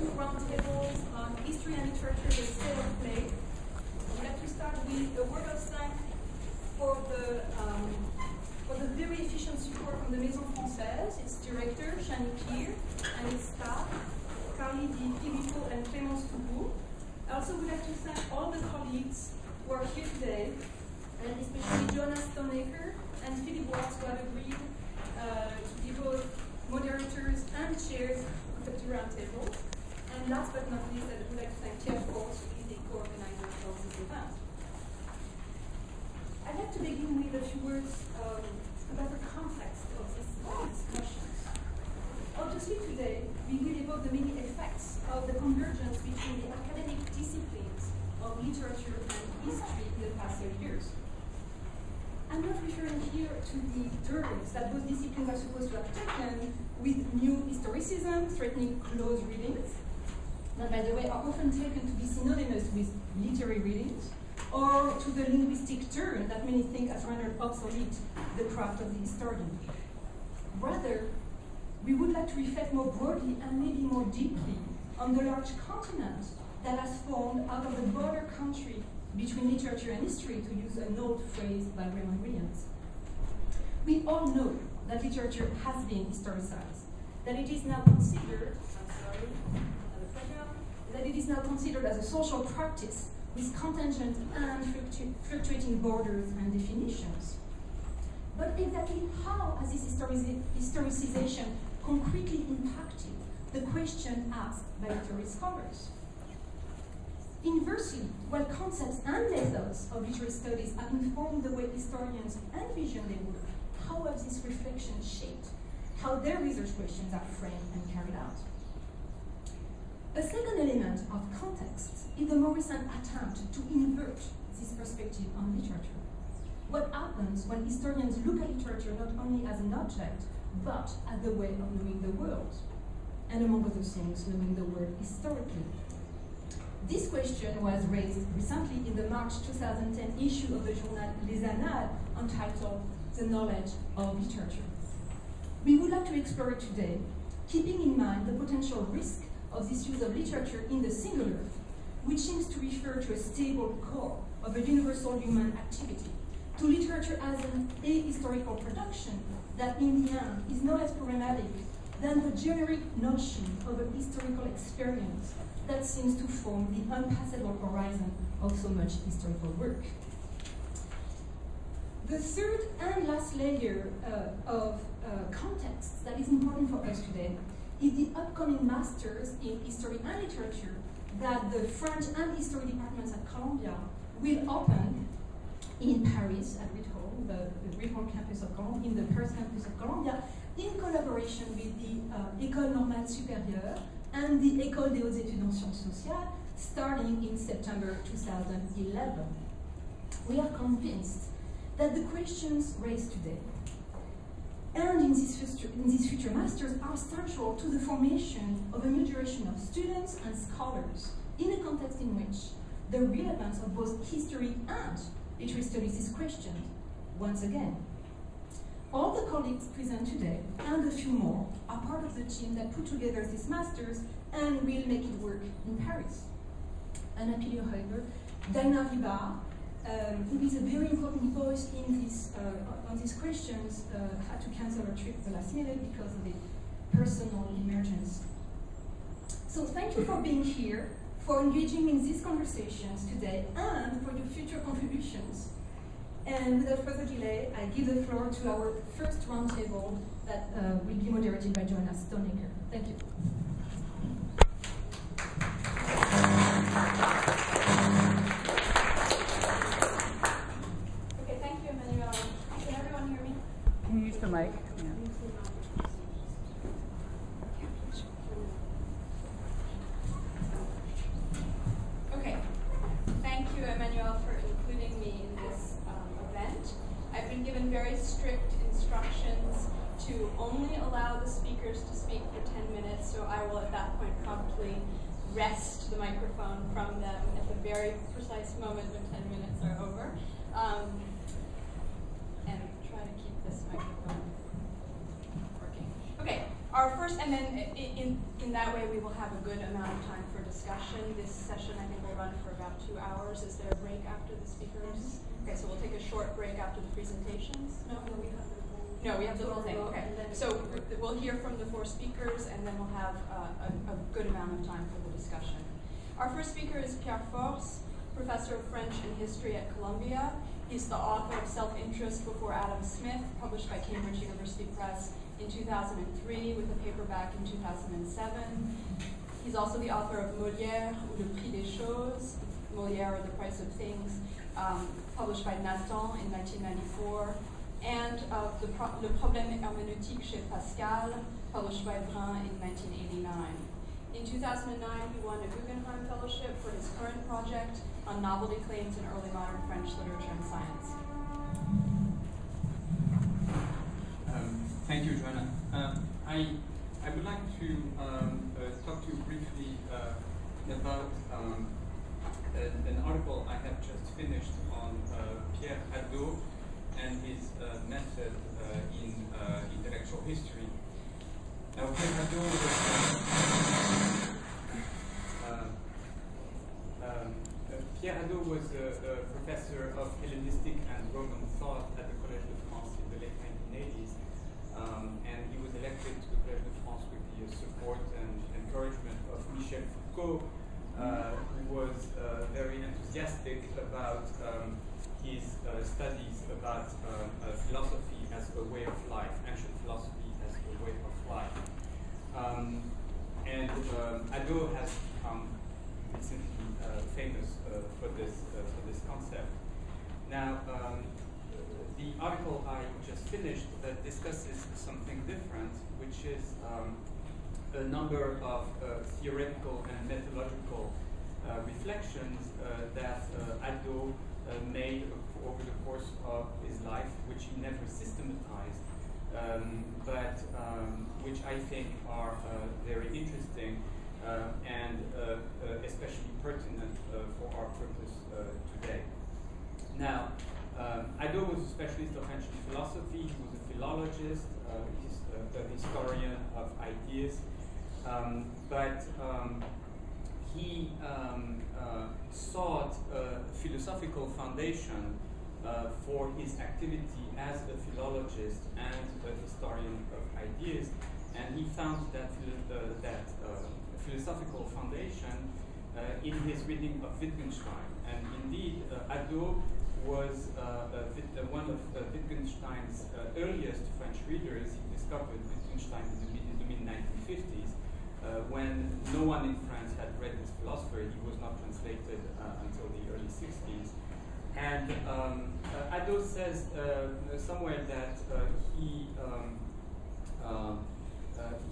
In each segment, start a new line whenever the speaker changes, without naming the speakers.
two roundtables on history and literature, the state of play. I would like to start with a word of thanks for the very efficient support from the Maison Française, its director, Shani Kir, and its staff, Carly Di Filippo and Clémence Toubou. I also would like to thank all the colleagues who are here today, and especially Jonas Stonecker and Philip Watts, who have agreed to be both moderators and chairs of the roundtable. And last but not least, I would like to thank Pierre Force, who is the co-organizer of this event. I'd like to begin with a few words about the context of these discussions. Obviously today, we will evoke the many effects of the convergence between the academic disciplines of literature and history in the past 30 years. I'm not referring here to the turns that those disciplines are supposed to have taken with new historicism threatening close readings, that by the way are often taken to be synonymous with literary readings, or to the linguistic turn that many think has rendered obsolete the craft of the historian. Rather, we would like to reflect more broadly and maybe more deeply on the large continent that has formed out of the border country between literature and history, to use an old phrase by Raymond Williams. We all know that literature has been historicized, that it is now considered, that it is now considered as a social practice with contingent and fluctuating borders and definitions. But exactly how has this historicization concretely impacted the question asked by literary scholars? Inversely, while concepts and methods of literary studies have informed the way historians envision their work, how have these reflections shaped how their research questions are framed and carried out? A second element of context is the more recent attempt to invert this perspective on literature. What happens when historians look at literature not only as an object, but as the way of knowing the world, and among other things, knowing the world historically? This question was raised recently in the March 2010 issue of the journal Les Annales, entitled The Knowledge of Literature. We would like to explore it today, keeping in mind the potential risk of this use of literature in the singular, which seems to refer to a stable core of a universal human activity, to literature as an ahistorical production that in the end is no less problematic than the generic notion of a historical experience that seems to form the unpassable horizon of so much historical work. The third and last layer of context that is important for us today is the upcoming Masters in History and Literature that the French and History departments at Columbia will open in Paris at Reid, the Reid campus of Columbia, in the Paris campus of Columbia, in collaboration with the Ecole Normale Supérieure and the Ecole des Hautes Etudes en Sciences Sociales, starting in September 2011. We are convinced that the questions raised today and in this future masters are central to the formation of a new generation of students and scholars in a context in which the relevance of both history and literary studies is questioned once again. All the colleagues present today, and a few more, are part of the team that put together this master's and will make it work in Paris. Anna Pilleux-Heuber, Dina Ribar, who is a very important voice in this, on these questions, had to cancel her trip at the last minute because of the personal emergency. So thank you for being here, for engaging in these conversations today, and for your future contributions. And without further delay, I give the floor to our first roundtable that will be moderated by Jonas Stonecker. Thank you. Okay, thank you, Emmanuel. Can everyone hear me?
Can you use the mic? Yeah.
Okay. Thank you, Emmanuel, for including me in this event. I've been given very strict instructions to only allow the speakers to speak for 10 minutes, so I will at that point promptly wrest the microphone from them at the very precise moment when 10 minutes are over, and try to keep this microphone working. Okay, our
first, and then in that way we will have a good amount of time for discussion. This session I think will run for about 2 hours. Is there a break after the speakers? Okay, so we'll take a short break after the presentations. No, we have the whole. No, we have the whole thing. Okay, so we'll hear from the 4 speakers, and then we'll have a good amount of time for the discussion. Our first speaker is Pierre Force, professor of French and history at Columbia. He's the author of Self-Interest Before Adam Smith, published by Cambridge University Press in 2003 with a paperback in 2007. He's also the author of Molière ou le prix des choses, Molière or the Price of Things, published by Maison in 1994, and of Le Problème herméneutique chez Pascal, published by Brun in 1989. In 2009, he won a Guggenheim Fellowship for his current project on novelty claims in early modern French literature and science.
Thank you, Joanna. I would like to talk to you briefly about an article I have just finished on Pierre Hadot and his method in intellectual history. Now, Pierre Hadot was a professor of Hellenistic and Roman thought at the Collège de France in the late 1980s. And he was elected to the Collège de France with the support and encouragement of Michel Foucault, who was very enthusiastic about his studies about philosophy as a way of life, ancient philosophy as a way of life. And Hadot has become recently famous for this concept. Now, the article I just finished discusses something different, which is a number of theoretical and methodological reflections that Hadot made over the course of his life, which he never systematized, but which I think are very interesting and especially pertinent for our purpose today. Now, Hadot was a specialist of ancient philosophy. He was a philologist. He's a historian of ideas. But he sought a philosophical foundation for his activity as a philologist and a historian of ideas. And he found that philosophical foundation in his reading of Wittgenstein. And indeed, Hadot was one of Wittgenstein's earliest French readers. He discovered Wittgenstein in the mid-1950s, when no one in France had read this philosopher. He was not translated until the early 60s. And Hadot says somewhere that he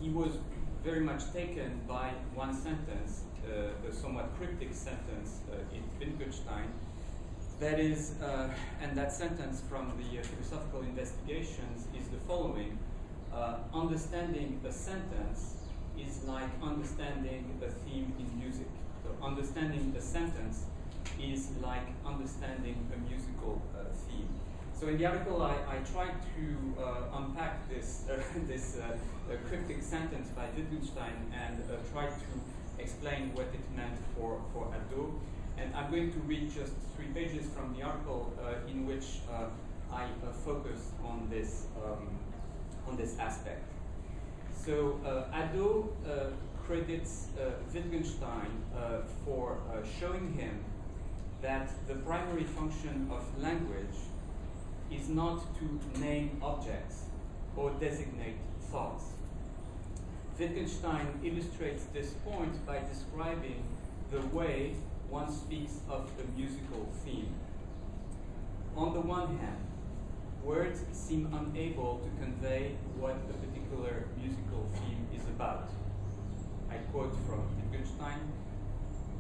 was very much taken by one sentence, the somewhat cryptic sentence in Wittgenstein. That is, and that sentence from the philosophical investigations is the following: understanding a sentence is like understanding a theme in music. So understanding a sentence is like understanding a musical theme. So in the article, I tried to unpack this cryptic sentence by Wittgenstein and tried to explain what it meant for Hadot. And I'm going to read just 3 pages from the article in which I focus on this aspect. So Hadot credits Wittgenstein for showing him that the primary function of language is not to name objects or designate thoughts. Wittgenstein illustrates this point by describing the way one speaks of a musical theme. On the one hand, words seem unable to convey what a particular musical theme is about. I quote from Wittgenstein: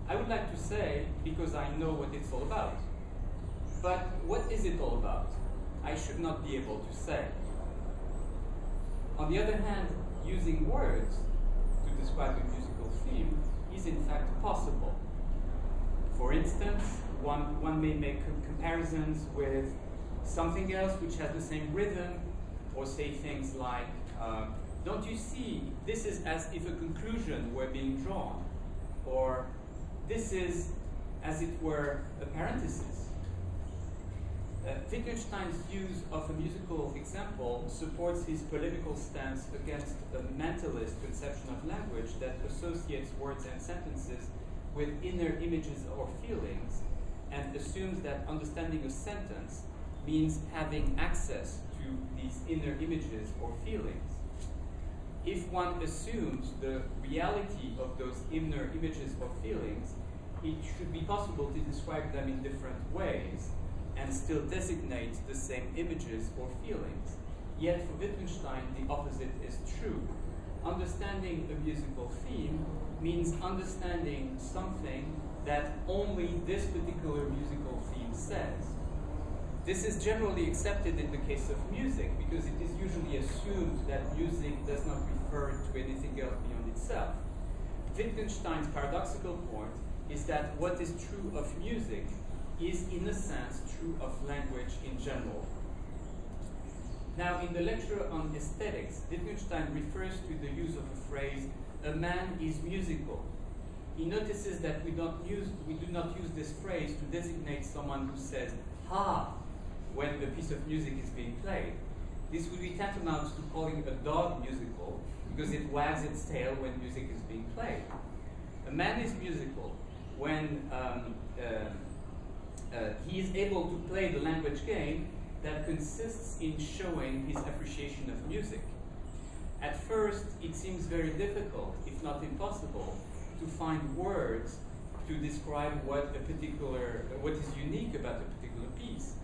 "I would like to say, because I know what it's all about. But what is it all about? I should not be able to say." On the other hand, using words to describe a musical theme is in fact possible. For instance, one may make comparisons with something else which has the same rhythm, or say things like Don't you see, this is as if a conclusion were being drawn, or this is as it were a parenthesis. Wittgenstein's use of a musical example supports his polemical stance against a mentalist conception of language that associates words and sentences with inner images or feelings, and assumes that understanding a sentence means having access to these inner images or feelings. If one assumes the reality of those inner images or feelings, it should be possible to describe them in different ways and still designate the same images or feelings. Yet for Wittgenstein, the opposite is true. Understanding a musical theme means understanding something that only this particular musical theme says. This is generally accepted in the case of music because it is usually assumed that music does not refer to anything else beyond itself. Wittgenstein's paradoxical point is that what is true of music is in a sense true of language in general. Now, in the lecture on aesthetics, Wittgenstein refers to the use of a phrase, "a man is musical." He notices that we do not use this phrase to designate someone who says, "ha," when the piece of music is being played. This would be tantamount to calling a dog musical because it wags its tail when music is being played. A man is musical when he is able to play the language game that consists in showing his appreciation of music. At first, it seems very difficult, if not impossible, to find words to describe what is unique about a particular piece.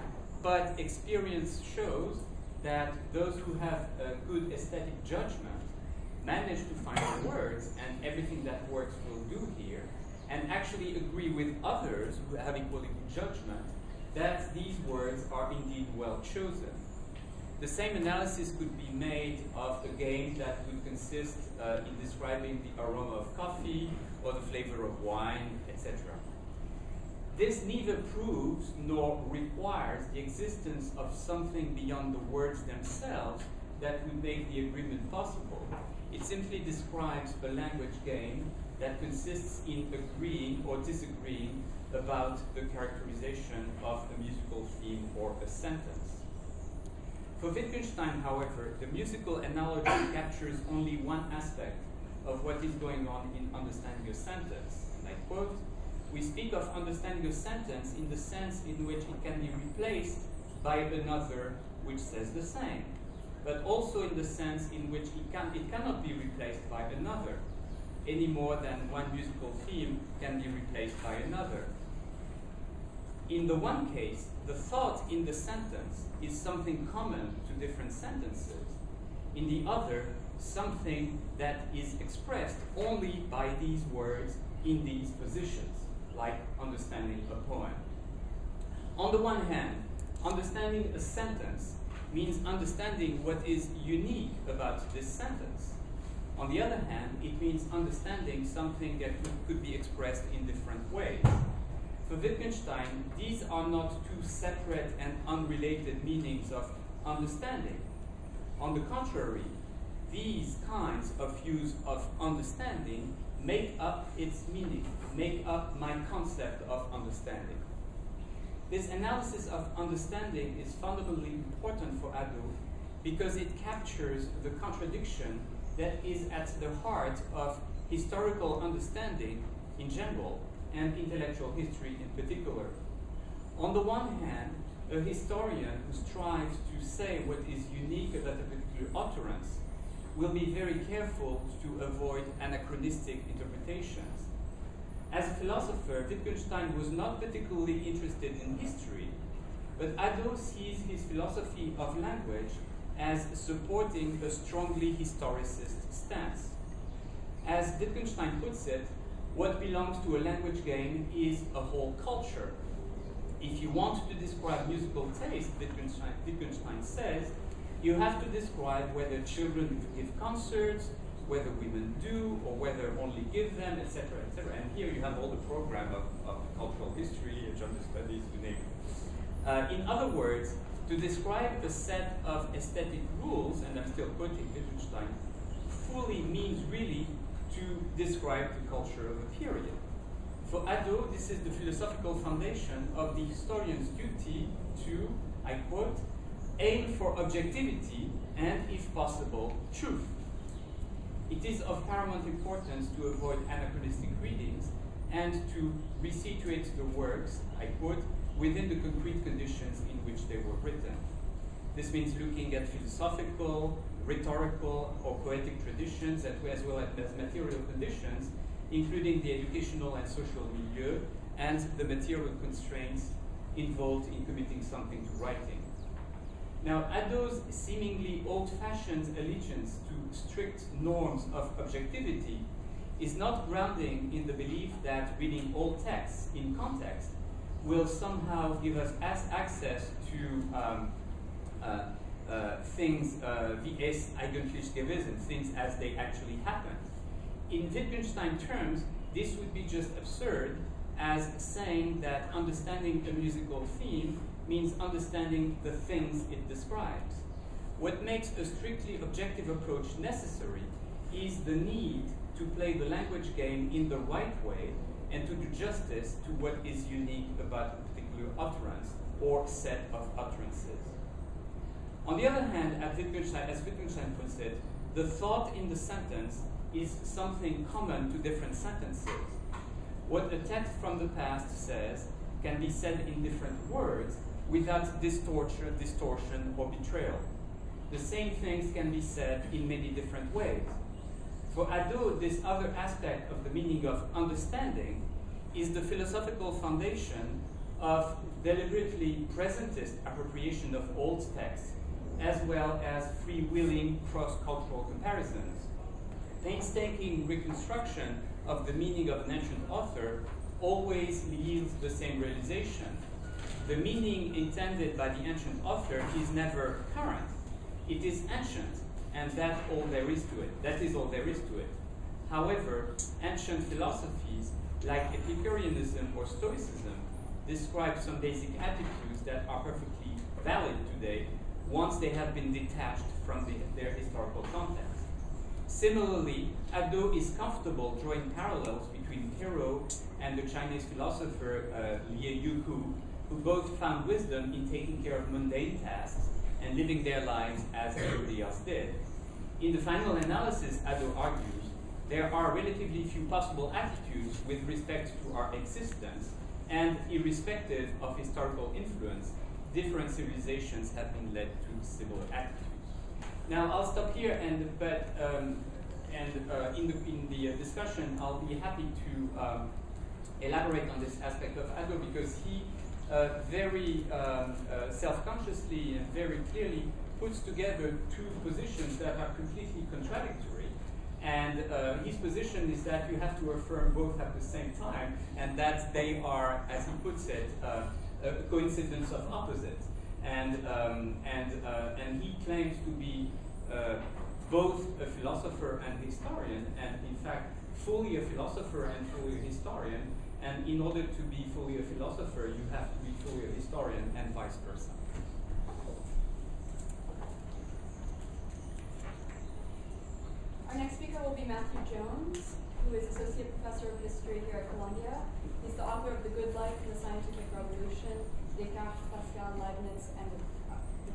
But experience shows that those who have a good aesthetic judgment manage to find the words and everything that works will do here, and actually agree with others who have equally good judgment that these words are indeed well chosen. The same analysis could be made of a game that would consist in describing the aroma of coffee or the flavor of wine, etc. This neither proves nor requires the existence of something beyond the words themselves that would make the agreement possible. It simply describes a language game that consists in agreeing or disagreeing about the characterization of a musical theme or a sentence. For Wittgenstein, however, the musical analogy captures only one aspect of what is going on in understanding a sentence. And I quote, "We speak of understanding a sentence in the sense in which it can be replaced by another which says the same, but also in the sense in which it cannot be replaced by another, any more than one musical theme can be replaced by another. In the one case, the thought in the sentence is something common to different sentences. In the other, something that is expressed only by these words in these positions, like understanding a poem. On the one hand, understanding a sentence means understanding what is unique about this sentence. On the other hand, it means understanding something that could be expressed in different ways. For Wittgenstein, these are not two separate and unrelated meanings of understanding. On the contrary, these kinds of use of understanding make up its meaning, make up my concept of understanding. This analysis of understanding is fundamentally important for Hadot because it captures the contradiction that is at the heart of historical understanding in general and intellectual history in particular. On the one hand, a historian who strives to say what is unique about a particular utterance will be very careful to avoid anachronistic interpretations. As a philosopher, Wittgenstein was not particularly interested in history, but Hadot sees his philosophy of language as supporting a strongly historicist stance. As Wittgenstein puts it, what belongs to a language game is a whole culture. If you want to describe musical taste, Wittgenstein says, you have to describe whether children give concerts, whether women do, or whether only give them, etc., etc. And here you have all the program of cultural history, gender studies, you name it. In other words, to describe a set of aesthetic rules, and I'm still quoting Wittgenstein, actually means really to describe the culture of a period. For Hadot, this is the philosophical foundation of the historian's duty to, I quote, aim for objectivity and, if possible, truth. It is of paramount importance to avoid anachronistic readings and to resituate the works, I quote, within the concrete conditions in which they were written. This means looking at philosophical, rhetorical, or poetic traditions as well as material conditions, including the educational and social milieu and the material constraints involved in committing something to writing. Now, Hadot's seemingly old-fashioned allegiance to strict norms of objectivity is not grounding in the belief that reading all texts in context will somehow give us access to things, wie es eigentlich gewesen, things as they actually happened. In Wittgenstein terms, this would be just absurd as saying that understanding a musical theme means understanding the things it describes. What makes a strictly objective approach necessary is the need to play the language game in the right way and to do justice to what is unique about a particular utterance or set of utterances. On the other hand, as Wittgenstein puts it, the thought in the sentence is something common to different sentences. What a text from the past says can be said in different words without distortion or betrayal. The same things can be said in many different ways. For Hadot, this other aspect of the meaning of understanding is the philosophical foundation of deliberately presentist appropriation of old texts, as well as freewheeling cross-cultural comparisons. Painstaking reconstruction of the meaning of an ancient author always yields the same realization. The meaning intended by the ancient author is never current. It is ancient, and that's all there is to it. That is all there is to it. However, ancient philosophies like Epicureanism or Stoicism describe some basic attitudes that are perfectly valid today once they have been detached from their historical context. Similarly, Hadot is comfortable drawing parallels between Hero and the Chinese philosopher Lie Yuhu, who both found wisdom in taking care of mundane tasks and living their lives as everybody else did. In the final analysis, Hadot argues, there are relatively few possible attitudes with respect to our existence, and irrespective of historical influence, different civilizations have been led to similar attitudes. Now, I'll stop here, in the discussion, I'll be happy to elaborate on this aspect of Hadot because he very self-consciously and very clearly puts together two positions that are completely contradictory. And his position is that you have to affirm both at the same time, and that they are, as he puts it, a coincidence of opposites. And he claims to be both a philosopher and historian, and in fact, fully a philosopher and fully a historian. And in order to be fully a philosopher, you have to be fully a historian, and vice versa.
Our next speaker will be Matthew Jones, who is Associate Professor of History here at Columbia. He's the author of The Good Life and the Scientific Revolution, Descartes, Pascal, Leibniz, and the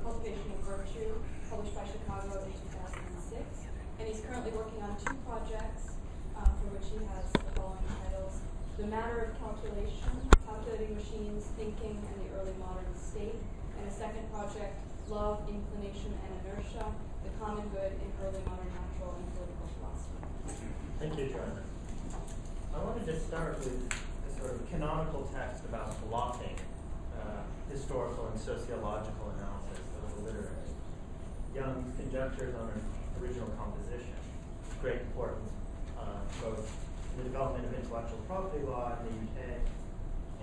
Cultivation of Virtue, published by Chicago in 2006. And he's currently working on two projects for which he has the following titles: The Matter of Calculation, Calculating Machines, Thinking, and the Early Modern State, and a second project, Love, Inclination, and Inertia, The Common Good in Early Modern Natural and Political Philosophy.
Thank you, Joanna. I wanted to start with a sort of canonical text about blocking, historical and sociological analysis of the literary. Young's conjectures on an original composition, great importance both in the development of intellectual property law in the UK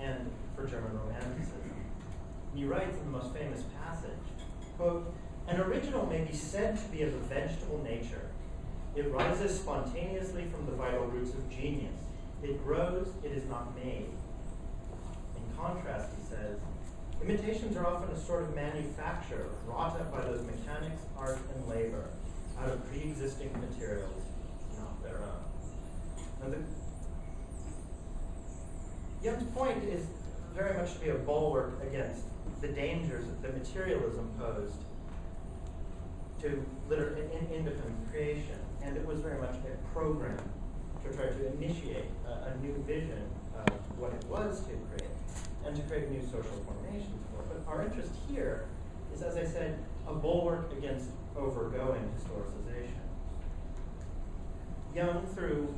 and for German Romanticism. He writes in the most famous passage, quote, "An original may be said to be of a vegetable nature. It rises spontaneously from the vital roots of genius. It grows, it is not made." In contrast, he says, imitations are often a sort of manufacture wrought up by those mechanics, art, and labor out of pre-existing materials Now, Young's point is very much to be a bulwark against the dangers that materialism posed to independent creation, and it was very much a program to try to initiate a new vision of what it was to create, and to create new social formations for it. But our interest here is, as I said, a bulwark against overgoing historicization. Young, through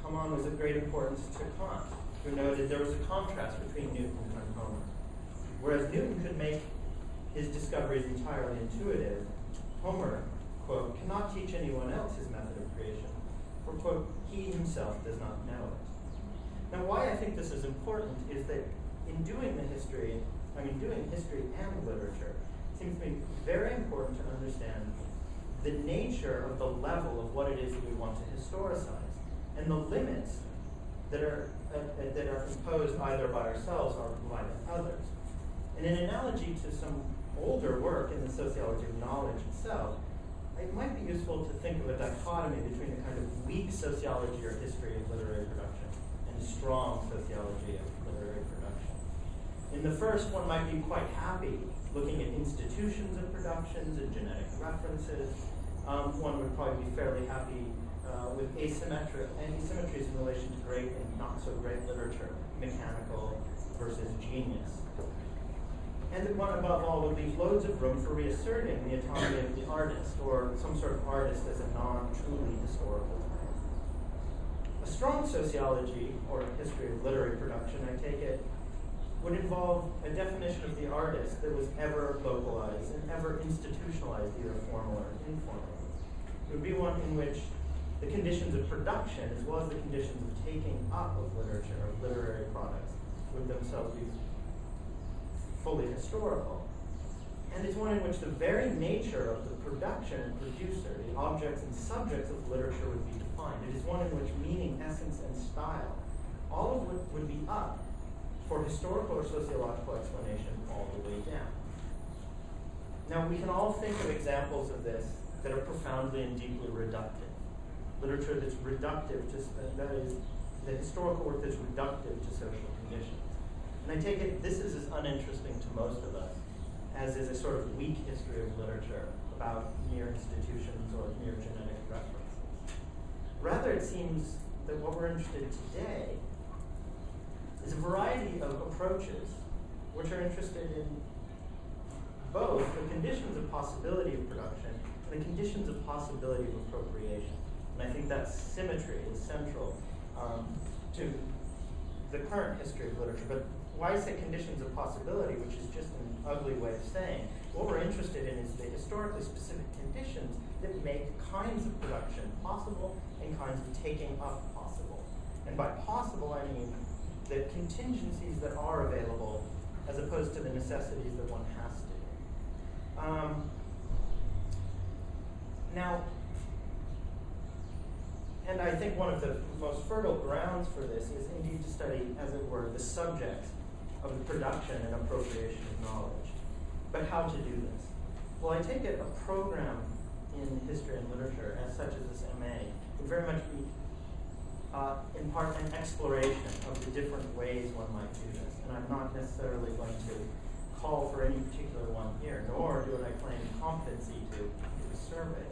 Hamann, was of great importance to Kant, who noted there was a contrast between Newton and Homer. Whereas Newton could make his discoveries entirely intuitive, Homer, quote, cannot teach anyone else his method of creation, for, quote, he himself does not know it. Now, why I think this is important is that in doing history and literature, it seems to me very important to understand the nature of the level of what it is that we want to historicize, and the limits that are imposed either by ourselves or by others. And in analogy to some older work in the sociology of knowledge itself, it might be useful to think of a dichotomy between a kind of weak sociology or history of literary production and strong sociology of literary production. In the first, one might be quite happy looking at institutions of productions and genetic references. One would probably be fairly happy with asymmetries in relation to great and not so great literature, mechanical versus genius. And the one above all would leave loads of room for reasserting the autonomy of the artist, or some sort of artist as a non-truly historical term. A strong sociology, or history of literary production, I take it, would involve a definition of the artist that was ever localized and ever institutionalized, either formal or informal. It would be one in which the conditions of production, as well as the conditions of taking up of literature, of literary products, would themselves be fully historical. And it's one in which the very nature of the production and producer, the objects and subjects of literature would be defined. It is one in which meaning, essence, and style, all of which would be up for historical or sociological explanation all the way down. Now, we can all think of examples of this that are profoundly and deeply reductive. Literature that's reductive to, that is, the historical work that's reductive to social conditions. And I take it this is as uninteresting to most of us as is a sort of weak history of literature about mere institutions or mere genetic references. Rather, it seems that what we're interested in today is a variety of approaches which are interested in both the conditions of possibility of production and the conditions of possibility of appropriation. And I think that symmetry is central to the current history of literature. But why I say conditions of possibility, which is just an ugly way of saying, what we're interested in is the historically specific conditions that make kinds of production possible and kinds of taking up possible. And by possible, I mean the contingencies that are available as opposed to the necessities that one has to. Now, and I think one of the most fertile grounds for this is indeed to study, as it were, the subjects of the production and appropriation of knowledge. But how to do this? Well, I take it a program in history and literature, as such as this MA, would very much be, in part, an exploration of the different ways one might do this. And I'm not necessarily going to call for any particular one here, nor do I claim competency to do a survey.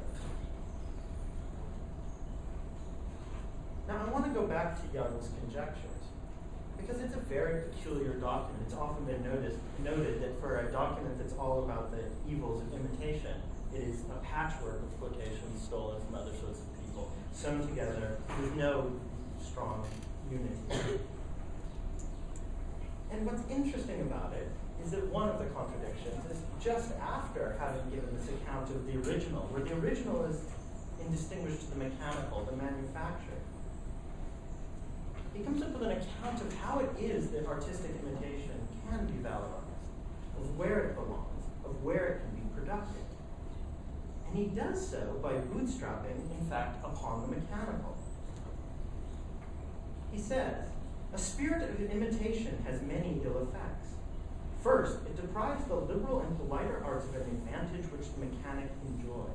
Now, I want to go back to Young's conjectures, because it's a very peculiar document. It's often been noted that for a document that's all about the evils of imitation, it is a patchwork of quotations stolen from other sorts of people, sewn together with no strong unity. And what's interesting about it is that one of the contradictions is just after having given this account of the original, where the original is indistinguished to the mechanical, the manufactured. He comes up with an account of how it is that artistic imitation can be valorized, of where it belongs, of where it can be productive. And he does so by bootstrapping, in fact, upon the mechanical. He says, a spirit of imitation has many ill effects. First, it deprives the liberal and politer arts of an advantage which the mechanic enjoy.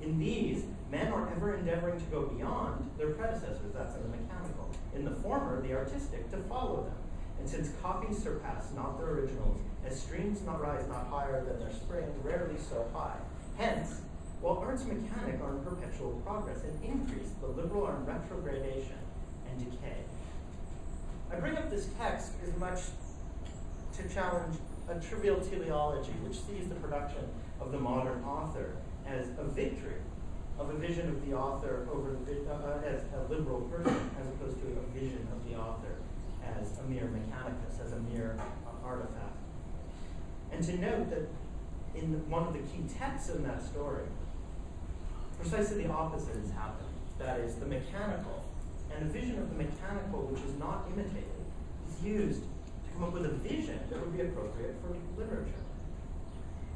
In these, Men are ever endeavoring to go beyond their predecessors, that's in the mechanical. In the former, the artistic, to follow them. And since copies surpass not their originals, as streams not rise not higher than their spring, rarely so high. Hence, while arts mechanic are in perpetual progress and increase, the liberal are in retrogradation and decay. I bring up this text as much to challenge a trivial teleology which sees the production of the modern author as a victory of a vision of the author over as a liberal person, as opposed to a vision of the author as a mere mechanicus, as a mere artifact. And to note that in one of the key texts in that story, precisely the opposite has happened. That is, the mechanical, and a vision of the mechanical which is not imitated, is used to come up with a vision that would be appropriate for literature.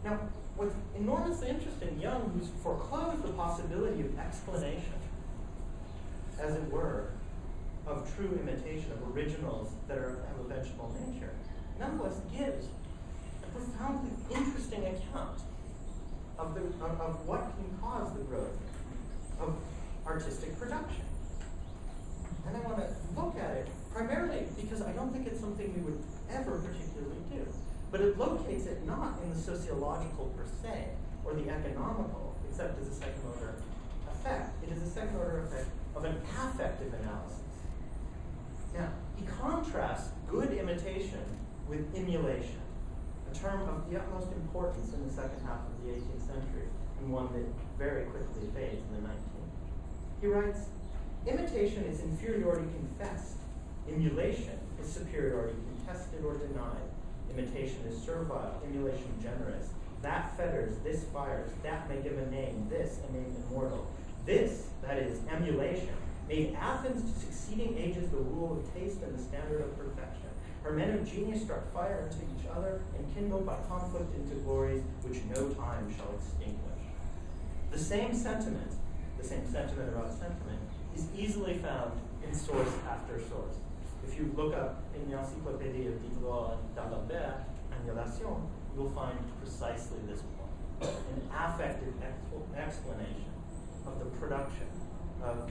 Now, what's enormously interesting, Young, who's foreclosed the possibility of explanation, as it were, of true imitation, of originals that have a vegetable nature, nonetheless gives a profoundly interesting account of what can cause the growth of artistic production. And I want to look at it primarily because I don't think it's something we would ever particularly do. But it locates it not in the sociological per se, or the economical, except as a second order effect. It is a second order effect of an affective analysis. Now, he contrasts good imitation with emulation, a term of the utmost importance in the second half of the 18th century, and one that very quickly fades in the 19th. He writes, imitation is inferiority confessed. Emulation is superiority contested or denied. Imitation is servile, emulation generous. That fetters, this fires, that may give a name, this a name immortal. This, that is, emulation, made Athens to succeeding ages the rule of taste and the standard of perfection. Her men of genius struck fire into each other and kindled by conflict into glories which no time shall extinguish. The same sentiment about sentiment, is easily found in source after source. If you look up in the Encyclopédie of Diderot and d'Alembert, Annihilation, you will find precisely this point, an affective explanation of the production, of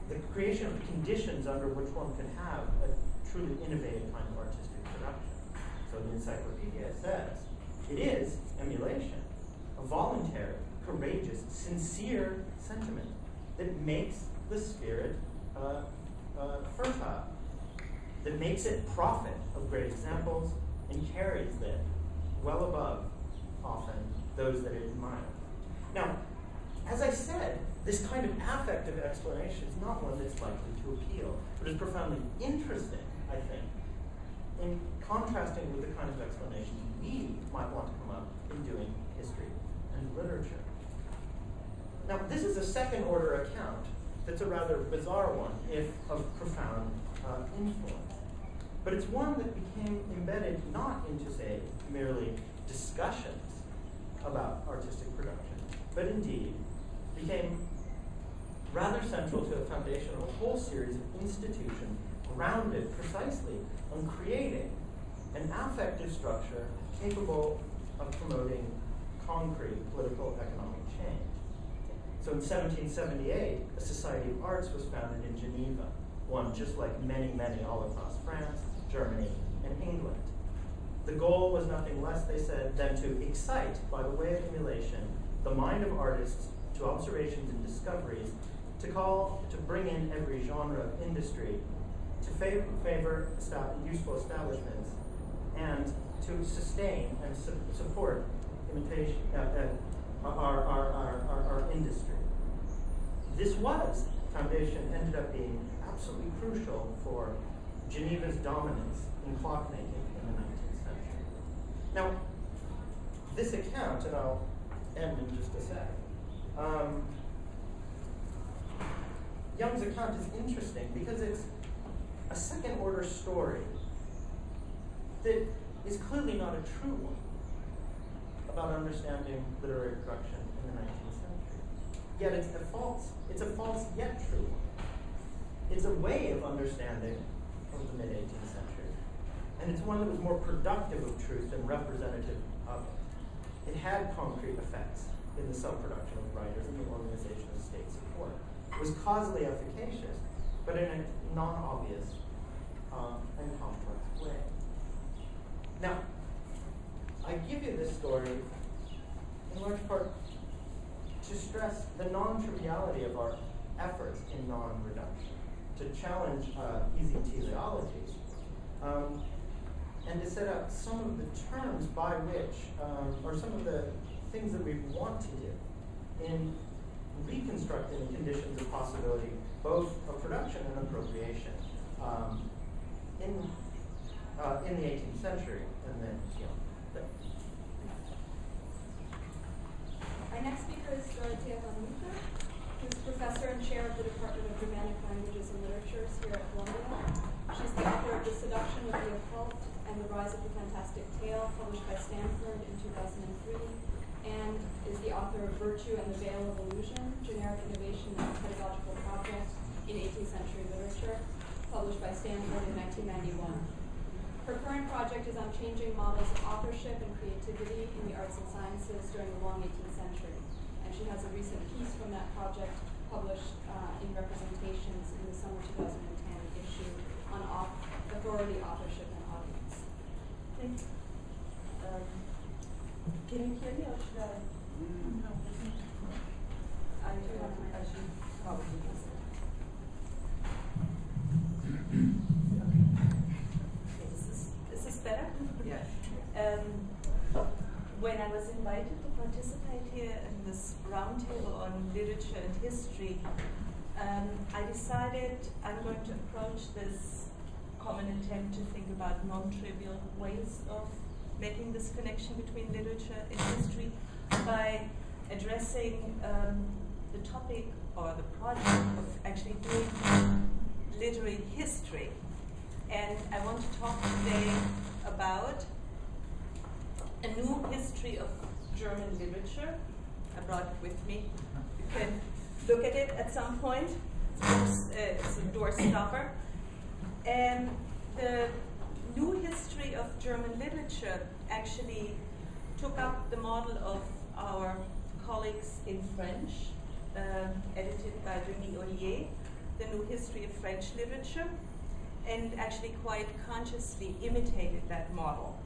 the creation of conditions under which one could have a truly innovative kind of artistic production. So the encyclopedia says, it is emulation, a voluntary, courageous, sincere sentiment that makes the spirit fertile, that makes it profit of great examples and carries them well above, often, those that it admires. Now, as I said, this kind of affective explanation is not one that's likely to appeal, but is profoundly interesting, I think, in contrasting with the kind of explanations we might want to come up in doing history and literature. Now, this is a second order account that's a rather bizarre one, if of profound influence. But it's one that became embedded not into, say, merely discussions about artistic production, but indeed became rather central to the foundation of a whole series of institutions grounded precisely on creating an affective structure capable of promoting concrete political economic change. So in 1778, a Society of Arts was founded in Geneva, one just like many, many all across France, Germany, and England. The goal was nothing less, they said, than to excite, by the way of emulation, the mind of artists to observations and discoveries, to bring in every genre of industry, to favor useful establishments, and to sustain and support imitation, our industry. This foundation ended up being absolutely crucial for Geneva's dominance in clockmaking in the 19th century. Now, this account, and I'll end in just a sec, Young's account is interesting because it's a second order story that is clearly not a true one about understanding literary production in the 19th century. Yet it's a false yet true one. It's a way of understanding of the mid-18th century. And it's one that was more productive of truth than representative of it. It had concrete effects in the self-production of writers and the organization of state support. It was causally efficacious, but in a non-obvious and complex way. Now, I give you this story in large part to stress the non-triviality of our efforts in non-reduction, to challenge easy teleologies, and to set out some of the terms by which, or some of the things that we want to do in reconstructing conditions of possibility, both of production and appropriation, in the 18th century and then beyond.
Our next speaker is Dorothea von Mucha, who's professor and chair of the Department of Germanic Languages and Literatures here at Columbia. She's the author of The Seduction of the Occult and The Rise of the Fantastic Tale, published by Stanford in 2003, and is the author of Virtue and the Veil of Illusion, Generic Innovation and Pedagogical Project in 18th Century Literature, published by Stanford in 1991. Her current project is on changing models of authorship and creativity in the arts and sciences during the long 18th century. And she has a recent piece from that project published in Representations in the summer 2010 issue on authority, authorship, and audience.
Thank you. Can you hear me or should I? No. I should probably listen. Is this better?
Yes.
When I was invited to participate here in this roundtable on literature and history, I decided I'm going to approach this common attempt to think about non-trivial ways of making this connection between literature and history by addressing the topic or the project of actually doing literary history. And I want to talk today about a new history of German literature. I brought it with me. You can look at it at some point. It's a doorstopper. And the new history of German literature actually took up the model of our colleagues in French, edited by Denis Ollier, the new history of French literature, and actually quite consciously imitated that model.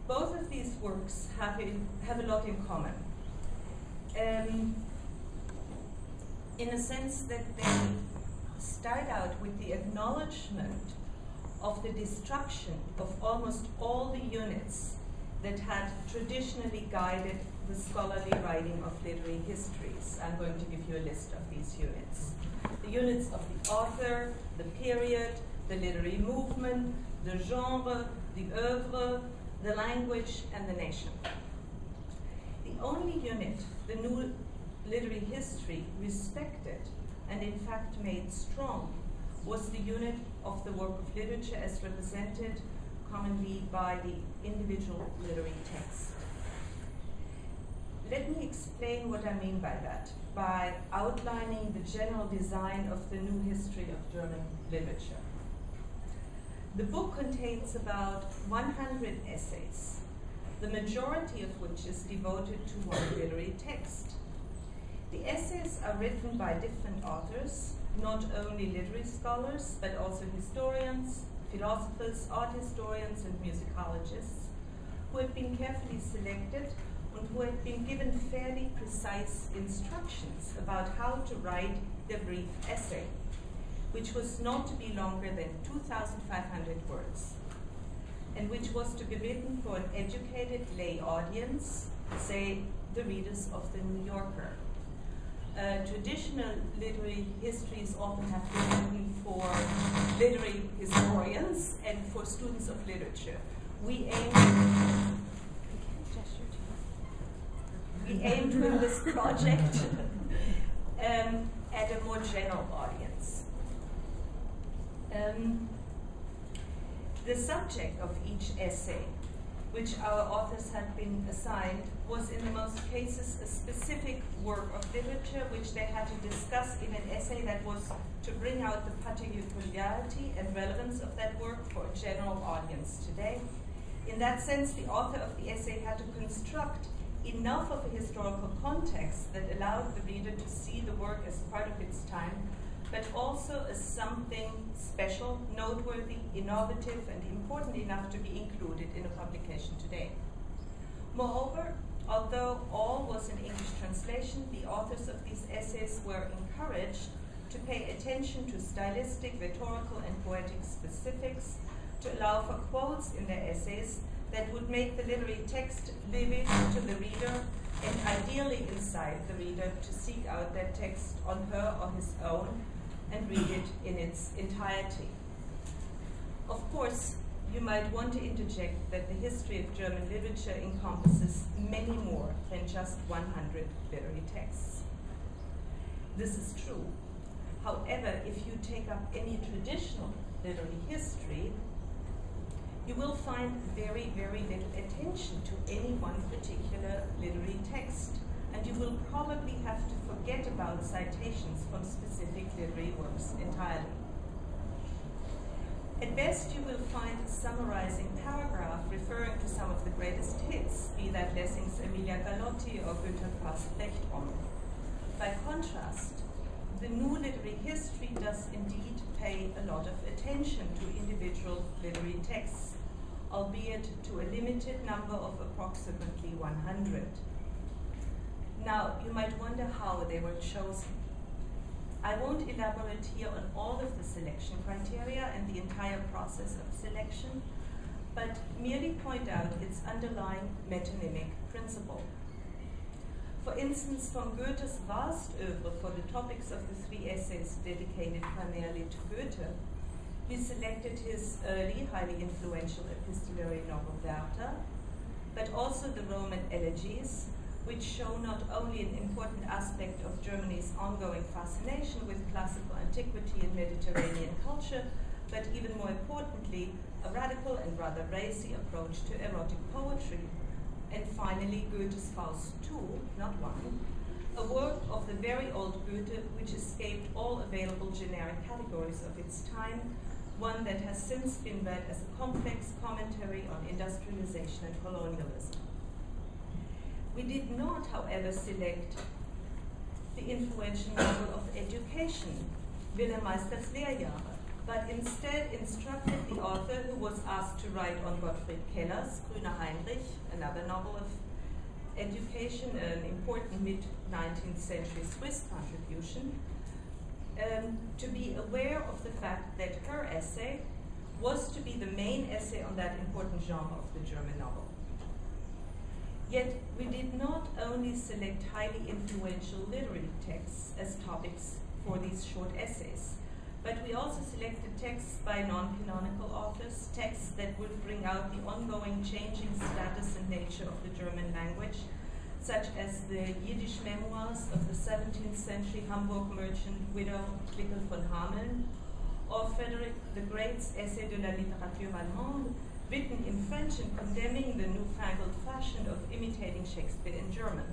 Both of these works have a lot in common. In a sense that they start out with the acknowledgement of the destruction of almost all the units that had traditionally guided the scholarly writing of literary histories. I'm going to give you a list of these units. The units of the author, the period, the literary movement, the genre, the oeuvre, the language, and the nation. The only unit the new literary history respected and in fact made strong was the unit of the work of literature as represented commonly by the individual literary text. Let me explain what I mean by that, by outlining the general design of the new history of German literature. The book contains about 100 essays, the majority of which is devoted to one literary text. The essays are written by different authors, not only literary scholars, but also historians, philosophers, art historians, and musicologists, who have been carefully selected and who have been given fairly precise instructions about how to write their brief essay, which was not to be longer than 2,500 words, and which was to be written for an educated lay audience, say the readers of the New Yorker. Traditional literary histories often have been written for literary historians and for students of literature. We aimed with this project at a more general audience. The subject of each essay, which our authors had been assigned, was in the most cases a specific work of literature which they had to discuss in an essay that was to bring out the particularity and relevance of that work for a general audience today. In that sense, the author of the essay had to construct enough of a historical context that allowed the reader to see the work as part of its time, but also as something special, noteworthy, innovative, and important enough to be included in a publication today. Moreover, although all was in English translation, the authors of these essays were encouraged to pay attention to stylistic, rhetorical, and poetic specifics, to allow for quotes in their essays that would make the literary text vivid to the reader and ideally incite the reader to seek out that text on her or his own and read it in its entirety. Of course, you might want to interject that the history of German literature encompasses many more than just 100 literary texts. This is true. However, if you take up any traditional literary history, you will find very, very little attention to any one particular literary text, and you will probably have to forget about citations from specific literary works entirely. At best, you will find a summarizing paragraph referring to some of the greatest hits, be that Lessing's Emilia Galotti or Goethe-Fass Brecht-Roman. By contrast, the new literary history does indeed pay a lot of attention to individual literary texts, albeit to a limited number of approximately 100. Now, you might wonder how they were chosen. I won't elaborate here on all of the selection criteria and the entire process of selection, but merely point out its underlying metonymic principle. For instance, from Goethe's vast oeuvre for the topics of the 3 essays dedicated primarily to Goethe, we selected his early, highly influential epistolary novel Werther, but also the Roman elegies, which show not only an important aspect of Germany's ongoing fascination with classical antiquity and Mediterranean culture, but even more importantly, a radical and rather racy approach to erotic poetry. And finally, Goethe's Faust II, not one, a work of the very old Goethe which escaped all available generic categories of its time, one that has since been read as a complex commentary on industrialization and colonialism. We did not, however, select the influential novel of education, Wilhelm Meister's Lehrjahre, but instead instructed the author, who was asked to write on Gottfried Keller's Grüner Heinrich, another novel of education, an important mid-19th century Swiss contribution, to be aware of the fact that her essay was to be the main essay on that important genre of the German novel. Yet we did not only select highly influential literary texts as topics for these short essays, but we also selected texts by non-canonical authors, texts that would bring out the ongoing changing status and nature of the German language, such as the Yiddish memoirs of the 17th century Hamburg merchant widow Cliquel von Hameln, or Frederick the Great's Essai de la littérature allemande, written in French and condemning the newfangled fashion of imitating Shakespeare in German.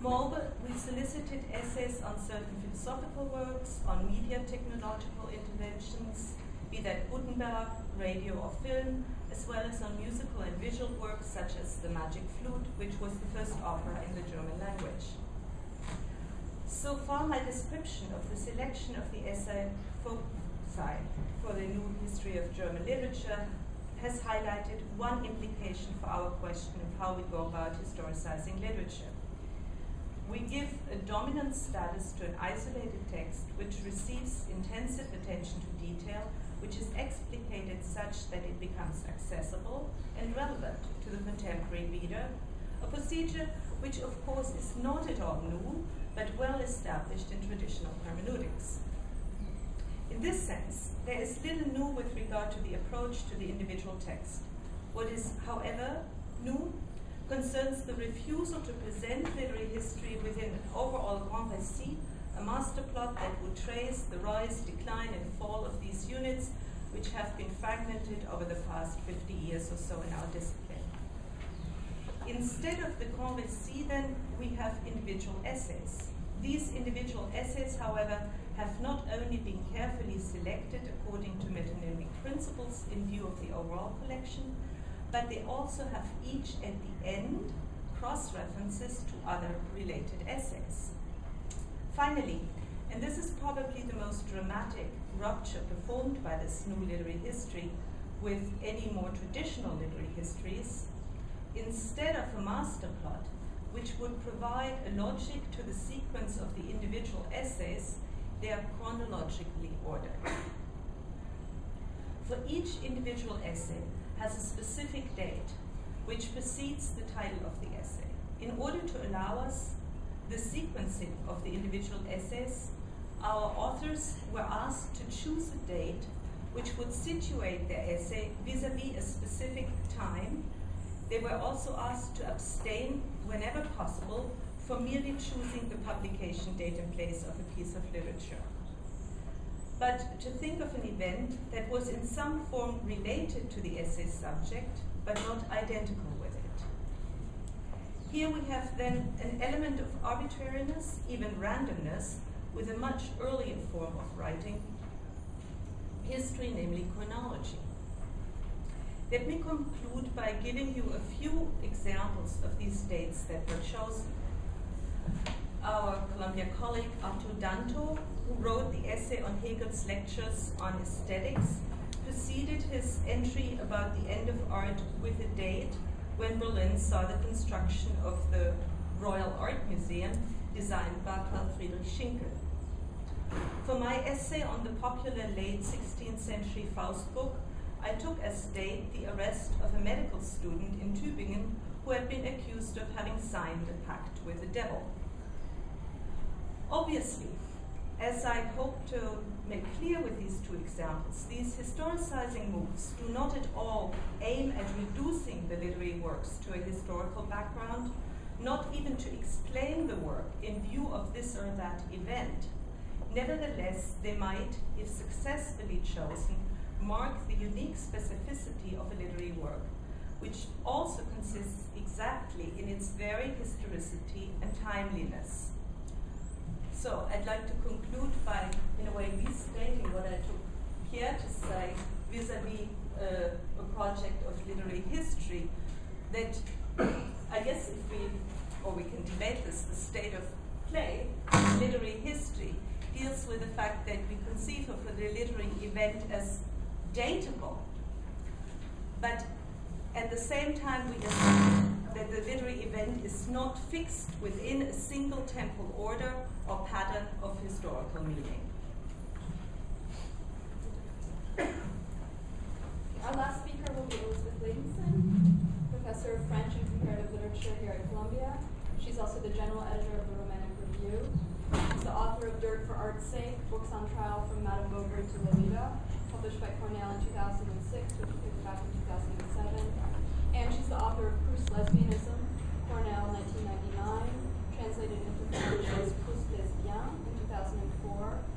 Moreover, we solicited essays on certain philosophical works, on media technological interventions, be that Gutenberg, radio or film, as well as on musical and visual works such as The Magic Flute, which was the first opera in the German language. So far, my description of the selection of the essay for the new history of German literature has highlighted one implication for our question of how we go about historicizing literature. We give a dominant status to an isolated text which receives intensive attention to detail, which is explicated such that it becomes accessible and relevant to the contemporary reader, a procedure which of course is not at all new, but well established in traditional hermeneutics. In this sense, there is little new with regard to the approach to the individual text. What is, however, new concerns the refusal to present literary history within an overall grand récit, a master plot that would trace the rise, decline, and fall of these units, which have been fragmented over the past 50 years or so in our discipline. Instead of the grand récit, then, we have individual essays. These individual essays, however, have not only been carefully selected according to metonymic principles in view of the overall collection, but they also have each at the end cross-references to other related essays. Finally, and this is probably the most dramatic rupture performed by this new literary history with any more traditional literary histories, instead of a master plot, which would provide a logic to the sequence of the individual essays, they are chronologically ordered. For each individual essay has a specific date, which precedes the title of the essay. In order to allow us the sequencing of the individual essays, our authors were asked to choose a date which would situate their essay vis-à-vis a specific time. They were also asked to abstain, whenever possible, from merely choosing the publication date and place of a piece of literature, but to think of an event that was in some form related to the essay's subject, but not identical with it. Here we have then an element of arbitrariness, even randomness, with a much earlier form of writing history, namely chronology. Let me conclude by giving you a few examples of these dates that were chosen. Our Columbia colleague Arthur Danto, who wrote the essay on Hegel's lectures on aesthetics, preceded his entry about the end of art with a date when Berlin saw the construction of the Royal Art Museum designed by Carl Friedrich Schinkel. For my essay on the popular late 16th century Faust book, I took as date the arrest of a medical student in Tübingen who had been accused of having signed a pact with the devil. Obviously, as I hope to make clear with these two examples, these historicizing moves do not at all aim at reducing the literary works to a historical background, not even to explain the work in view of this or that event. Nevertheless, they might, if successfully chosen, mark the unique specificity of a literary work, which also consists exactly in its very historicity and timeliness. So I'd like to conclude by, in a way, restating what I took care to say vis-a-vis a project of literary history, that I guess if we, or we can debate this, the state of play, literary history, deals with the fact that we conceive of the literary event as datable, but at the same time we assume that the literary event is not fixed within a single temporal order or pattern of historical meaning.
Our last speaker will be Elizabeth Livingston, Professor of French and Comparative Literature here at Columbia. She's also the General Editor of the Romantic Review. She's the author of Dirt for Art's Sake, Books on Trial from Madame Bovary to Lolita, published by Cornell in 2006, which was picked back in 2007. And she's the author of Proust Lesbianism, Cornell 1999, translated into French as Proust Lesbien in 2004,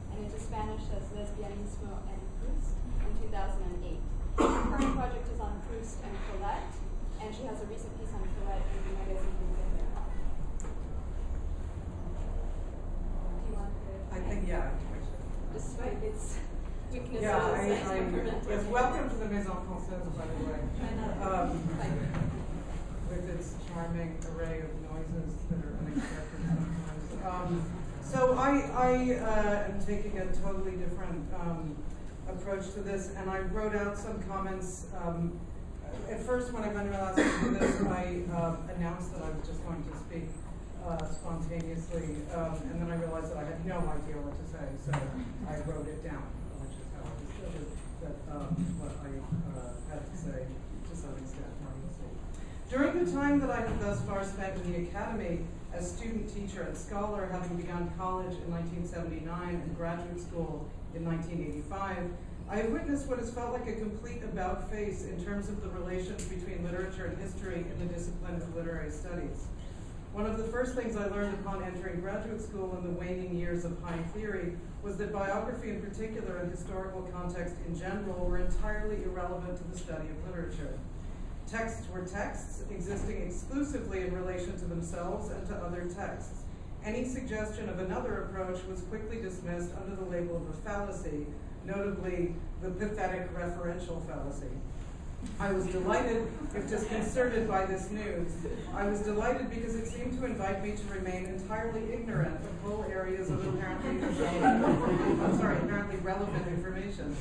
and into Spanish as Lesbianismo and Proust in 2008. Her current project is on Proust and Colette, and she has a recent piece on Colette in the magazine Women. Do you want to?
I think, yeah.
Despite its weaknesses.
Yes, welcome to the Maison Française, by the way. With its charming array of noises that are unexpected sometimes. So I am taking a totally different approach to this, and I wrote out some comments. At first, when I went around to this, I announced that I was just going to speak spontaneously, and then I realized that I had no idea what to say, so I wrote it down, which is how I discovered that what I had to say to some extent, obviously. During the time that I have thus far spent in the academy as student, teacher, and scholar, having begun college in 1979 and graduate school in 1985, I have witnessed what has felt like a complete about-face in terms of the relations between literature and history in the discipline of literary studies. One of the first things I learned upon entering graduate school in the waning years of high theory was that biography in particular and historical context in general were entirely irrelevant to the study of literature. Texts were texts, existing exclusively in relation to themselves and to other texts. Any suggestion of another approach was quickly dismissed under the label of a fallacy, notably the pathetic referential fallacy. I was delighted, if disconcerted by this news. I was delighted because it seemed to invite me to remain entirely ignorant of whole areas of apparently relevant information.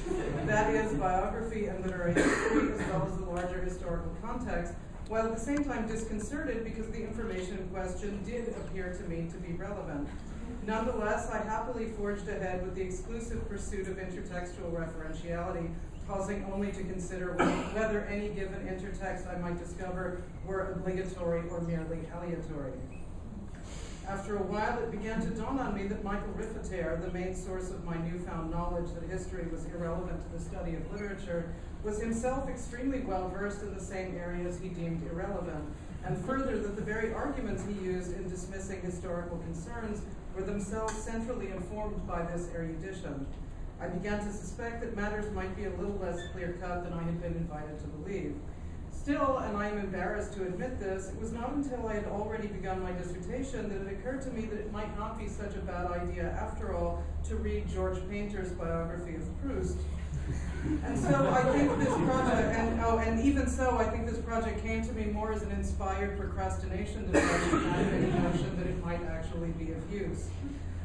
That is, biography and literary history, as well as the larger historical context, while at the same time disconcerted because the information in question did appear to me to be relevant. Nonetheless, I happily forged ahead with the exclusive pursuit of intertextual referentiality, pausing only to consider whether any given intertext I might discover were obligatory or merely aleatory. After a while, it began to dawn on me that Michael Riffater, the main source of my newfound knowledge that history was irrelevant to the study of literature, was himself extremely well versed in the same areas he deemed irrelevant, and further that the very arguments he used in dismissing historical concerns were themselves centrally informed by this erudition. I began to suspect that matters might be a little less clear-cut than I had been invited to believe. Still, and I am embarrassed to admit this, it was not until I had already begun my dissertation that it occurred to me that it might not be such a bad idea, after all, to read George Painter's biography of Proust. And so I think this project, and even so, I think this project came to me more as an inspired procrastination device than any notion that it might actually be of use.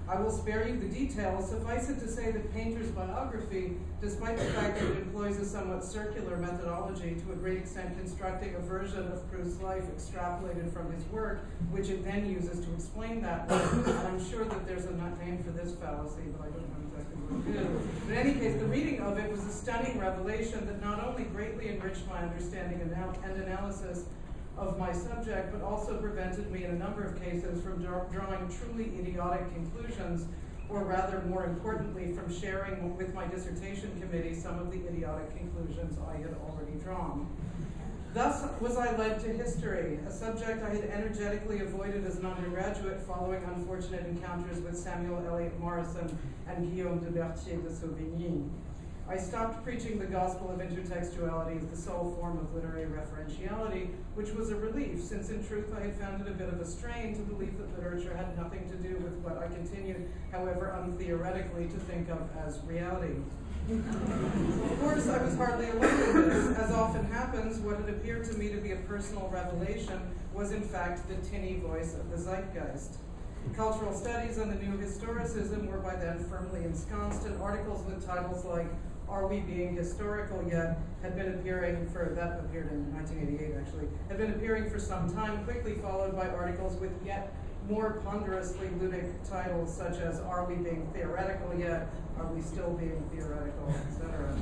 I will spare you the details. Suffice it to say that Painter's biography, despite the fact that it employs a somewhat circular methodology, to a great extent constructing a version of Proust's life extrapolated from his work, which it then uses to explain that work. And I'm sure that there's a name for this fallacy, but I don't know exactly what it is. But in any case, the reading of it was a stunning revelation that not only greatly enriched my understanding and analysis of my subject, but also prevented me in a number of cases from drawing truly idiotic conclusions, or rather, more importantly, from sharing with my dissertation committee some of the idiotic conclusions I had already drawn. Thus was I led to history, a subject I had energetically avoided as an undergraduate following unfortunate encounters with Samuel Eliot Morison and Guillaume de Berthier de Sauvigny. I stopped preaching the gospel of intertextuality as the sole form of literary referentiality, which was a relief, since in truth I had found it a bit of a strain to believe that literature had nothing to do with what I continued, however untheoretically, to think of as reality. Of course, I was hardly alone in this. As often happens, what had appeared to me to be a personal revelation was in fact the tinny voice of the zeitgeist. Cultural studies and the new historicism were by then firmly ensconced, and articles with titles like "Are We Being Historical Yet?" had been appearing that appeared in 1988 actually, had been appearing for some time, quickly followed by articles with yet more ponderously ludic titles such as "Are We Being Theoretical Yet?" "Are We Still Being Theoretical?" etc.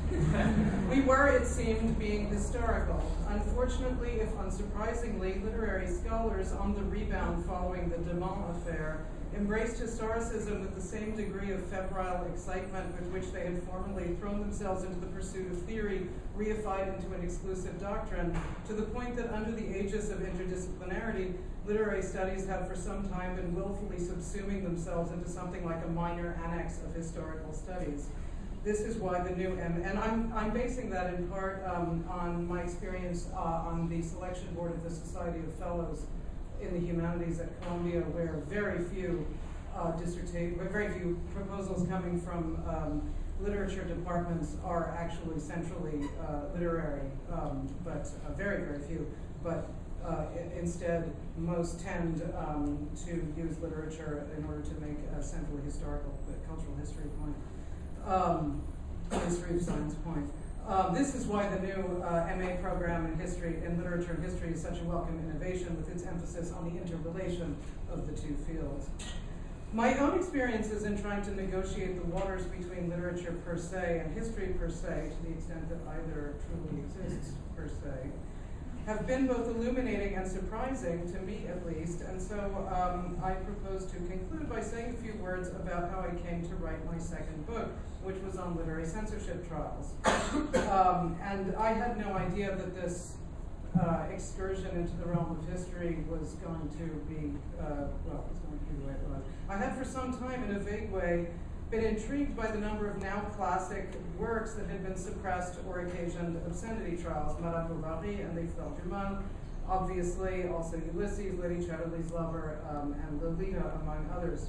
We were, it seemed, being historical. Unfortunately, if unsurprisingly, literary scholars on the rebound following the Demant affair embraced historicism with the same degree of febrile excitement with which they had formerly thrown themselves into the pursuit of theory, reified into an exclusive doctrine, to the point that under the aegis of interdisciplinarity, literary studies have for some time been willfully subsuming themselves into something like a minor annex of historical studies. This is why the new, and I'm basing that in part on my experience on the selection board of the Society of Fellows in the Humanities at Columbia, where very few proposals coming from literature departments are actually centrally literary, but very, very few. But instead, most tend to use literature in order to make a central historical, cultural history point, history of science point. This is why the new MA program in history, in literature and history, is such a welcome innovation, with its emphasis on the interrelation of the two fields. My own experiences in trying to negotiate the waters between literature per se and history per se, to the extent that either truly exists per se, have been both illuminating and surprising, to me at least, and so I propose to conclude by saying a few words about how I came to write my second book, which was on literary censorship trials. And I had no idea that this excursion into the realm of history was going to be, well, it's going to be the way it was. I had for some time, in a vague way, been intrigued by the number of now classic works that had been suppressed or occasioned obscenity trials, Madame Bovary and Les Fleurs du Mal, obviously, also Ulysses, Lady Chatterley's Lover, and Lolita, among others.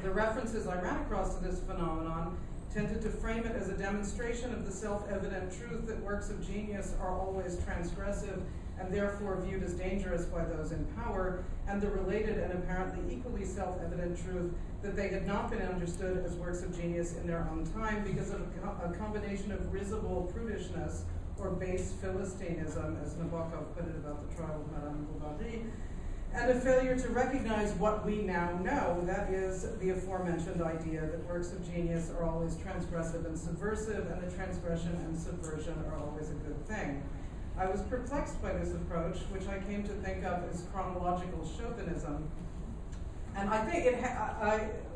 The references I ran across to this phenomenon tended to frame it as a demonstration of the self-evident truth that works of genius are always transgressive and therefore viewed as dangerous by those in power, and the related and apparently equally self-evident truth that they had not been understood as works of genius in their own time because of a combination of risible prudishness or base Philistinism, as Nabokov put it about the trial of Madame Bovary, and a failure to recognize what we now know, that is, the aforementioned idea that works of genius are always transgressive and subversive, and that transgression and subversion are always a good thing. I was perplexed by this approach, which I came to think of as chronological chauvinism. And I think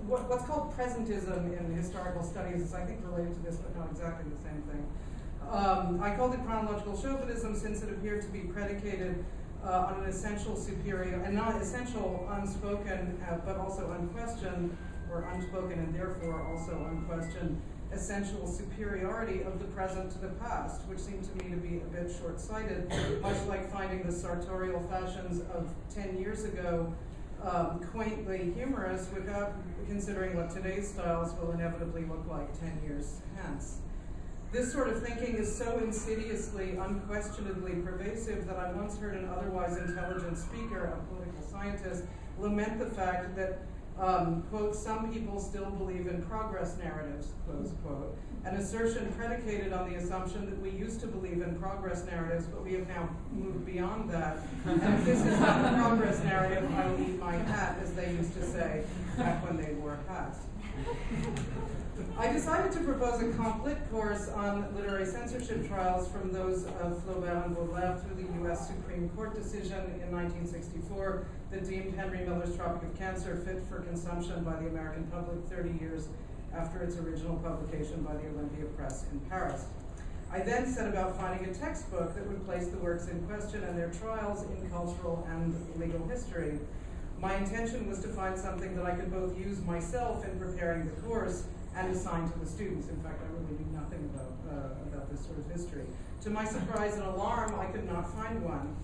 what's called presentism in historical studies is, I think, related to this, but not exactly the same thing. I called it chronological chauvinism since it appeared to be predicated on an essential superior, and not essential unspoken, but also unquestioned, or unspoken and therefore also unquestioned, essential superiority of the present to the past, which seemed to me to be a bit short-sighted, much like finding the sartorial fashions of 10 years ago quaintly humorous without considering what today's styles will inevitably look like 10 years hence. This sort of thinking is so insidiously, unquestionably pervasive that I once heard an otherwise intelligent speaker, a political scientist, lament the fact that, quote, some people still believe in progress narratives, close quote, an assertion predicated on the assumption that we used to believe in progress narratives, but we have now moved beyond that. And if this is not a progress narrative, I'll eat my hat, as they used to say back when they wore hats. I decided to propose a complete course on literary censorship trials from those of Flaubert and Baudelaire through the U.S. Supreme Court decision in 1964 that deemed Henry Miller's Tropic of Cancer fit for consumption by the American public 30 years after its original publication by the Olympia Press in Paris. I then set about finding a textbook that would place the works in question and their trials in cultural and legal history. My intention was to find something that I could both use myself in preparing the course and assign to the students. In fact, I really knew nothing about this sort of history. To my surprise and alarm, I could not find one.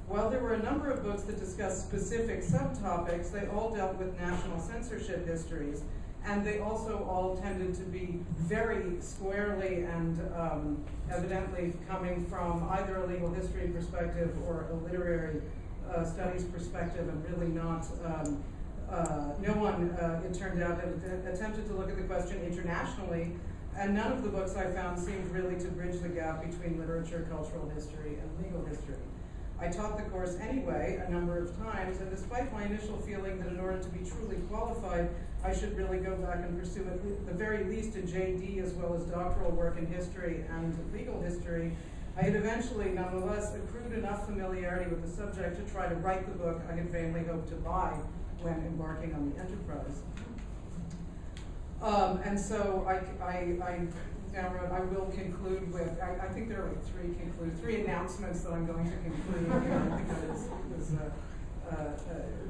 While there were a number of books that discussed specific subtopics, they all dealt with national censorship histories, and they also all tended to be very squarely and evidently coming from either a legal history perspective or a literary studies perspective, and really not, no one, it turned out, had attempted to look at the question internationally, and none of the books I found seemed really to bridge the gap between literature, cultural history, and legal history. I taught the course anyway a number of times, and despite my initial feeling that in order to be truly qualified, I should really go back and pursue at the very least a JD as well as doctoral work in history and legal history, I had eventually, nonetheless, accrued enough familiarity with the subject to try to write the book I had vainly hoped to buy when embarking on the enterprise. And so I now wrote, I will conclude with, I think there are like three announcements that I'm going to conclude here. I think it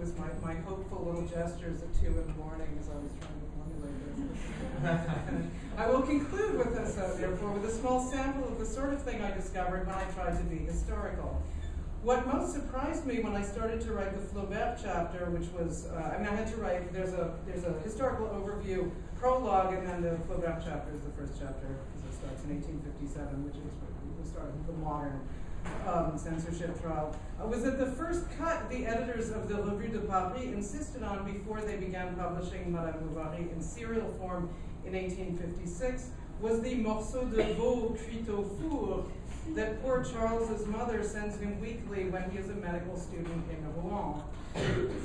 was my hopeful little gestures at 2 in the morning as I was trying to formulate this. I will conclude with this, therefore, with a small sample of the sort of thing I discovered when I tried to be historical. What most surprised me when I started to write the Flaubert chapter, which was, I had to write, there's a historical overview, prologue, and then the Flaubert chapter is the first chapter, because it starts in 1857, which is the start of the modern censorship trial, was that the first cut the editors of the Revue de Paris insisted on before they began publishing Madame Bovary in serial form in 1856 was the morceau de veau cuit au four that poor Charles's mother sends him weekly when he is a medical student in Rouen.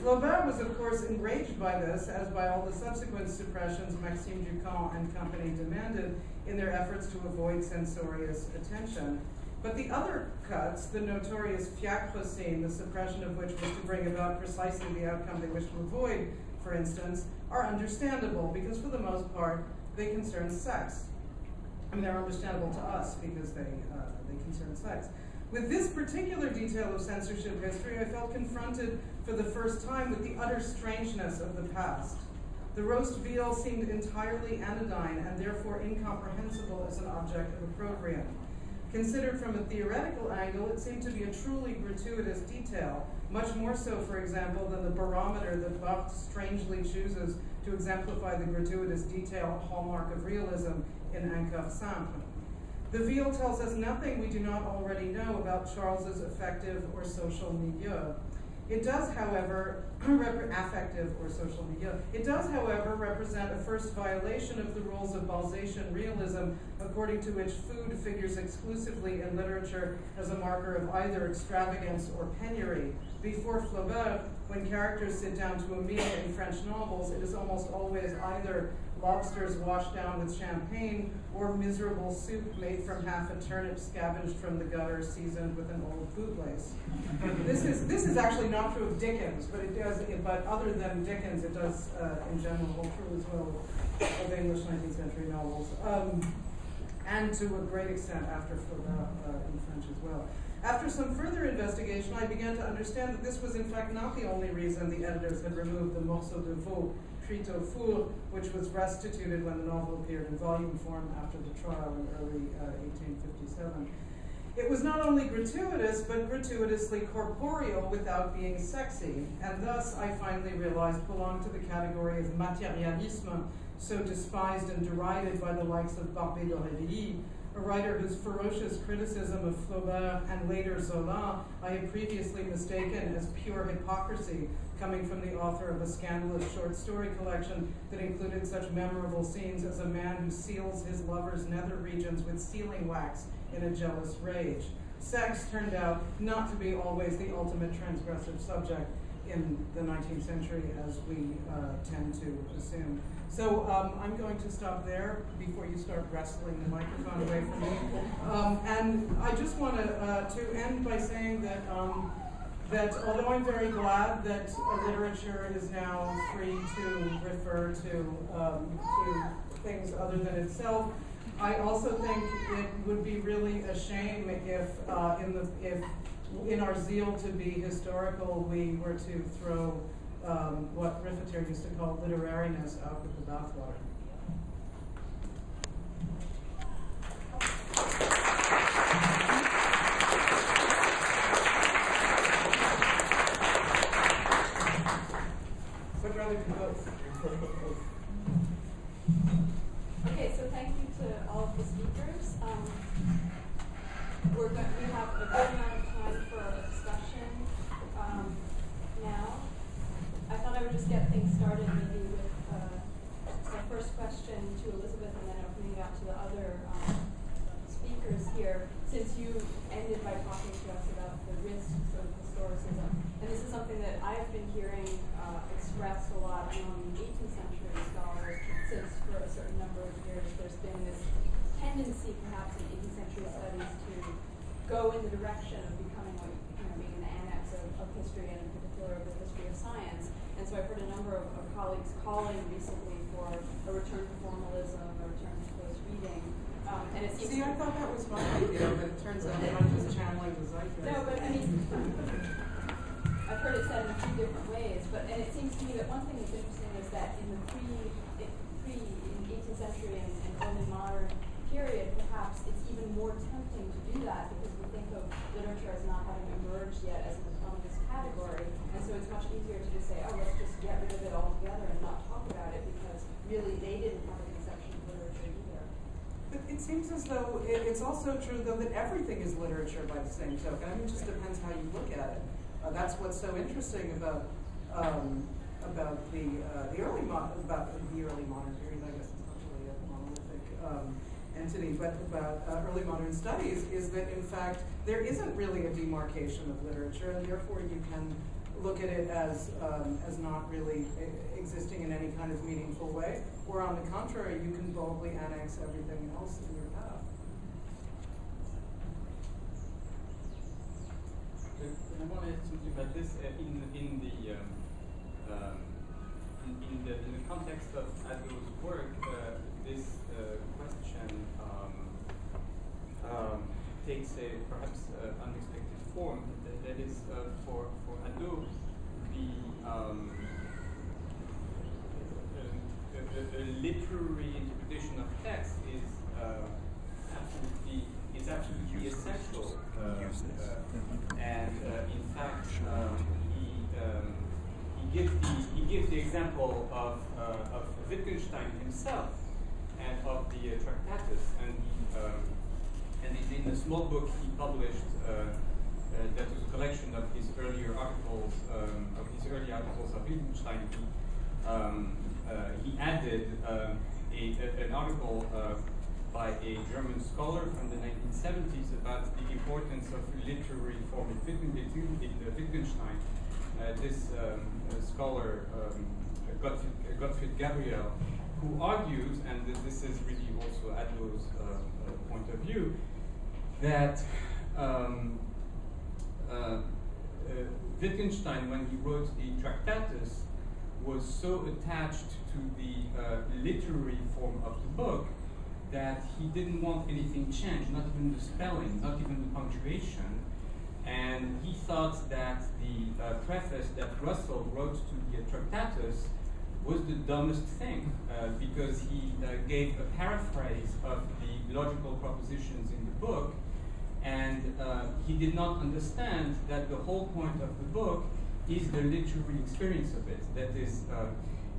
Flaubert was, of course, enraged by this, as by all the subsequent suppressions Maxime Ducamp and company demanded in their efforts to avoid censorious attention. But the other cuts, the notorious fiacre scene, the suppression of which was to bring about precisely the outcome they wished to avoid, for instance, are understandable because, for the most part, they concern sex. I mean, they're understandable to us because they concern sex. With this particular detail of censorship history, I felt confronted for the first time with the utter strangeness of the past. The roast veal seemed entirely anodyne and therefore incomprehensible as an object of opprobrium. Considered from a theoretical angle, it seemed to be a truly gratuitous detail, much more so, for example, than the barometer that Barthes strangely chooses to exemplify the gratuitous detail hallmark of realism in Un Coeur Simple. The Ville tells us nothing we do not already know about Charles's affective or social milieu. It does, however, affective or social milieu. It does, however, represent a first violation of the rules of Balzacian realism, according to which food figures exclusively in literature as a marker of either extravagance or penury. Before Flaubert, when characters sit down to a meal in French novels, it is almost always either lobsters washed down with champagne or miserable soup made from half a turnip scavenged from the gutter, seasoned with an old bootlace. This is actually not true of Dickens, but it does. But other than Dickens, it does in general hold true as well of English 19th century novels, and to a great extent after Flaubert in French as well. After some further investigation, I began to understand that this was in fact not the only reason the editors had removed the morceau de veau cuit au four, which was restituted when the novel appeared in volume form after the trial in early 1857. It was not only gratuitous, but gratuitously corporeal without being sexy, and thus, I finally realized, belonged to the category of matérialisme, so despised and derided by the likes of Barbé d'Aurevilly, a writer whose ferocious criticism of Flaubert and later Zola I had previously mistaken as pure hypocrisy, coming from the author of a scandalous short story collection that included such memorable scenes as a man who seals his lover's nether regions with sealing wax in a jealous rage. Sex turned out not to be always the ultimate transgressive subject in the 19th century, as we tend to assume. So I'm going to stop there before you start wrestling the microphone away from me. And I just want to end by saying that that although I'm very glad that literature is now free to refer to things other than itself, I also think it would be really a shame if in our zeal to be historical, we were to throw what Riffeter used to call literariness out with the bathwater. Would rather do both.
Okay, so thank you to all of the speakers. We have a good amount of time for a discussion now. I thought I would just get things started maybe with the first question to Elizabeth and then opening it up to the other speakers here. Since you ended by talking to us about the risks of historicism, and this is something that I've been hearing expressed a lot among 18th century scholars since for a certain number of years there's been this tendency perhaps in 18th century studies to go in the direction of becoming what, being an annex of history and in particular of the history of science. And so I've heard a number of colleagues calling recently for a return to formalism, a return to close reading. And it seems
I thought that was my idea, but it turns out I'm just channeling the zeitgeist.
No, but I mean, I've heard it said in a few different ways, and it seems to me that one thing that's interesting is that in the in 18th century and early modern period, perhaps it's even more tempting to do that because we think of literature as not having emerged yet as an autonomous category, and so it's much easier to just say, oh, let's just get rid of it altogether and not talk about it because really they didn't have a conception of literature either.
But it seems as though it's also true, though, that everything is literature by the same token. I mean, it just depends how you look at it. That's what's so interesting about the early modern period. I guess it's not really a monolithic entity, but about early modern studies is that in fact there isn't really a demarcation of literature, and therefore you can look at it as not really existing in any kind of meaningful way, or on the contrary, you can boldly annex everything else in your path.
I want to add something about this in the context of Adlo's work. This question takes a perhaps unexpected form. That is for Adlo, the literary interpretation of text is absolutely is absolutely essential, and in fact, he gives the example of Wittgenstein himself and of the Tractatus, and in a small book he published that was a collection of his earlier articles of Wittgenstein. He added an article by a German scholar from the 1970s about the importance of literary form in Wittgenstein. This scholar, Gottfried Gabriel, who argues, and this is really also Adlo's point of view, that Wittgenstein, when he wrote the Tractatus, was so attached to the literary form of the book that he didn't want anything changed, not even the spelling, not even the punctuation. And he thought that the preface that Russell wrote to the Tractatus was the dumbest thing, because he gave a paraphrase of the logical propositions in the book, and he did not understand that the whole point of the book is the literary experience of it. That is,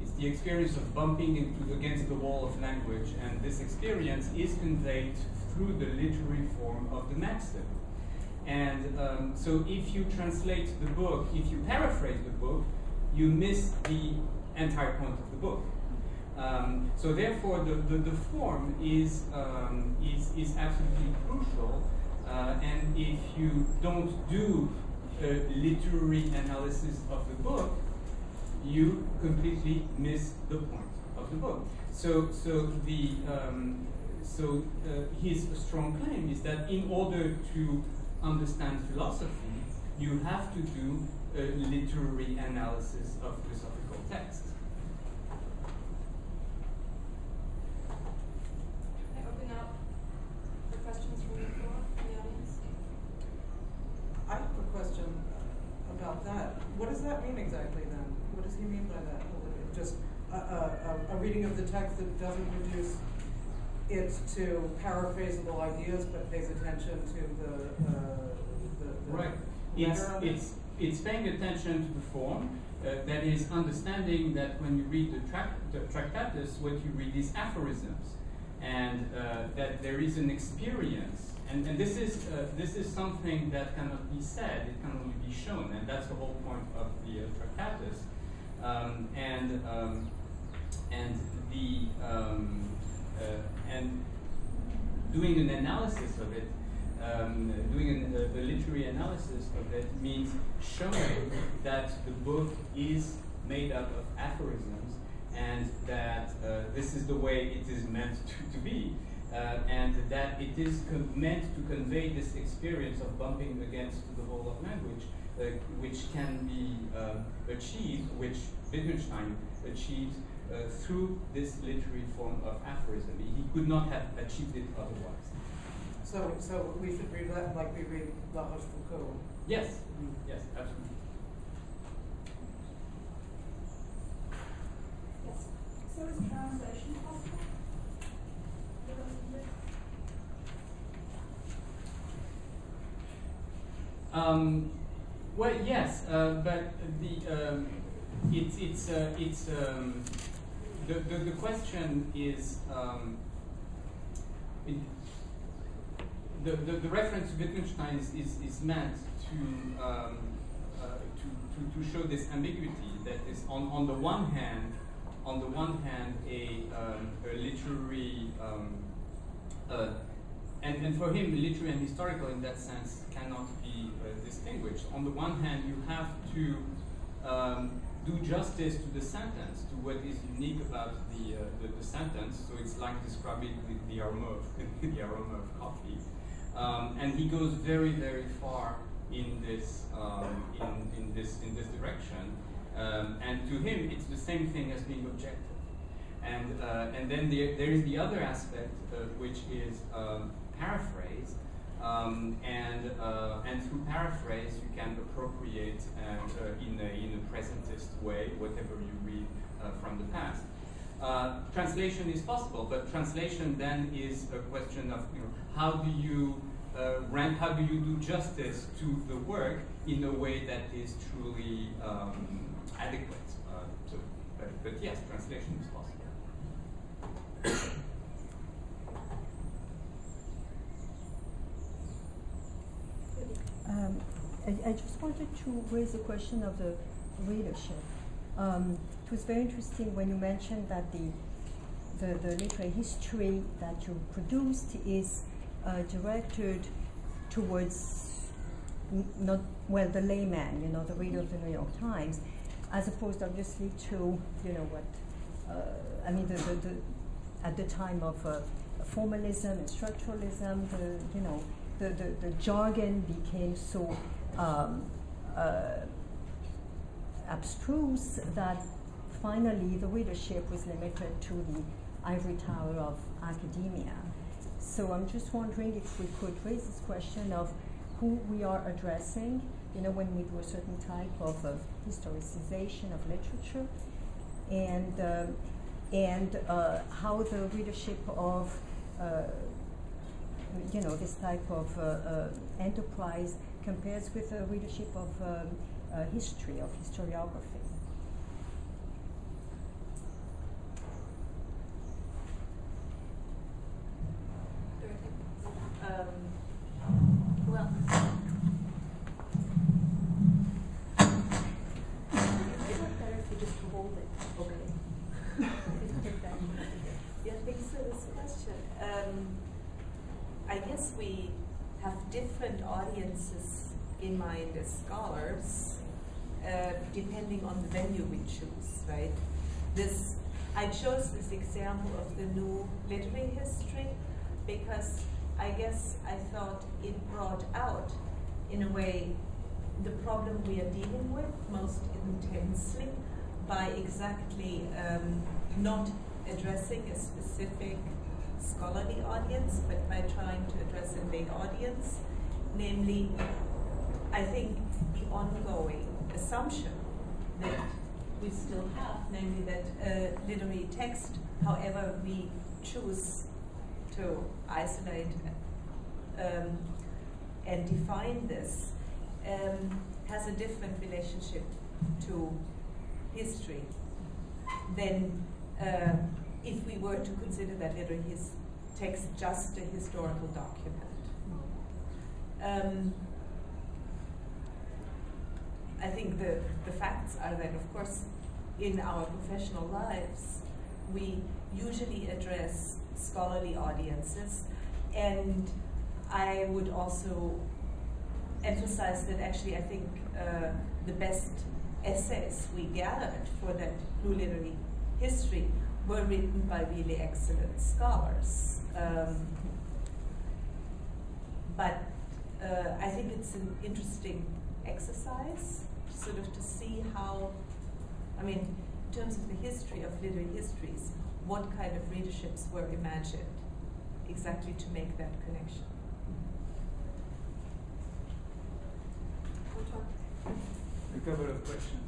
it's the experience of bumping against the wall of language, and this experience is conveyed through the literary form of the maxim. And so if you translate the book, if you paraphrase the book, you miss the entire point of the book. So therefore, the form is absolutely crucial. And if you don't do a literary analysis of the book, you completely miss the point of the book. So his strong claim is that in order to understand philosophy, you have to do a literary analysis of philosophical text.
I open up for questions from the floor, from the audience.
I have a question about that. What does that mean exactly then? What does he mean by that? Just a reading of the text that doesn't reduce it to paraphrasable ideas, but pays attention to the
right. It's paying attention to the form. That is understanding that when you read the Tractatus, what you read is aphorisms, and that there is an experience. And this is something that cannot be said; it can only be shown, and that's the whole point of the Tractatus. And doing an analysis of it, doing a literary analysis of it means showing that the book is made up of aphorisms, and that this is the way it is meant to be. And that it is meant to convey this experience of bumping against the wall of language, which can be achieved, which Wittgenstein achieved through this literary form of aphorism. He could not have achieved it otherwise.
So we should read that like we read La Rochefoucauld.
Yes, yes, absolutely.
Yes.
So is translation possible?
Well, yes, but the question is the reference to Wittgenstein is meant to show this ambiguity that is on the one hand a literary and for him literary and historical in that sense cannot be distinguished. On the one hand, you have to do justice to the sentence, to what is unique about the sentence. So it's like describing the aroma of coffee, and he goes very, very far in this in this direction. And to him, it's the same thing as being objective. And then there is the other aspect, which is paraphrase. And through paraphrase, you can appropriate in a presentist way whatever you read from the past. Translation is possible, but translation then is a question of how do you how do you do justice to the work in a way that is truly adequate? But yes, translation is possible.
I just wanted to raise the question of the readership. It was very interesting when you mentioned that the literary history that you produced is directed towards the layman, the reader of the New York Times, as opposed obviously to, at the time of formalism and structuralism, the jargon became so abstruse that finally the readership was limited to the ivory tower of academia. So I'm just wondering if we could raise this question of who we are addressing, when we do a certain type of historicization of literature, and how the readership of this type of enterprise compares with the readership of history, of historiography.
Well, it's better if you just hold it. Okay. Yeah, thanks for this question. I guess we have different audiences in mind as scholars, depending on the venue we choose, right? I chose this example of the new literary history because I guess I thought it brought out, in a way, the problem we are dealing with most intensely by exactly not addressing a specific scholarly audience, but by trying to address a big audience, namely, I think the ongoing assumption that we still have, namely that literary text, however we choose to isolate and define this, has a different relationship to history than if we were to consider that literary text just a historical document. I think the facts are that, of course, in our professional lives, we usually address scholarly audiences, and I would also emphasize that actually I think the best essays we gathered for that new literary history were written by really excellent scholars. But I think it's an interesting exercise, sort of to see how, in terms of the history of literary histories, what kind of readerships were imagined exactly to make that connection.
A couple of questions.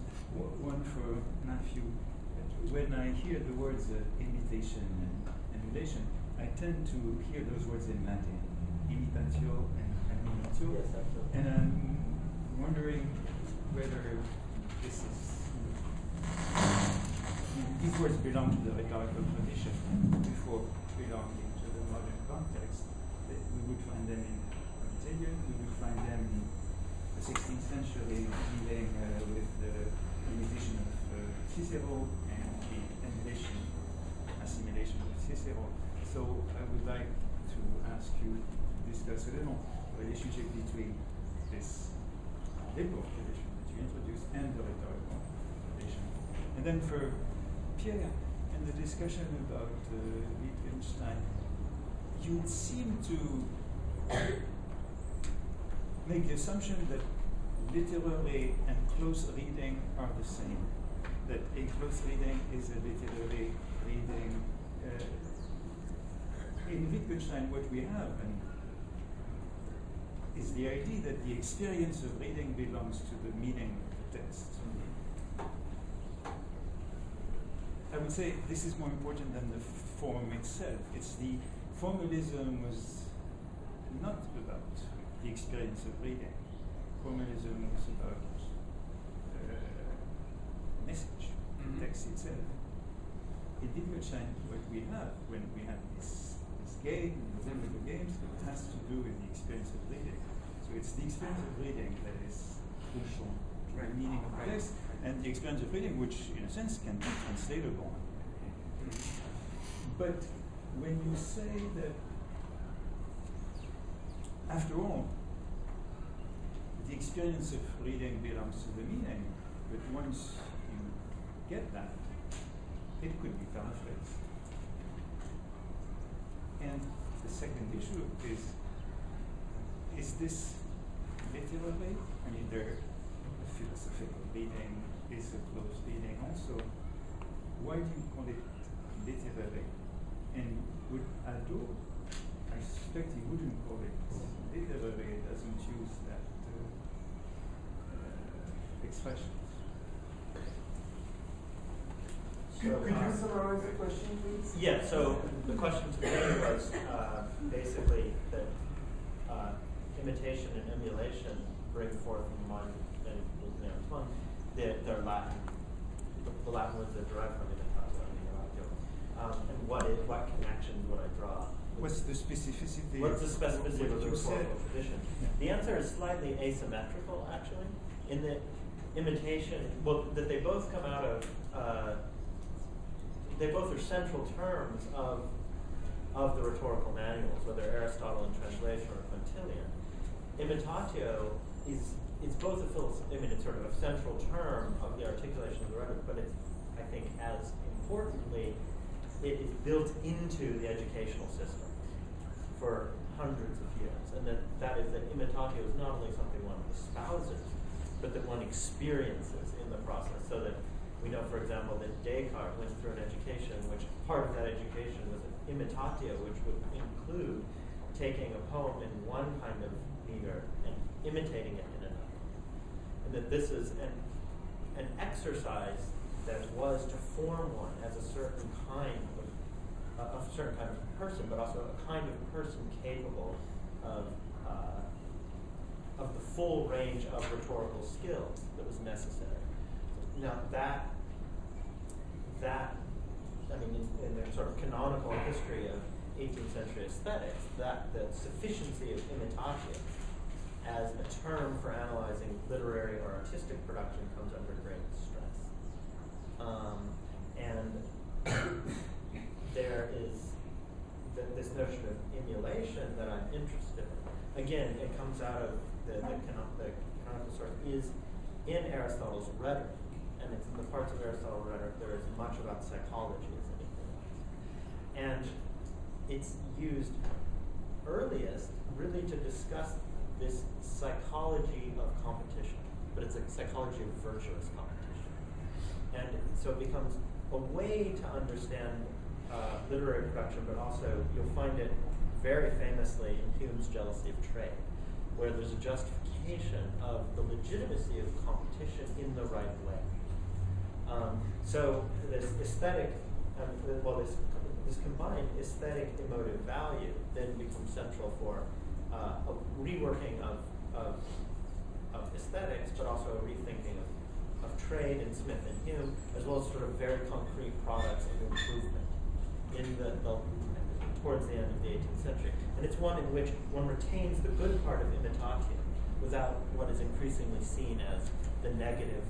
One for Matthew. When I hear the words imitation and emulation, I tend to hear those words in Latin, imitatio and emulation.
Yes, absolutely.
And I'm wondering whether this is, these words belong to the rhetorical tradition before belonging to the modern context. We would find them in Italian, we would find them in the 16th century dealing with the imitation of Cicero and the emulation, assimilation of Cicero. So I would like to ask you to discuss a little the relationship between this liberal tradition that you introduced and the rhetorical tradition. And then for Pierre, in the discussion about Wittgenstein, you seem to make the assumption that literary and close reading are the same. That a close reading is a literary reading. In Wittgenstein, what we have is the idea that the experience of reading belongs to the meaning of the text. I would say this is more important than the form itself. It's the formalism was not about the experience of reading. Formalism was about message, text itself. It did change what we have when we have this game, the games, that has to do with the experience of reading. So it's the experience of reading that is crucial to the meaning of the text, and the experience of reading, which in a sense can be translatable. But when you say that, after all, the experience of reading belongs to the meaning, but once you get that, it could be paraphrased. And the second issue is this literary? I mean, the philosophical reading is a close reading also. Why do you call it literary? And would Ado, I suspect he wouldn't call it literary, it doesn't use that expression.
Could you summarize the question, please?
Yeah, so the question to me was basically that imitation and emulation bring forth in mind, and their Latin, the Latin words that derive from imitatio and imitatio. And what connections would I draw?
What's the specificity?
What's the specificity of the rhetorical tradition?
Yeah.
The answer is slightly asymmetrical, actually, in that imitation, well, that they both come out of, they both are central terms of the rhetorical manuals, whether Aristotle in translation or Quintilian. Imitatio is both it's sort of a central term of the articulation of the rhetoric, but it's, I think, as importantly, it is built into the educational system for hundreds of years. And that is that imitatio is not only something one espouses, but that one experiences in the process. So that we know, for example, that Descartes went through an education, which part of that education was an imitatio, which would include taking a poem in one kind of meter and imitating it in another. And that this is an exercise that was to form one as a certain kind of person, but also a kind of person capable of the full range of rhetorical skills that was necessary. Now I mean, in the sort of canonical history of 18th century aesthetics, that the sufficiency of imitatio as a term for analyzing literary or artistic production comes under great stress. And there is this notion of emulation that I'm interested in. Again, it comes out of the canonical source is in Aristotle's rhetoric, and it's in the parts of Aristotle's rhetoric there is much about psychology as anything else. And it's used earliest really to discuss this psychology of competition, but it's a psychology of virtuous competition. And so it becomes a way to understand literary production, but also you'll find it very famously in Hume's Jealousy of Trade, where there's a justification of the legitimacy of competition in the right way. So this aesthetic, this combined aesthetic emotive value then becomes central for a reworking of aesthetics, but also a rethinking of trade in Smith and Hume, as well as sort of very concrete products of improvement in towards the end of the 18th century. And it's one in which one retains the good part of imitatio without what is increasingly seen as the negative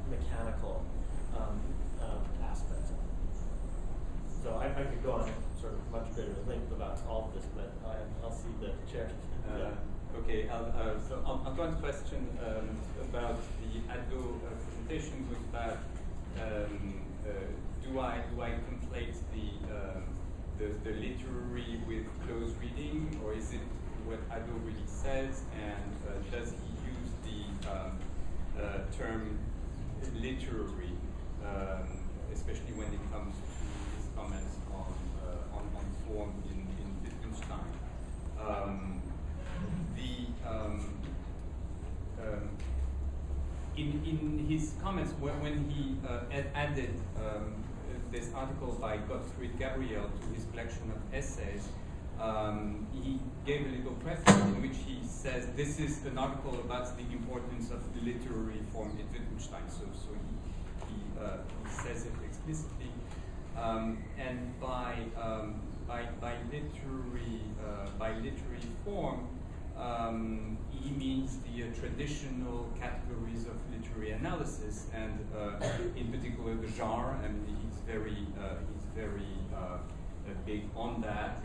mechanical aspects of it. So I could go on sort of much greater length about all of this, but I'll see the chair.
Okay, so Antoine's question about the Ado presentation was about do I conflate the literary with close reading, or is it what Ado really says, and does he use the term literary, especially when it comes to his comments on form in Wittgenstein? In his comments, when he added this article by Gottfried Gabriel to his collection of essays, he gave a little preface in which he says this is an article about the importance of the literary form at Wittgenstein. So he says it explicitly, and by literary form, he means the traditional categories of literary analysis, and in particular the genre. I mean, he's very big on that,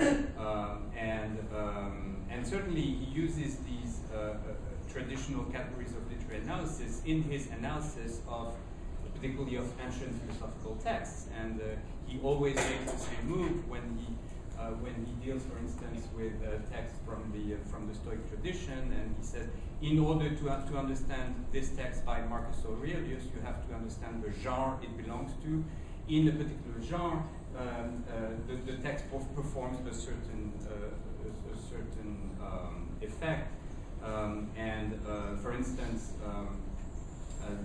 and certainly he uses these traditional categories of literary analysis in his analysis of, particularly of ancient philosophical texts, and he always makes the same move when he deals, for instance, with texts from the Stoic tradition, and he says, in order to understand this text by Marcus Aurelius, you have to understand the genre it belongs to. In a particular genre, the text performs a certain effect, and for instance,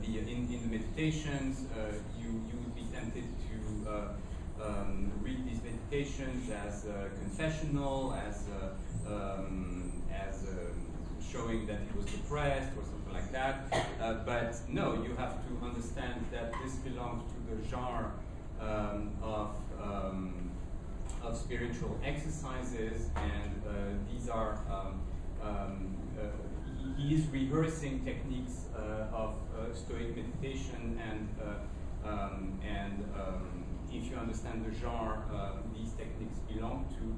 in the Meditations, you would be tempted to read these meditations as confessional, as showing that he was depressed or something like that. But no, you have to understand that this belongs to the genre of spiritual exercises, and these are he is rehearsing techniques of Stoic meditation, and if you understand the genre these techniques belong to,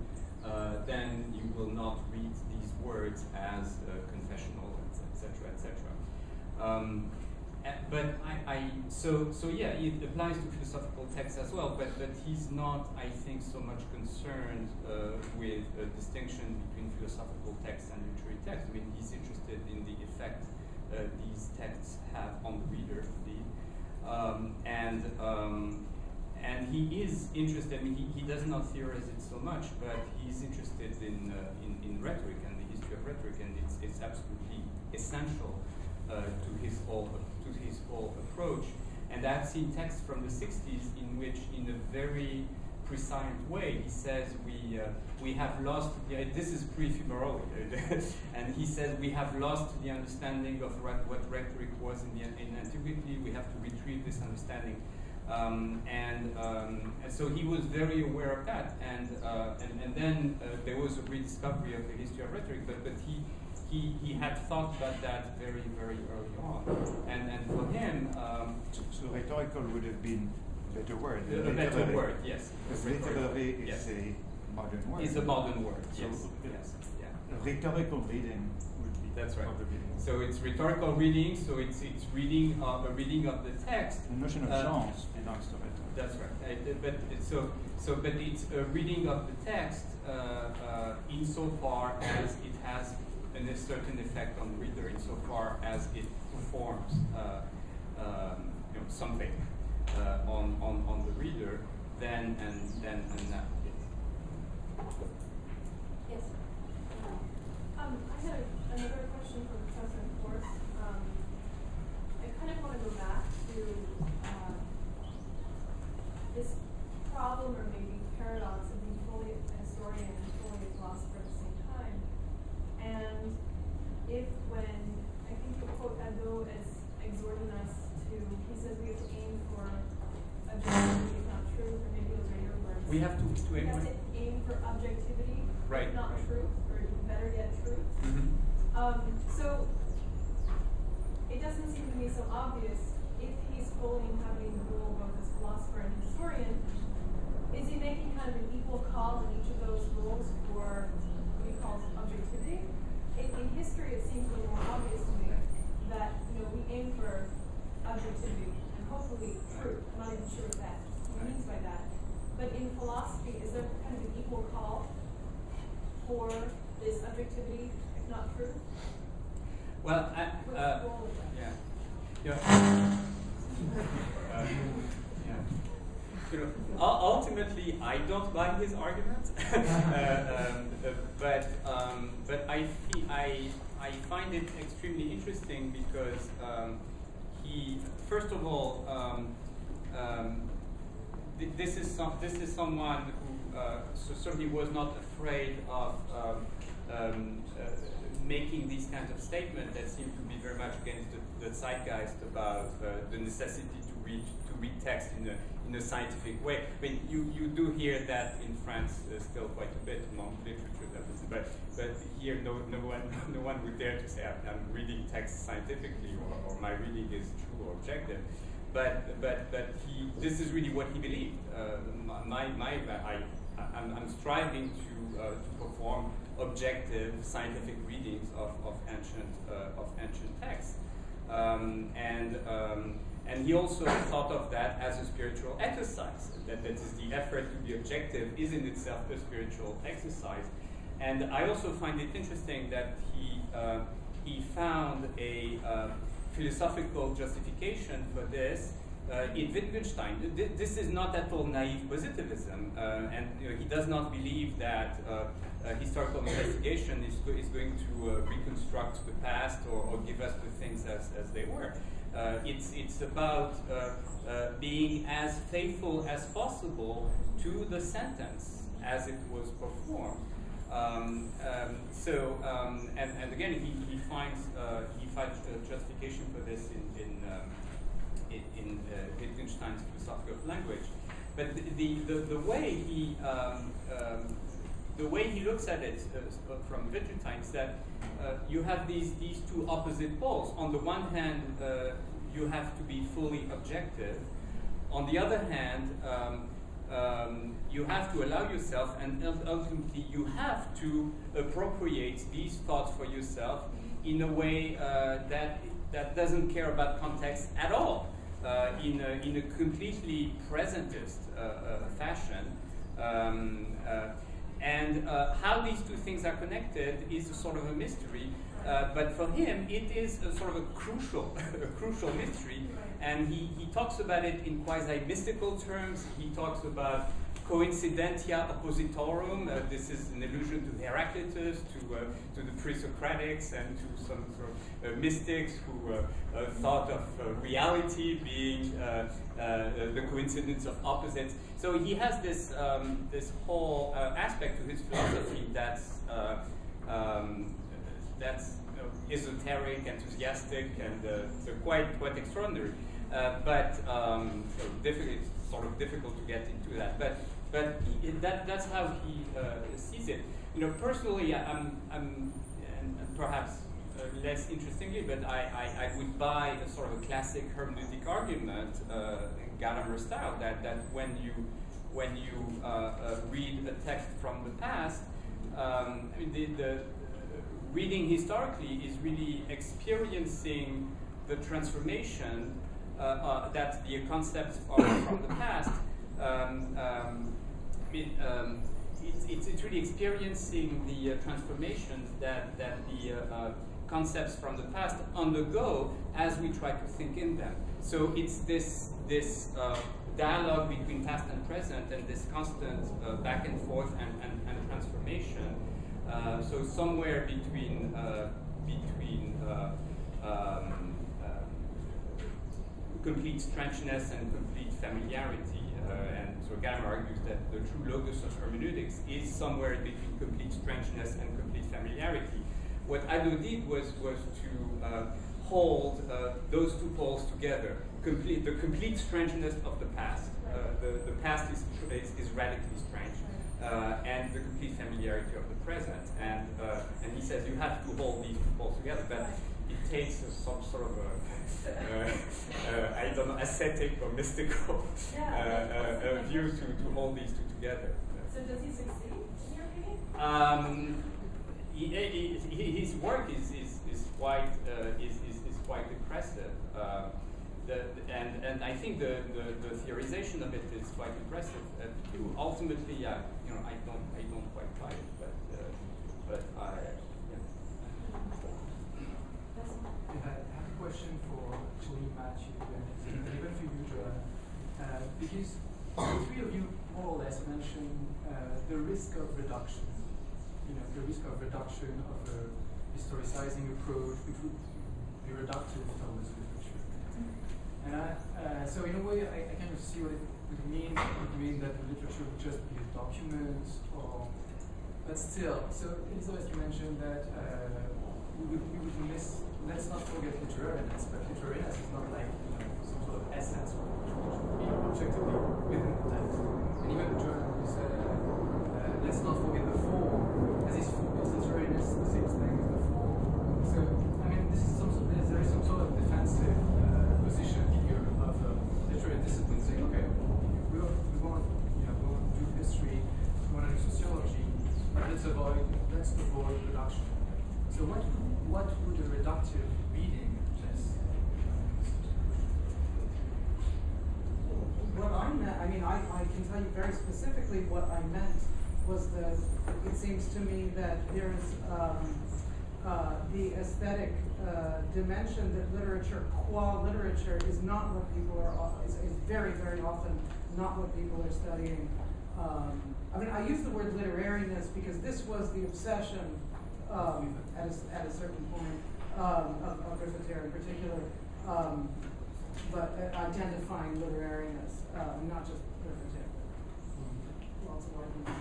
then you will not read these words as confessional, etc., etc. But so yeah, it applies to philosophical texts as well. But he's not, I think, so much concerned with a distinction between philosophical texts and literary texts. I mean, he's interested in the effect these texts have on the reader, indeed. And he is interested. I mean, he does not theorize it so much, but he's interested in rhetoric and the history of rhetoric, and it's absolutely essential to his whole approach. And I've seen texts from the 60s in which, in a very precise way, he says we have lost. This is pre-Philology, and he says we have lost the understanding of what rhetoric was in antiquity. We have to retrieve this understanding. And so he was very aware of that, and then there was a rediscovery of the history of rhetoric, but he had thought about that very, very early on, and for him,
so rhetorical would have been a better word.
A better word, yes.
Because literary is a modern word.
It's a modern word,
so
yes. Yes. Yeah.
Rhetorical reading would be.
That's right.
Other reading.
So it's rhetorical reading. So it's reading a reading of the text.
The notion of genres belongs to rhetoric.
That's right. But it's a reading of the text insofar as it has a certain effect on the reader, insofar as it performs something on the reader, then that.
Yes. I had another question for Professor Force. I kind of want to go back to this problem, or maybe paradox, of being fully a historian and fully a philosopher at the same time. And if when, I think you quote Adot as exhorting us to, he says we have to aim for objectivity, if not truth, or maybe those are your words.
We have to
aim for objectivity,
right,
if not
right.
truth, or better yet, truth.
Mm-hmm.
So it doesn't seem to me so obvious if he's fully inhabiting the role both as philosopher and historian. Is he making kind of an equal call in each of those roles for what he calls objectivity? In history, it seems a little more obvious to me that we aim for objectivity and hopefully truth. I'm not even sure what that means by that. But in philosophy, is there kind of an equal call for this objectivity, if not truth?
Well,
What's the role of that?
Ultimately, I don't buy his argument, but I find it extremely interesting because he, first of all, this is someone who certainly was not afraid of making these kinds of statements that seem to be very much against the zeitgeist about the necessity to read text in a scientific way. I mean, you do hear that in France still quite a bit among literature, but here no one would dare to say I'm reading text scientifically or my reading is true or objective. But this is really what he believed. I'm striving to perform objective scientific readings of ancient texts, and he also thought of that as a spiritual exercise. That is, the effort to be objective is in itself a spiritual exercise. And I also find it interesting that he found a philosophical justification for this in Wittgenstein. This is not at all naive positivism, and he does not believe that historical investigation is going to reconstruct the past or give us the things as they were. It's about being as faithful as possible to the sentence as it was performed. And again, he finds justification for this in Wittgenstein's philosophy of language. But the way he looks at it from Wittgenstein is that you have these two opposite poles. On the one hand, you have to be fully objective. On the other hand, you have to allow yourself, and ultimately you have to appropriate these thoughts for yourself in a way that doesn't care about context at all, in a completely presentist fashion. And how these two things are connected is a sort of a mystery, but for him it is a sort of a crucial mystery, and he talks about it in quasi-mystical terms. He talks about coincidentia oppositorum. This is an allusion to Heraclitus, to the pre-Socratics, and to some sort of mystics who thought of reality being the coincidence of opposites. So he has this whole aspect to his philosophy that's esoteric, enthusiastic, and so quite extraordinary. But it's sort of difficult to get into that. But that's how he sees it. Personally, and perhaps less interestingly, but I would buy a sort of a classic hermeneutic argument, Gadamer style, that when you read a text from the past, the reading historically is really experiencing the transformation that the concepts are from the past. It's really experiencing the transformations that the concepts from the past undergo as we try to think in them. So it's this dialogue between past and present, and this constant back and forth and transformation. So somewhere between complete strangeness and complete familiarity. And so Gadamer argues that the true logos of hermeneutics is somewhere between complete strangeness and complete familiarity. What Ado did was to hold those two poles together. The complete strangeness of the past. The past is radically strange. And the complete familiarity of the present. And he says you have to hold these two poles together, but it takes some sort of I don't know, ascetic or mystical view to hold these two together.
So does he succeed in your opinion?
His work is quite impressive, and I think the theorization of it is quite impressive too. Ultimately, I don't quite buy it, but I.
I have a question for actually Matthew and even for you, Joanne, because the three of you more or less mentioned the risk of reduction. The risk of reduction of a historicizing approach, which would be reductive towards literature. And so in a way, I kind of see what would mean that the literature would just be a document, or but still. So Elizabeth, you mentioned that we would miss. Let's not forget literariness, but literariness is not like some sort of essence which would be objectively within the text. And even the journal who said, let's not forget the form, as is literariness the same thing as the form. So I mean, this is there is some sort of defensive position here of literary discipline saying, okay, we want to do history, we want to do sociology, but let's avoid reduction. So what would a reductive reading just?
What I meant, I mean, I can tell you very specifically what I meant was that it seems to me that there's the aesthetic dimension that literature, qua literature, is not what people are, is very, very often not what people are studying. I mean, I use the word literariness because this was the obsession at a certain point of Griffith in particular, but identifying literariness, not just Griffith, lots of arguments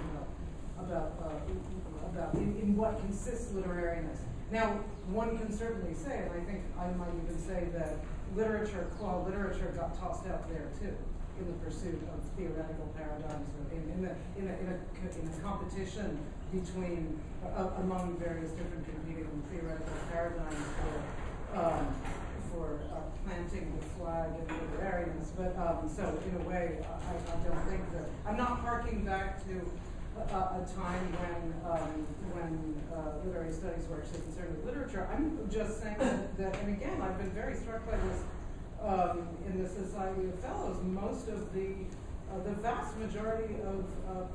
about in what consists literariness. Now, one can certainly say, and I think I might even say that literature, qua literature, got tossed out there too, in the pursuit of theoretical paradigms, in a competition between among various different competing theoretical paradigms for planting the flag in literariness. But so in a way, I don't think that I'm not harking back to a time when literary studies were actually concerned with literature. I'm just saying that, and again, I've been very struck by this in the Society of Fellows. Most of the vast majority of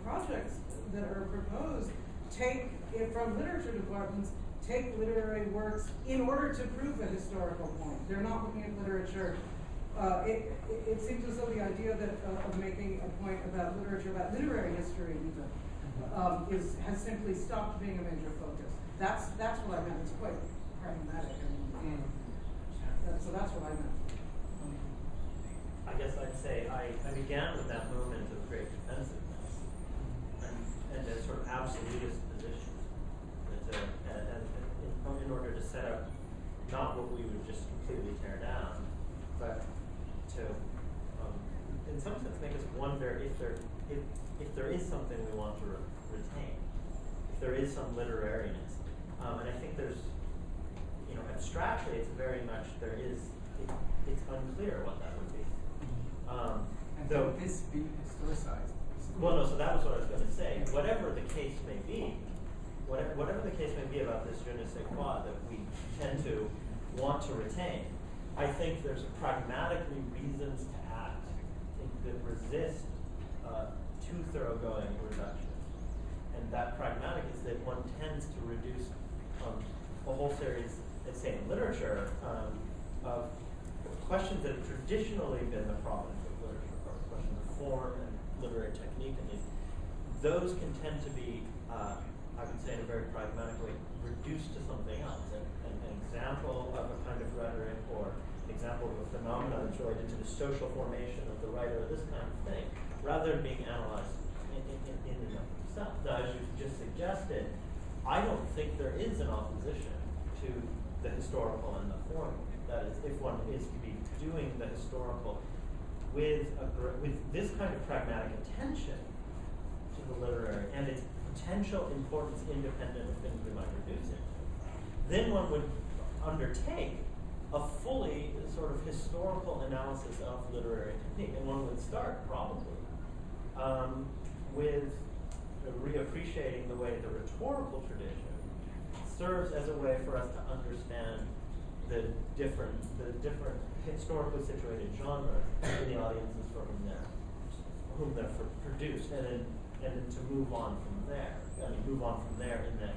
projects that are proposed take, from literature departments, take literary works in order to prove a historical point. They're not looking at literature. It seems as though the idea that of making a point about literature, about literary history even, has simply stopped being a major focus. That's what I meant. It's quite pragmatic, and so that's what I meant.
I guess I'd say I began with that moment of great defensiveness and a sort of absolutist position in order to set up not what we would just completely tear down, but to, in some sense, make us wonder if there is something we want to retain, if there is some literariness. And I think there's, abstractly, it's very much, it's unclear what that would be.
And
though
this be historicized.
Well, no, so that was what I was going to say. Whatever the case may be, whatever the case may be about this je ne sais quoi that we tend to want to retain, I think there's pragmatically reasons to act that resist too thoroughgoing reduction. And that pragmatic is that one tends to reduce a whole series, let's say in literature, of questions that have traditionally been the province of literature, or questions of form and literary technique, and those can tend to be, I would say in a very pragmatic way, reduced to something else. An example of a kind of rhetoric, or an example of a phenomenon that's related to the social formation of the writer, or this kind of thing, rather than being analyzed in and of itself. Now, as you just suggested, I don't think there is an opposition to the historical and the formal. That is, if one is to be doing the historical with this kind of pragmatic attention to the literary and its potential importance independent of things we might reduce it to, then one would undertake a fully sort of historical analysis of literary technique, and one would start probably with reappreciating the way the rhetorical tradition serves as a way for us to understand the different historically situated genres in the audiences for whom they're produced, and then to move on from there. I mean, move on from there in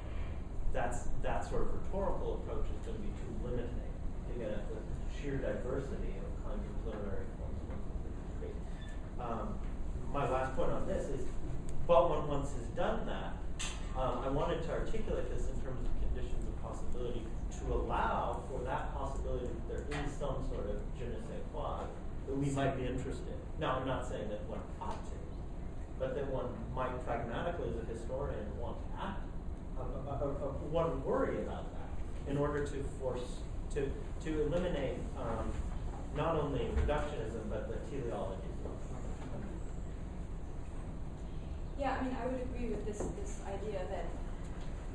that sort of rhetorical approach is going to be too limiting to get at the sheer diversity of kinds of literary forms one could create. My last point on this is, but when once has done that, I wanted to articulate this in terms of conditions of possibility to allow for that possibility that there is some sort of je ne sais quoi that we might be interested in. Now, I'm not saying that one ought to, but that one might pragmatically, as a historian, want to act. One worry about that in order to force, to eliminate not only reductionism, but the teleology.
Yeah, I mean, I would agree with this idea that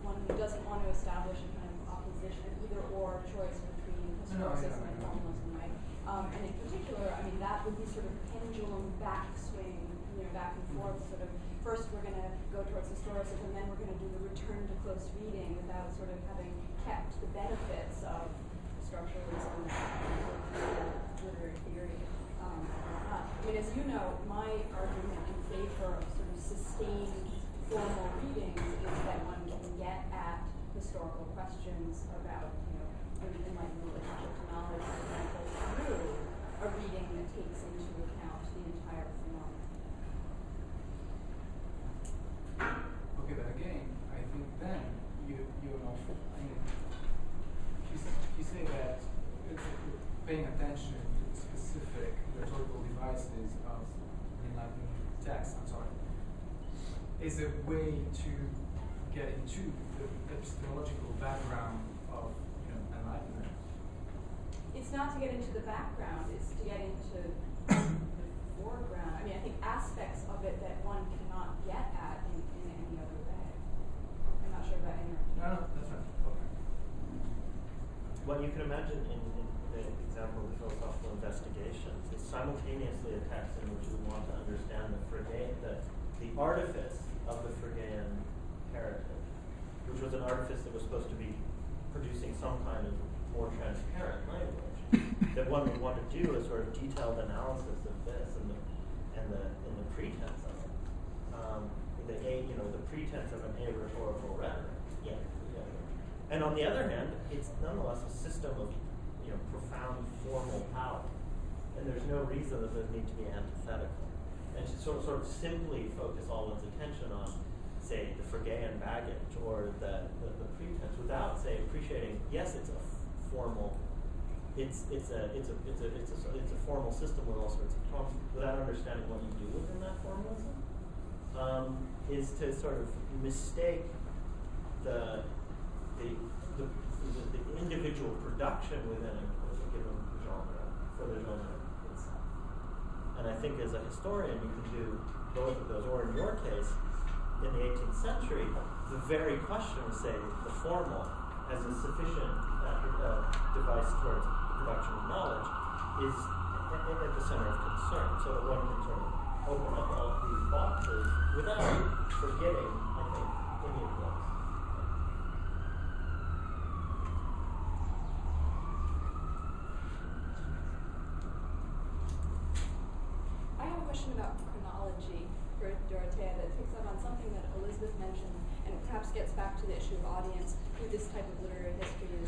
one doesn't want to establish a kind of opposition, either or choice between historicism and formalism, right? And in particular, I mean, that would be sort of pendulum backswing, back and forth, sort of, first we're going to go towards historicism, and then we're going to do the return to close reading without sort of having kept the benefits of structuralism, literary theory. I mean, as you know, my argument in favor of sort of sustained formal readings is that one can get at historical questions about, enlightenment relationship to knowledge, for example, through a reading that takes into account the entire phenomenon.
Okay, but again, I think then you're not. I mean, you say that paying attention to the specific rhetorical devices of the Enlightenment text, is a way to get into the epistemological background of Enlightenment.
It's not to get into the background, it's to get into the foreground. I mean, I think aspects of it that one cannot get at in any other way. I'm not sure about any.
No, that's right. Okay.
What you can imagine in the example of the philosophical investigations is simultaneously a text in which we want to understand the artifice of the Phrygian heritage, which was an artifice that was supposed to be producing some kind of more transparent language. That one would want to do a sort of detailed analysis of this and the pretense of it. The pretense of an arhetorical rhetoric. Yeah. And on the other hand, it's nonetheless a system of profound formal power. And there's no reason that those need to be antithetical. And to sort of simply focus all one's attention on, say, the Phrygian baggage or the pretense, without, say, appreciating, yes, it's a formal, it's a formal system with all sorts of terms, without understanding what you do within that formalism, is to sort of mistake the individual production within a given genre for the genre itself. And I think as a historian, you can do both of those. Or in your case, in the 18th century, the very question of, say, the formal as a sufficient device towards the production of knowledge is at the center of concern. So that one can sort of open up all of these boxes without forgetting, I think, any of those.
I have a question about chronology for Dorothea that picks up on something that Elizabeth mentioned and perhaps gets back to the issue of audience, who this type of literary history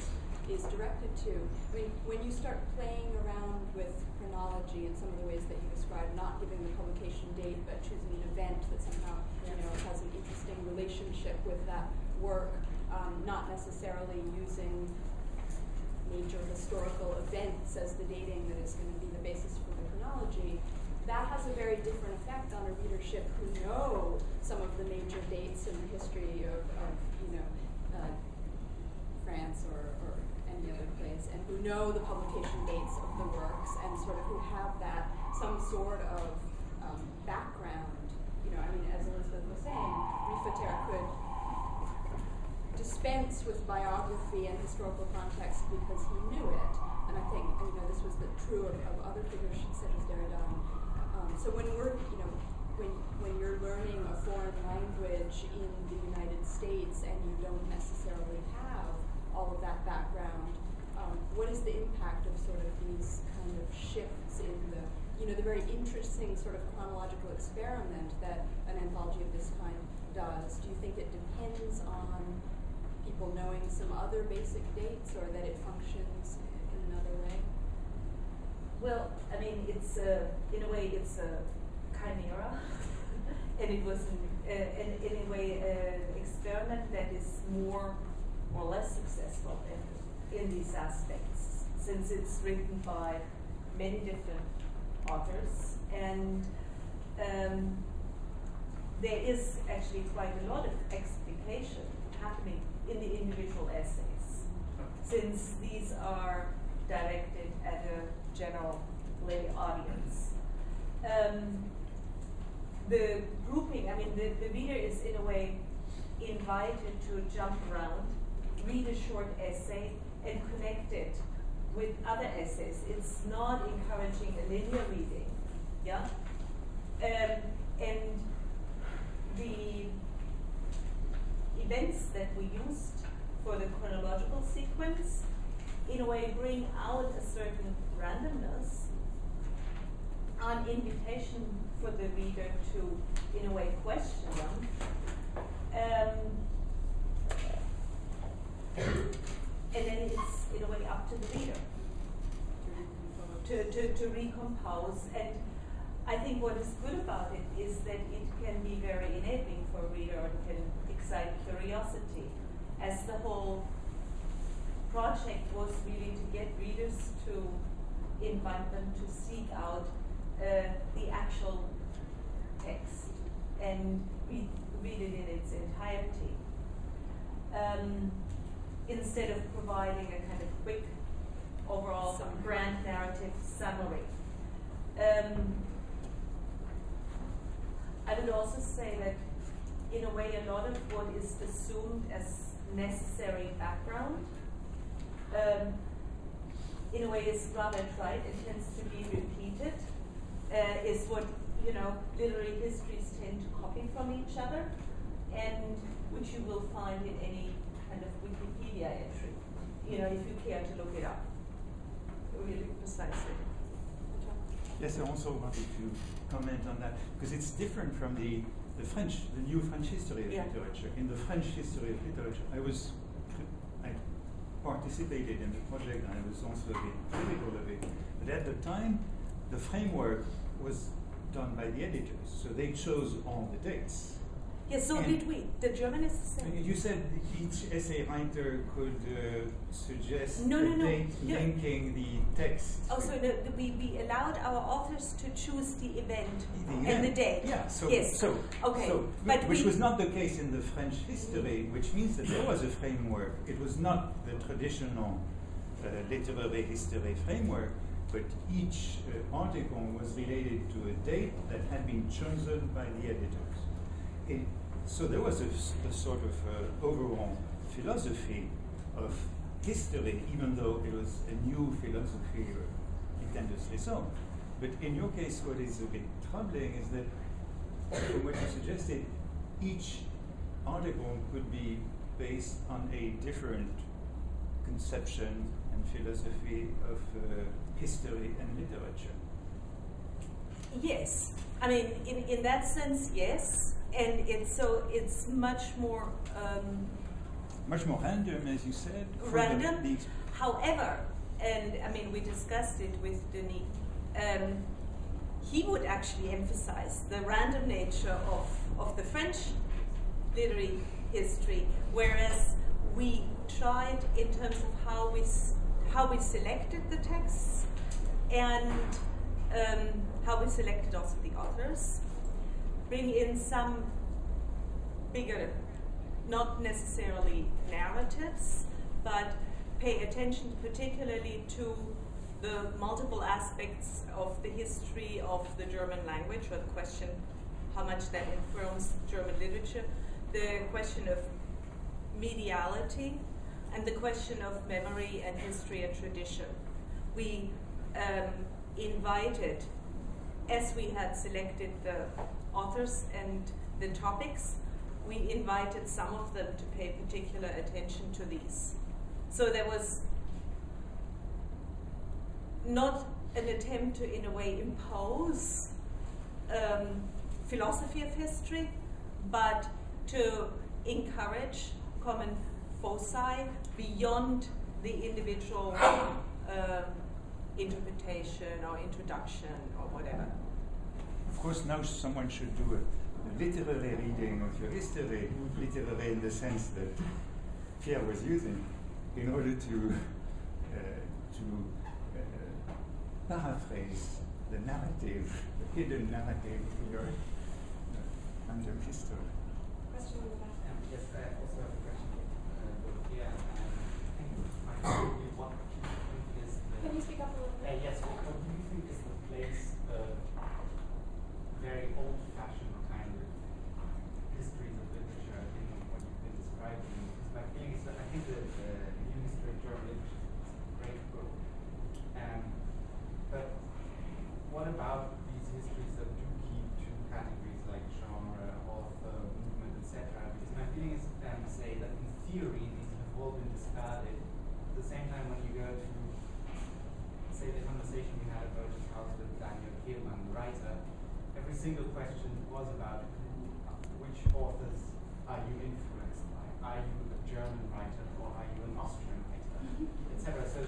is directed to. I mean, when you start playing around with chronology in some of the ways that you described, not giving the publication date, but choosing an event that somehow has an interesting relationship with that work, not necessarily using major historical events as the dating that is going to be the basis for the chronology, that has a very different effect on a readership who know some of the major dates in the history of France or any other place, and who know the publication dates of the works, and sort of who have that some sort of background. I mean, as Elizabeth was saying, Rifater could dispense with biography and historical context because he knew it, and I think this was true of other figures such as Derrida. So when we're, when you're learning a foreign language in the United States and you don't necessarily have all of that background, what is the impact of sort of these kind of shifts in the very interesting sort of chronological experiment that an anthology of this kind does? Do you think it depends on people knowing some other basic dates, or that it functions in another way?
Well, I mean, it's in a way it's a chimera, and it was in a way an experiment that is more or less successful in these aspects, since it's written by many different authors, and there is actually quite a lot of explication happening in the individual essays, since these are directed at a general lay audience. The grouping, I mean, the reader is in a way invited to jump around, read a short essay, and connect it with other essays. It's not encouraging a linear reading, yeah? And the events that we used for the chronological sequence, in a way, bring out a certain randomness, an invitation for the reader to, in a way, question them. And then it's, in a way, up to the reader to recompose. And I think what is good about it is that it can be very enabling for a reader, or it can excite curiosity, as the whole project was really to get readers to invite them to seek out the actual text and read it in its entirety. Instead of providing a kind of quick overall grand narrative summary. I would also say that in a way a lot of what is assumed as necessary background in a way is rather trite, it tends to be repeated, is what, you know, literary histories tend to copy from each other, and which you will find in any kind of Wikipedia entry, you know, if you care to look it up really precisely.
Yes, I also wanted to comment on that, because it's different from the new French history of literature. In the French history of literature, I participated in the project, and I was also a bit critical of it. But at the time, the framework was done by the editors, so they chose all the dates.
Yes, so did we. The German is the same.
You said each essay writer could suggest
no,
date linking the text.
Oh, so we allowed our authors to choose the event and the date.
Yeah, so,
yes.
Okay. But which was not the case in the French history, which means that there was a framework. It was not the traditional literary history framework, but each article was related to a date that had been chosen by the editors. So there was a sort of overall philosophy of history, even though it was a new philosophy, intendedly so. But in your case, what is a bit troubling is that, from what you suggested, each article could be based on a different conception and philosophy of history and literature.
Yes, I mean, in that sense, yes. And it's much more
random, as you said.
Random. However, and I mean, we discussed it with Denis. He would actually emphasize the random nature of the French literary history, whereas we tried in terms of how we selected the texts and how we selected also the authors. Bring in some bigger, not necessarily narratives, but pay attention particularly to the multiple aspects of the history of the German language, or the question how much that informs German literature, the question of mediality, and the question of memory and history and tradition. We invited, as we had selected the authors and the topics, we invited some of them to pay particular attention to these. So there was not an attempt to, in a way, impose philosophy of history, but to encourage common foci beyond the individual interpretation or introduction or whatever.
Of course, now someone should do a literary reading of your history, literary in the sense that Pierre was using, in order to paraphrase the narrative, the hidden narrative here under history.
Question in the back.
Yes, I also have a question for Kia. What do you think is the...
Can you speak up a little bit?
Yes, what do you think is the place of very old-fashioned kind of histories of literature in what you've been describing? Because my feeling is that I think that New History of German Literature is a great book. But what about these histories that do keep two categories like genre, author, movement, etc.? Because my feeling is, say, that in theory these have all been discarded. At the same time, when you go to, say, the conversation we had about Roach's House with Daniel Kehlmann, the writer, every single question was about which authors are you influenced by? Are you a German writer or are you an Austrian writer, etc.? So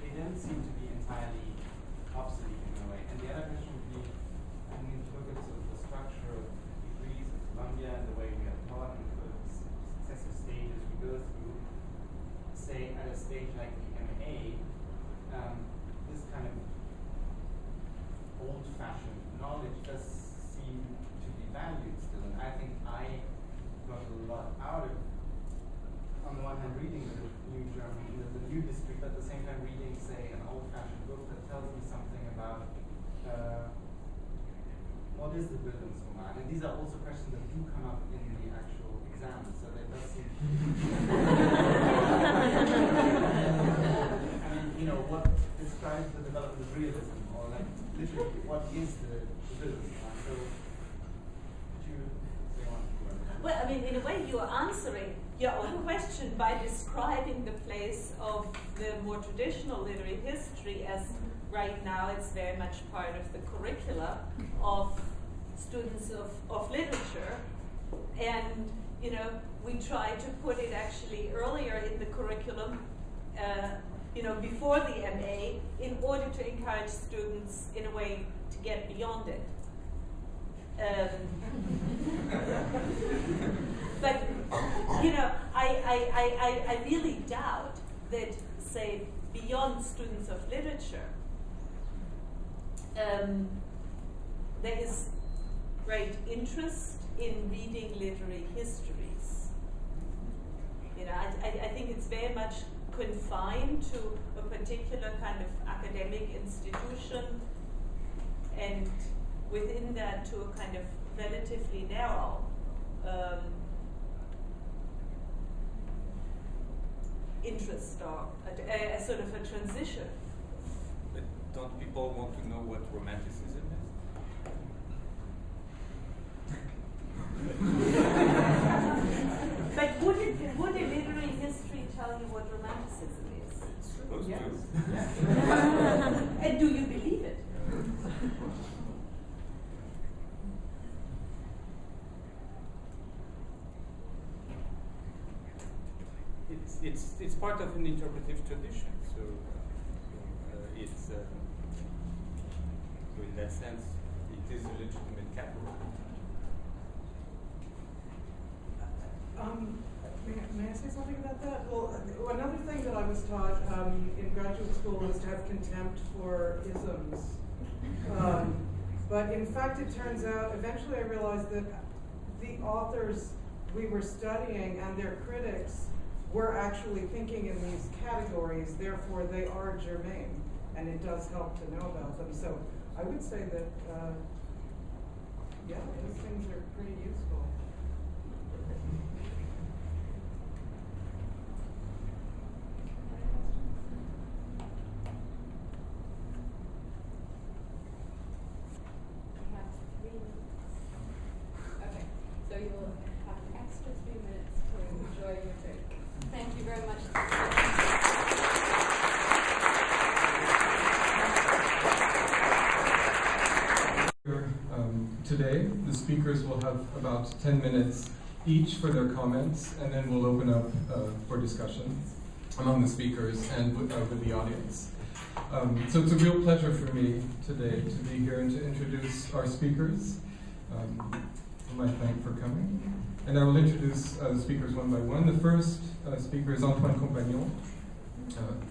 they don't seem to be entirely obsolete in a way. And the other question would be, I mean, if you look at sort of the structure of degrees at Columbia and the way we are taught and the successive stages we go through, say at a stage like the MA, this kind of old-fashioned knowledge does seem to be valued still. And I think I got a lot out of, on the one hand, reading the new German, the new history, but at the same time reading, say, an old-fashioned book that tells me something about what is the Bildungsroman. And these are also questions that do come up in the actual exams, so there does seem to be I mean, you know, what describes the development of realism, or like literally what is the Bildungsroman? So could you say one word?
Well, I mean, in a way, you are answering your own question by describing the place of the more traditional literary history as right now it's very much part of the curricula of students of literature. And, you know, we try to put it actually earlier in the curriculum, you know, before the MA, in order to encourage students, in a way, to get beyond it. But, you know, I really doubt that, say, beyond students of literature, there is great interest in reading literary histories. You know, I think it's very much confined to a particular kind of academic institution, and within that to a kind of relatively narrow interest, or a sort of a transition.
But don't people want to know what romanticism is?
But would a literary history tell you what romanticism is?
It's supposed
Yes.
to.
And do you believe it?
It's part of an interpretive tradition, so it's so in that sense it is a legitimate category.
May I say something about that? Well, another thing that I was taught in graduate school was to have contempt for isms. But in fact, it turns out, eventually I realized that the authors we were studying and their critics were actually thinking in these categories, therefore they are germane, and it does help to know about them. So I would say that, yeah, those things are pretty useful.
Okay, so you will have an extra 3 minutes to enjoy your break. Thank you very much.
Today, the speakers will have about 10 minutes each for their comments, and then we'll open up for discussion among the speakers and with the audience. So it's a real pleasure for me today to be here and to introduce our speakers, whom I thank for coming. And I will introduce the speakers one by one. The first speaker is Antoine Compagnon.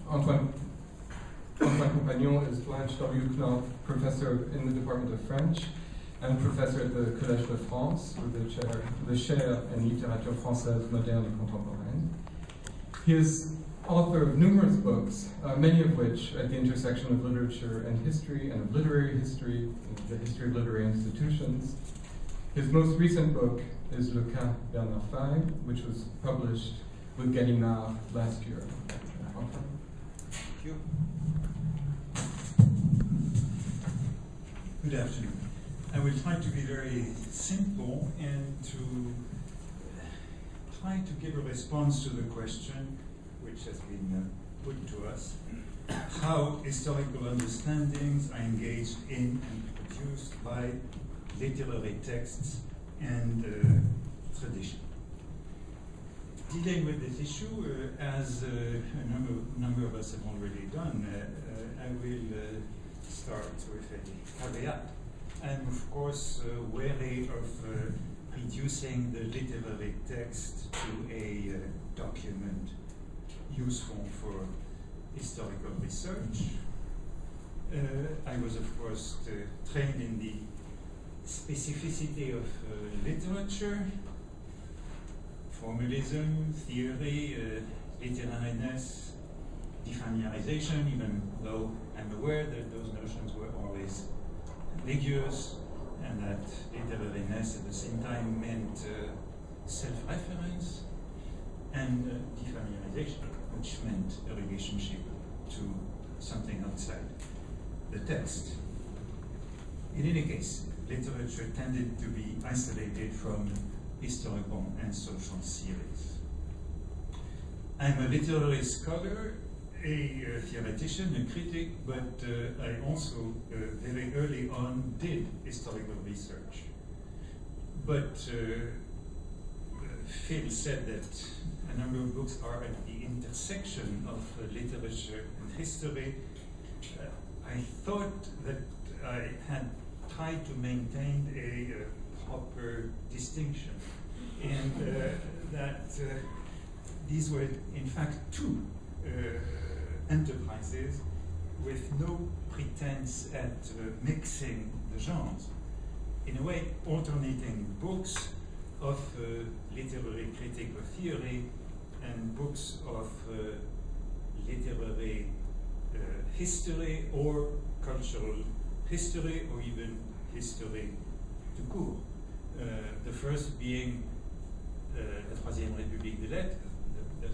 Antoine of my companions is Blanche W. Knopf, professor in the Department of French and professor at the Collège de France with the chair in littérature française moderne et contemporaine. He is author of numerous books, many of which at the intersection of literature and history and of literary history, the history of literary institutions. His most recent book is Le Cas Bernard Faye, which was published with Gallimard last year.
Thank you. Good afternoon. I will try to be very simple and to try to give a response to the question which has been put to us, how historical understandings are engaged in and produced by literary texts and tradition. Dealing with this issue, as a number of us have already done, I will start with a caveat. I'm of course wary of reducing the literary text to a document useful for historical research. I was of course trained in the specificity of literature, formalism, theory, literariness, defamiliarization, even though I'm aware that those notions were always ambiguous and that literariness at the same time meant self-reference, and defamiliarization, which meant a relationship to something outside the text. In any case, literature tended to be isolated from historical and social series. I'm a literary scholar, a theoretician, a critic, but I also very early on did historical research. But Phil said that a number of books are at the intersection of literature and history. I thought that I had tried to maintain a proper distinction, and that these were in fact two enterprises with no pretense at mixing the genres. In a way, alternating books of literary critical theory and books of literary history or cultural history or even history tout court. The first being La Troisième République des Lettres, the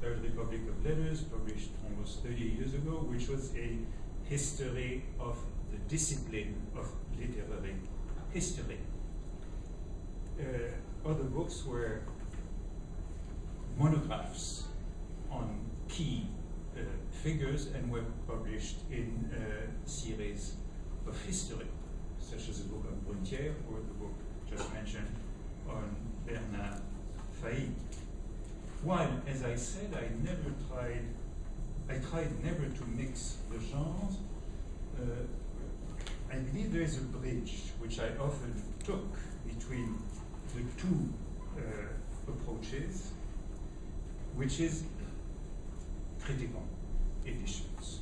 Third Republic of Letters, published almost 30 years ago, which was a history of the discipline of literary history. Other books were monographs on key figures and were published in a series of history, such as the book on Brunetière or the book just mentioned on Bernard Faye. While, as I said, I tried never to mix the genres, I believe there is a bridge which I often took between the two approaches, which is critical editions,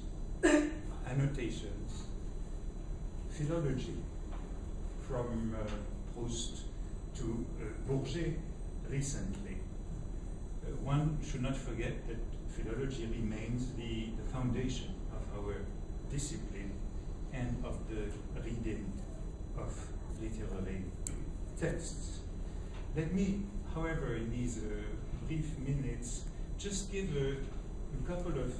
annotations, philology, from Proust to Bourget recently. One should not forget that philology remains the foundation of our discipline and of the reading of literary texts. Let me, however, in these brief minutes, just give a couple of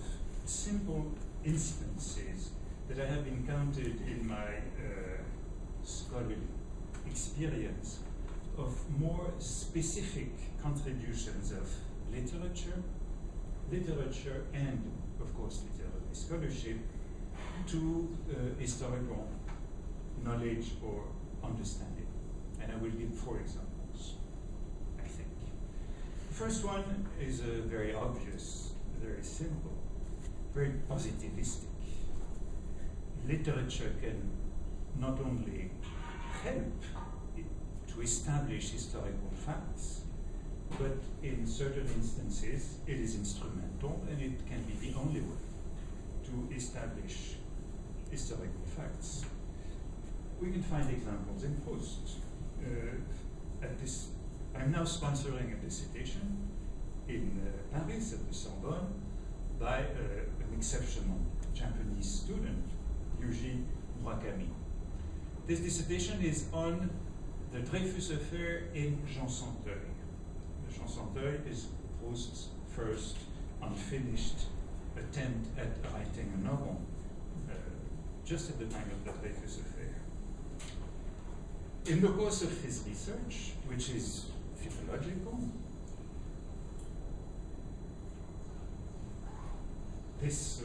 simple instances that I have encountered in my scholarly experience of more specific contributions of literature and, of course, literary scholarship to historical knowledge or understanding. And I will give 4 examples, I think. The first one is very obvious, very simple, very positivistic. Literature can not only help to establish historical facts, but in certain instances it is instrumental and it can be the only way to establish historical facts. We can find examples in Proust. I'm now sponsoring a dissertation in Paris at the Sorbonne by an exceptional Japanese student, Yuji Murakami. This dissertation is on the Dreyfus affair in Jean Santeuil. Jean Santeuil is Proust's first unfinished attempt at writing a novel, just at the time of the Dreyfus affair. In the course of his research, which is philological, this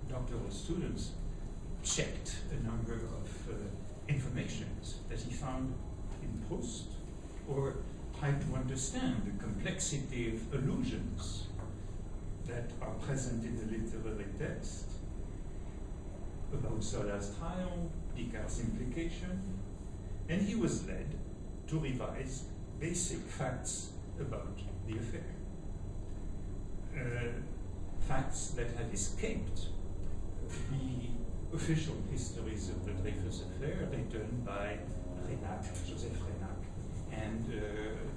doctoral students checked a number of informations that he found in Proust, or tried to understand the complexity of allusions that are present in the literary text about Zola's trial, Picard's implication, and he was led to revise basic facts about the affair. Facts that had escaped the official histories of the Dreyfus affair, written by Joseph Renac, and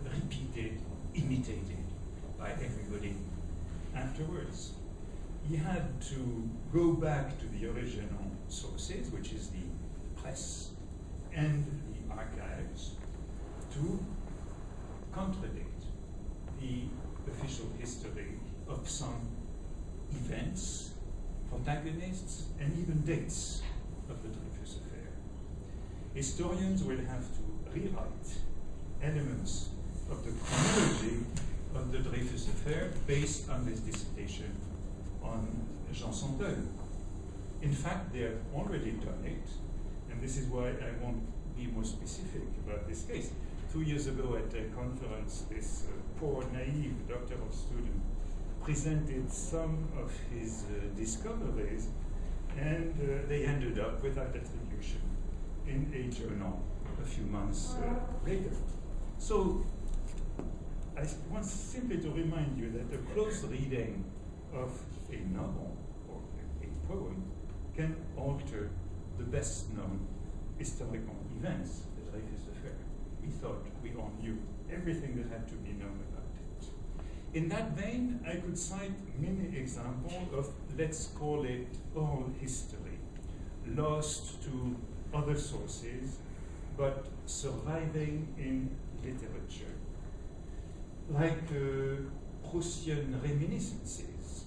repeated, imitated by everybody afterwards. He had to go back to the original sources, which is the press and the archives, to contradict the official history of some events, protagonists, and even dates of the Dreyfus affair. Historians will have to rewrite elements of the chronology of the Dreyfus affair based on this dissertation on Jean Santeuil. In fact, they have already done it, and this is why I won't be more specific about this case. 2 years ago at a conference, this poor, naive doctoral student presented some of his discoveries, and they ended up without attribution in a journal a few months later. So I want simply to remind you that a close reading of a novel or a poem can alter the best known historical events, the Dreyfus affair. We thought we all knew everything that had to be known about it. In that vein, I could cite many examples of, let's call it, oral history, lost to other sources, but surviving in literature, like Proustian reminiscences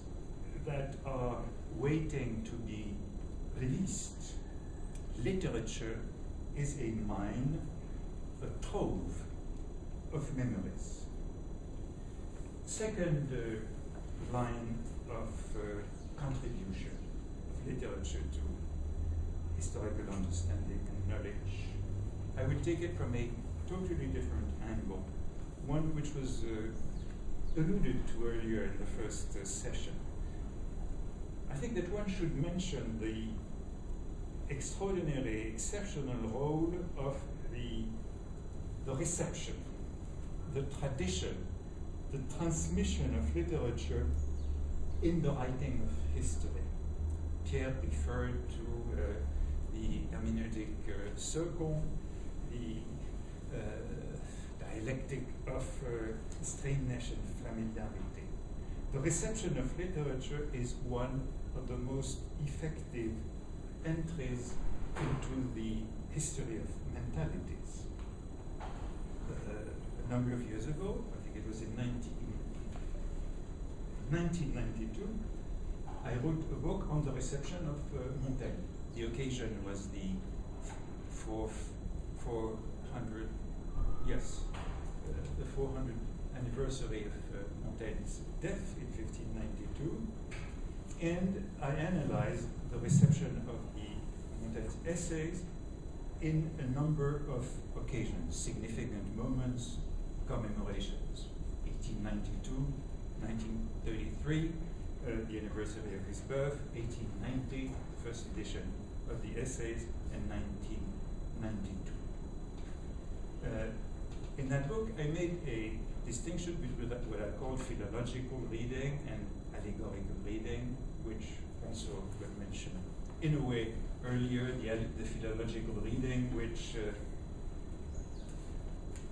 that are waiting to be released. Literature is a mine, a trove of memories. Second line of contribution of literature to historical understanding and knowledge. I will take it from a totally different angle, one which was alluded to earlier in the first session. I think that one should mention the extraordinary, exceptional role of the reception, the tradition, the transmission of literature in the writing of history. Pierre referred to the hermeneutic circle, the dialectic of strangeness and familiarity. The reception of literature is one of the most effective entries into the history of mentalities. A number of years ago, I think it was in 1992, I wrote a book on the reception of Montaigne. The occasion was the 400 anniversary of Montaigne's death in 1592, and I analyzed the reception of Montaigne's essays in a number of occasions, significant moments, commemorations. 1892, 1933, the anniversary of his birth, 1890, first edition of the essays, and 1992. In that book, I made a distinction between what I call philological reading and allegorical reading, which also were mentioned. In a way, earlier, the philological reading, which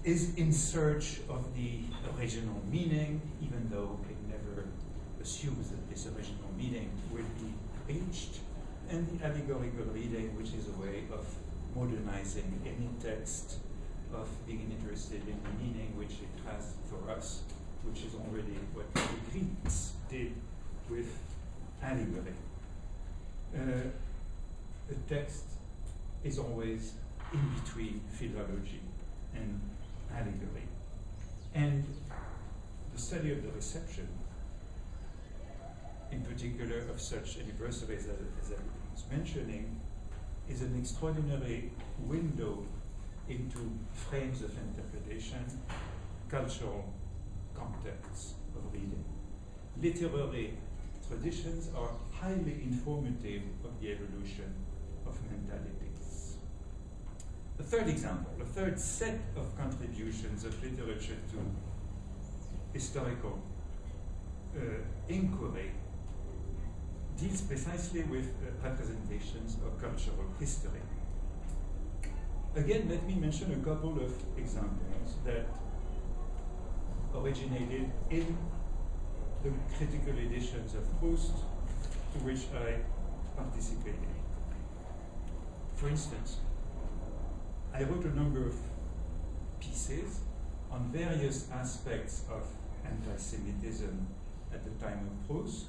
is in search of the original meaning, even though it never assumes that this original meaning will be reached, and the allegorical reading, which is a way of modernizing any text, of being interested in the meaning which it has for us, which is already what the Greeks did with allegory. A text is always in between philology and allegory. And the study of the reception, in particular of such anniversaries as I was mentioning, is an extraordinary window into frames of interpretation, cultural contexts of reading. Literary traditions are highly informative of the evolution of mentalities. A third example, a third set of contributions of literature to historical inquiry deals precisely with representations of cultural history. Again, let me mention a couple of examples that originated in the critical editions of Hautes, to which I participated. For instance, I wrote a number of pieces on various aspects of anti-Semitism at the time of Proust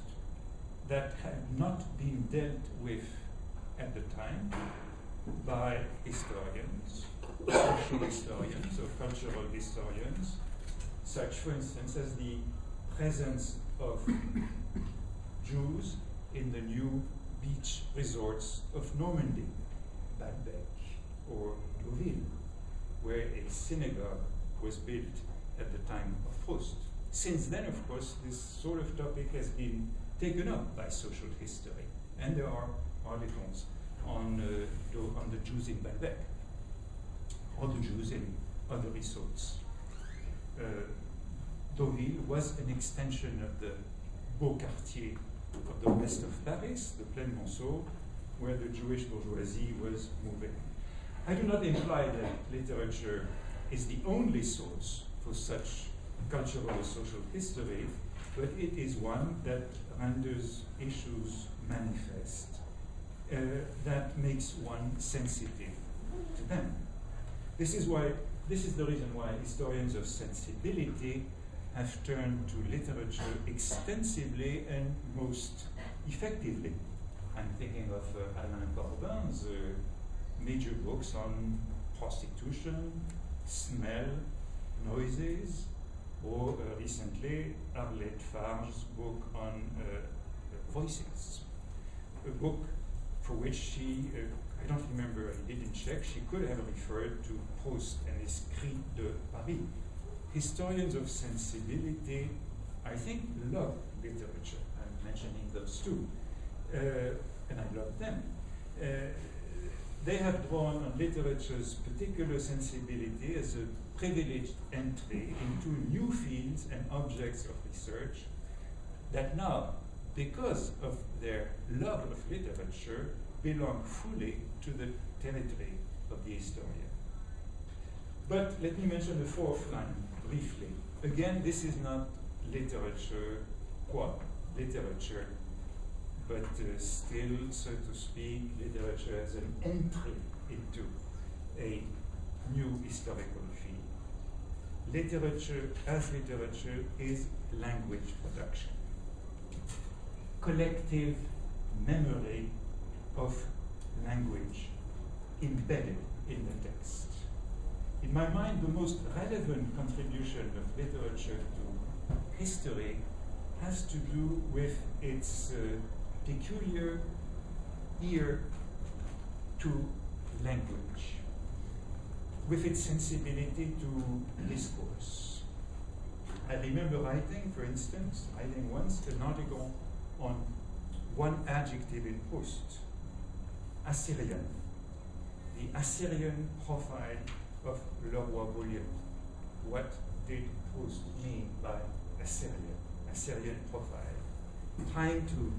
that had not been dealt with at the time by historians, social historians, or cultural historians, such, for instance, as the presence of Jews in the new beach resorts of Normandy, Baalbek or Deauville, where a synagogue was built at the time of Proust. Since then, of course, this sort of topic has been taken up by social history, and there are articles on the Jews in Baalbek, or the Jews in other resorts. Deauville was an extension of the Beau Quartier of the west of Paris, the Plaine Monceau, where the Jewish bourgeoisie was moving. I do not imply that literature is the only source for such cultural or social history, but it is one that renders issues manifest, that makes one sensitive to them. This is the reason why historians of sensibility have turned to literature extensively and most effectively. I'm thinking of Alain Corbin's major books on prostitution, smell, noises, or recently Arlette Farge's book on voices, a book for which she, I don't remember, I didn't check, she could have referred to Proust and Esprit de Paris. Historians of sensibility, I think, love literature. I'm mentioning those two, and I love them. They have drawn on literature's particular sensibility as a privileged entry into new fields and objects of research that now, because of their love of literature, belong fully to the territory of the historian. But let me mention the fourth line briefly. Again, this is not literature, qua literature, but still, so to speak, literature as an entry into a new historical field. Literature as literature is language production, collective memory of language embedded in the text. In my mind, the most relevant contribution of literature to history has to do with its peculiar ear to language, with its sensibility to discourse. I remember writing, for instance, once an article on one adjective in Proust, Assyrian, the Assyrian profile of Le Roi Beaulieu. What did Proust mean by Assyrian profile? Trying to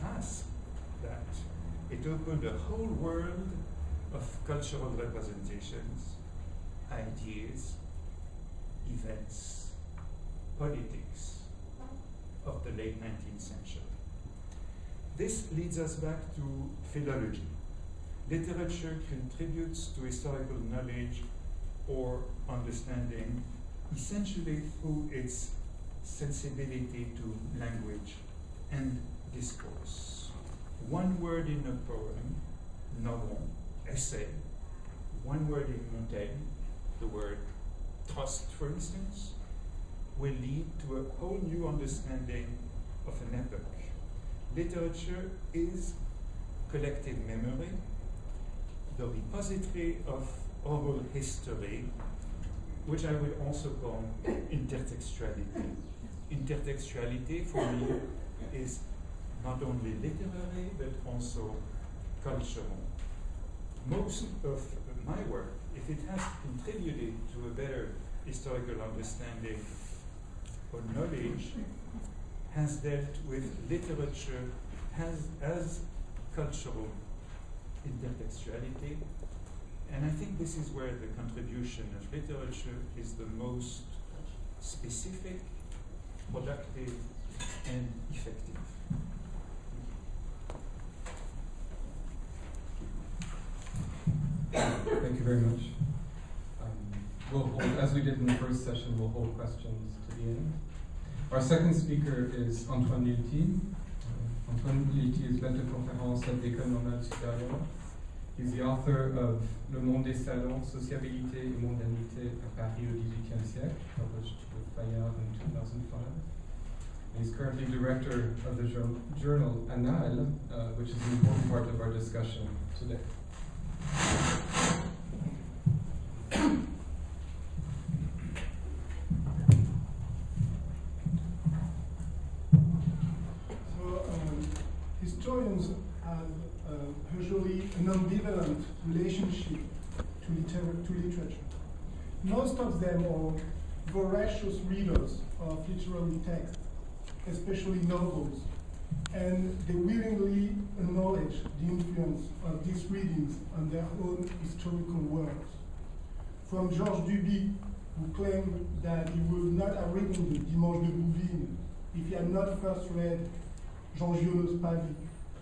grasp that it opened a whole world of cultural representations, ideas, events, politics of the late 19th century. This leads us back to philology. Literature contributes to historical knowledge or understanding essentially through its sensibility to language and discourse. One word in a poem, novel, essay, one word in Montaigne, the word trust, for instance, will lead to a whole new understanding of an epoch. Literature is collective memory, the repository of oral history, which I would also call intertextuality. Intertextuality for me is not only literary but also cultural. Most of my work, if it has contributed to a better historical understanding or knowledge, has dealt with literature as cultural intertextuality. And I think this is where the contribution of literature is the most specific, productive, and effective.
Thank you very much. We'll hold, as we did in the first session, we'll hold questions to the end. Our second speaker is Antoine Lilti. Antoine Lilti is maître de conférence at Ecole Normale Supérieure. He's the author of Le Monde des Salons, Sociabilité et Mondanité à Paris au XVIIIe siècle, published with Fayard in 2005. And he's currently director of the journal Annales, which is an important part of our discussion today.
Historians have usually an ambivalent relationship to literature. Most of them are voracious readers of literary texts, especially novels, and they willingly acknowledge the influence of these readings on their own historical works. From Georges Duby, who claimed that he would not have written the Dimanche de Bouvines if he had not first read Jean Giono's Pavie,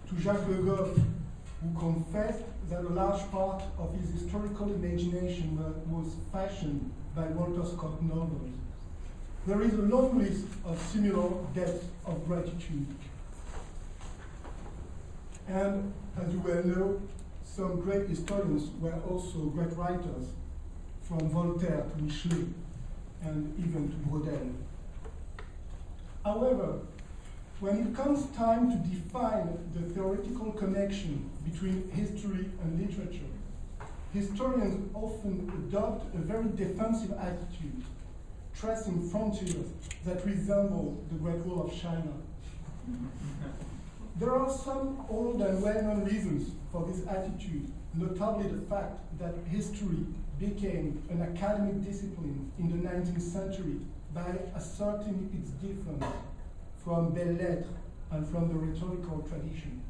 to Jacques Le Goff, who confessed that a large part of his historical imagination was fashioned by Walter Scott novels. There is a long list of similar depths of gratitude. And as you well know, some great historians were also great writers, from Voltaire to Michelet, and even to Brodel. However, when it comes time to define the theoretical connection between history and literature, historians often adopt a very defensive attitude, tracing frontiers that resemble the Great Wall of China. There are some old and well-known reasons for this attitude, notably the fact that history became an academic discipline in the 19th century by asserting its difference from belles lettres and from the rhetorical tradition,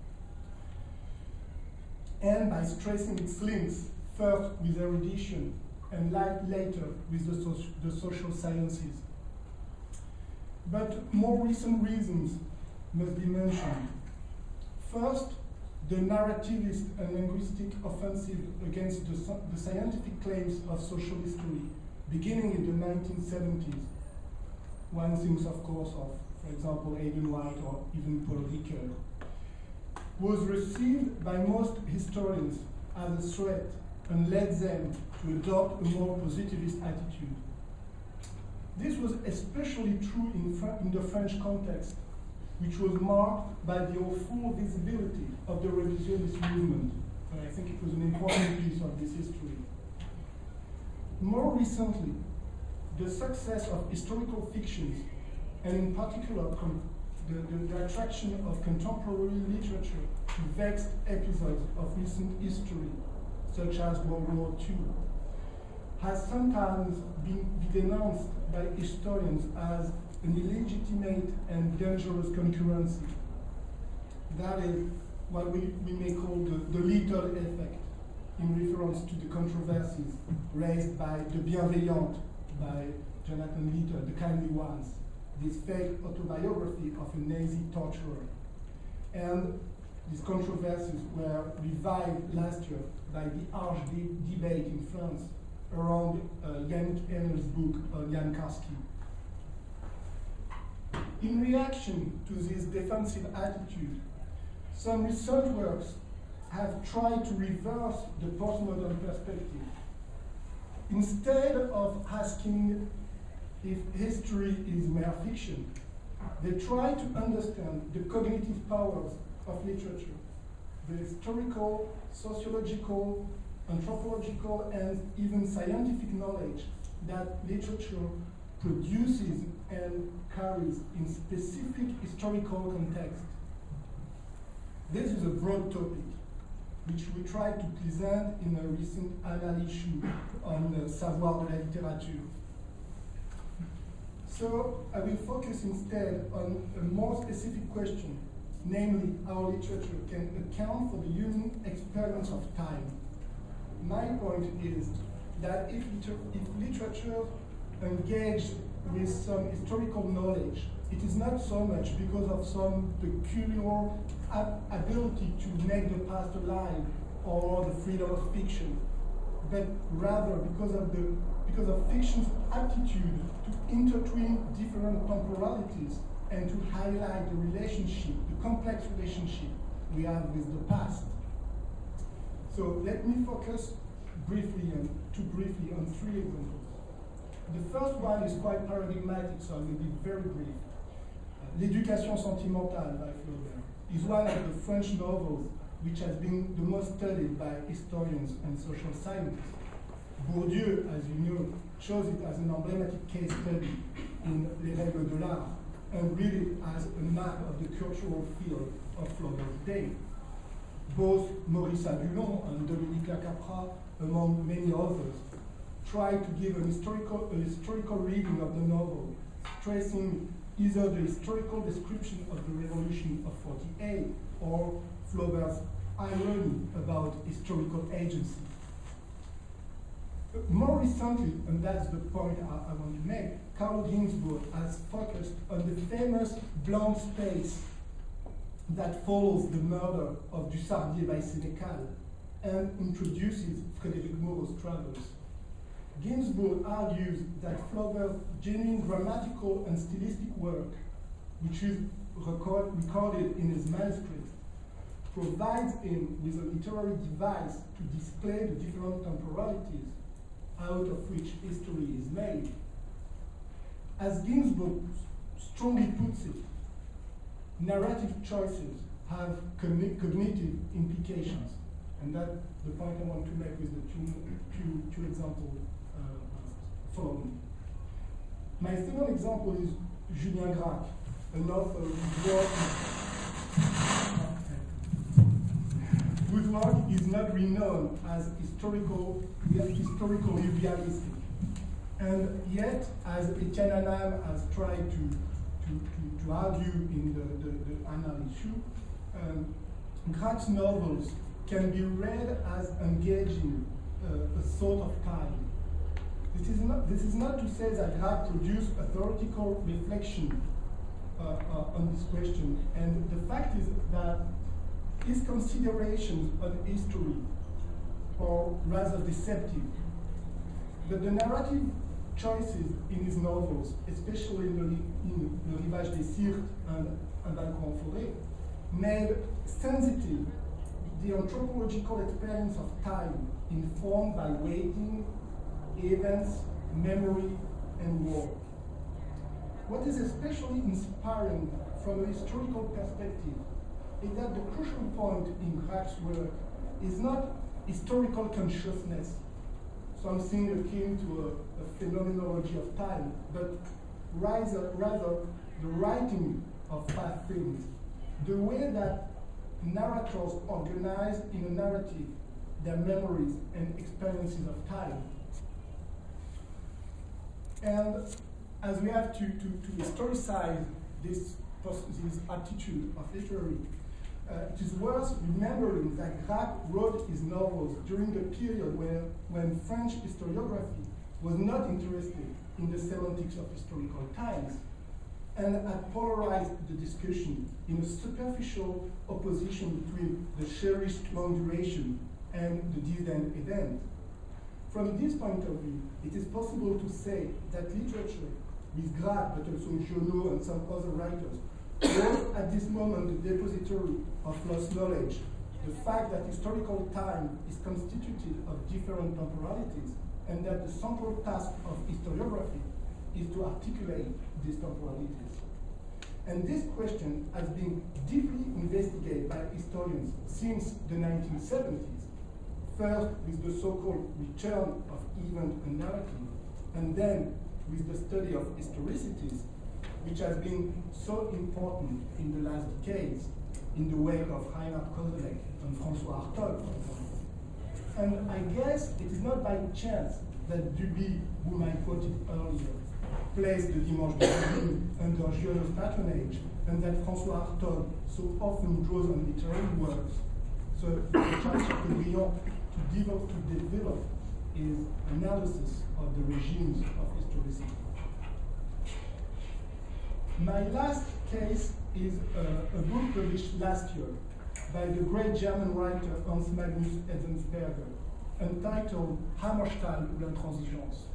and by stressing its links first with erudition and later with the social sciences. But more recent reasons must be mentioned. First, the narrativist and linguistic offensive against the scientific claims of social history, beginning in the 1970s. One thinks, of course, of, for example, Aidan White or even Paul Ricoeur, was received by most historians as a threat and led them to adopt a more positivist attitude. This was especially true in the French context, which was marked by the full visibility of the revisionist movement. And I think it was an important piece of this history. More recently, the success of historical fictions, and in particular the attraction of contemporary literature to vexed episodes of recent history, such as World War II, has sometimes been denounced by historians as an illegitimate and dangerous concurrency. That is, what we may call the little effect, in reference to the controversies raised by the Bienveillante, by Jonathan Little, the kindly ones, this fake autobiography of a Nazi torturer. And these controversies were revived last year by the harsh debate in France around Yannick Enel's book on Jan Karski. In reaction to this defensive attitude, some research works have tried to reverse the postmodern perspective. Instead of asking if history is mere fiction, they try to understand the cognitive powers of literature, the historical, sociological, anthropological, and even scientific knowledge that literature produces and carries in specific historical context. This is a broad topic, which we tried to present in a recent Annales issue on savoir de la littérature. So I will focus instead on a more specific question, namely how literature can account for the human experience of time. My point is that if literature engages with some historical knowledge, it is not so much because of some peculiar ability to make the past alive or the freedom of fiction, but rather because of fiction's aptitude to intertwine different temporalities and to highlight the relationship, the complex relationship we have with the past. So let me focus briefly on three examples. The first one is quite paradigmatic, so I will be very brief. L'Éducation sentimentale by Flaubert is one of the French novels which has been the most studied by historians and social scientists. Bourdieu, as you know, chose it as an emblematic case study in Les Règles de l'Art and read it as a map of the cultural field of Flaubert's day. Both Maurice Abulon and Dominique Lacapra, among many others, tried to give a historical reading of the novel, stressing either the historical description of the Revolution of 48 or Flaubert's irony about historical agency. More recently, and that's the point I want to make, Carlo Ginzburg has focused on the famous blank space that follows the murder of Dussardier by Sénécal and introduces Frédéric Moreau's Travels. Ginzburg argues that Flaubert's genuine grammatical and stylistic work, which is recorded in his manuscript, provides him with a literary device to display the different temporalities out of which history is made. As Ginzburg strongly puts it, narrative choices have cognitive implications, and that's the point I want to make with the two examples following. My second example is Julien Gracq, an author whose work is not renowned as historically realistic. And yet, as Etienne Anam has tried to argue in the Annales issue, Gracq's novels can be read as engaging a thought of time. This is not to say that Gracq produced a theoretical reflection on this question, and the fact is that his considerations on history are rather deceptive. But the narrative choices in his novels, especially in Le Rivage des Sirtes and Balcon en Forêt, made sensitive the anthropological experience of time informed by waiting, events, memory, and war. What is especially inspiring from a historical perspective is that the crucial point in Gracq's work is not historical consciousness, something akin to a phenomenology of time, but rather the writing of past things, the way that narrators organize in a narrative their memories and experiences of time. And as we have to historicize this attitude of literary, It is worth remembering that Gracq wrote his novels during the period when French historiography was not interested in the semantics of historical times and had polarized the discussion in a superficial opposition between the cherished long duration and the distant event. From this point of view, it is possible to say that literature, with Gracq, but also Giono and some other writers, was at this moment the depository of lost knowledge. The fact that historical time is constituted of different temporalities, and that the central task of historiography is to articulate these temporalities. And this question has been deeply investigated by historians since the 1970s, first with the so-called return of event and narrative, and then with the study of historicities, which has been so important in the last decades in the wake of Reinhard Koselleck and François Hartog, for example. And I guess it is not by chance that Duby, whom I quoted earlier, placed the Dimanche de Revue under Giono's patronage, and that François Hartog so often draws on literary works. So Chateaubriand to develop his analysis of the regimes of historicity. My last case is a book published last year by the great German writer Hans Magnus Enzensberger, entitled Hammerstall ou l'intransigeance.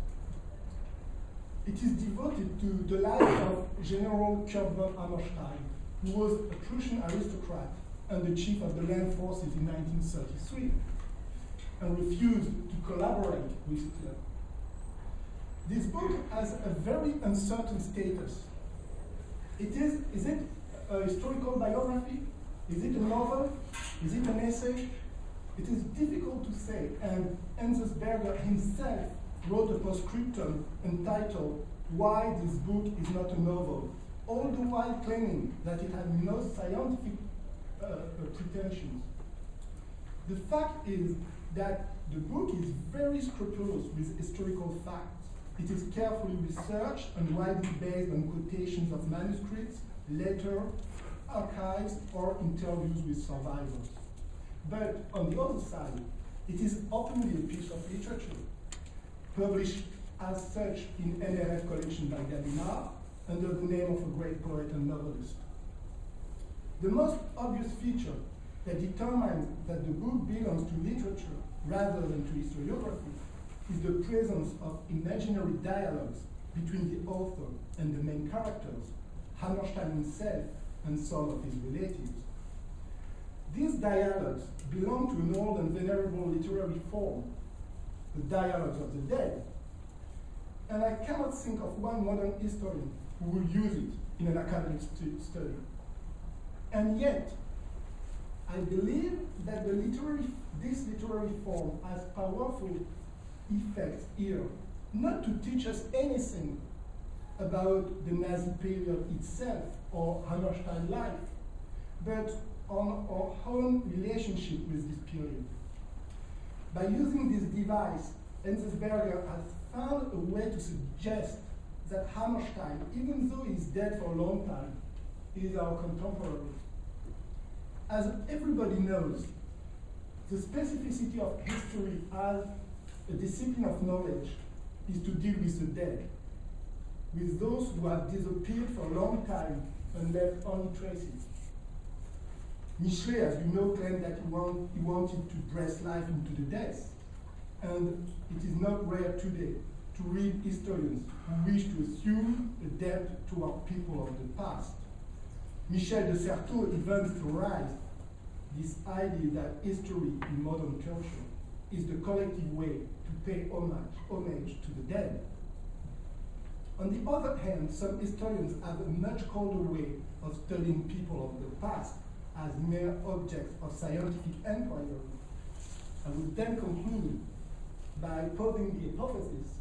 It is devoted to the life of General Kurt von Hammerstein, who was a Prussian aristocrat and the chief of the land forces in 1933, and refused to collaborate with Hitler. This book has a very uncertain status. Is it a historical biography? Is it a novel? Is it an essay? It is difficult to say, and Enzensberger himself wrote a postscriptum entitled Why This Book Is Not a Novel, all the while claiming that it had no scientific pretensions. The fact is that the book is very scrupulous with historical facts. It is carefully researched and widely based on quotations of manuscripts, letters, archives, or interviews with survivors. But on the other side, it is openly a piece of literature, published as such in NRF collection by Gallimard, under the name of a great poet and novelist. The most obvious feature that determines that the book belongs to literature rather than to historiography is the presence of imaginary dialogues between the author and the main characters, Hammerstein himself and some of his relatives. These dialogues belong to an old and venerable literary form, the dialogues of the dead. And I cannot think of one modern historian who will use it in an academic study. And yet, I believe that this literary form has powerful effects here, not to teach us anything about the Nazi period itself or Hammerstein life, but on our own relationship with this period. By using this device, Enzensberger has found a way to suggest that Hammerstein, even though he's dead for a long time, is our contemporary. As everybody knows, the specificity of history as a discipline of knowledge is to deal with the dead, with those who have disappeared for a long time and left only traces. Michelet, as you know, claimed that he wanted to dress life into the death, and it is not rare today to read historians who wish to assume a debt toward people of the past. Michel de Certeau even theorized this idea that history in modern culture is the collective way to pay homage to the dead. On the other hand, some historians have a much colder way of studying people of the past as mere objects of scientific inquiry. I would then conclude by posing the hypothesis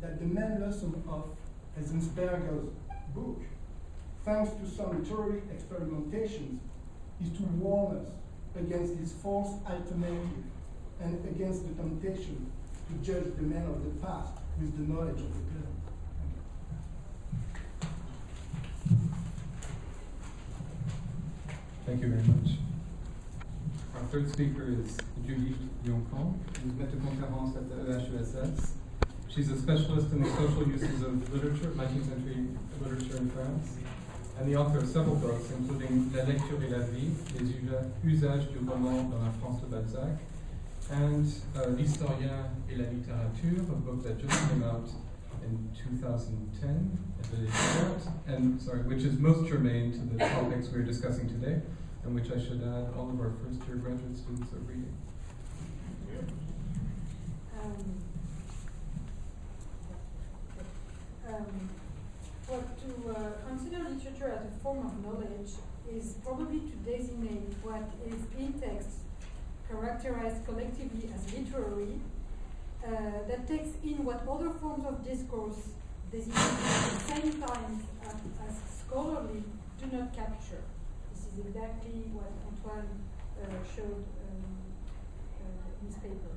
that the main lesson of Enzensberger's book, thanks to some literary experimentations, is to warn us against this false alternative and against the temptation to judge the men of the past with the knowledge of the present.
Thank you very much. third speaker is Julie Lioncan, who's maître de conférence at the EHESS. She's a specialist in the social uses of literature, 19th century literature in France, and the author of several books, including La lecture et la vie, les usages du roman dans la France de Balzac, and L'historien et la littérature, a book that just came out in 2010, which is most germane to the topics we're discussing today, and which I should add all of our first-year graduate students are reading.
To consider literature as a form of knowledge is probably to designate what is in text characterized collectively as literary, that takes in what other forms of discourse designate at the same time as scholarly do not capture. This is exactly what Antoine showed in his paper.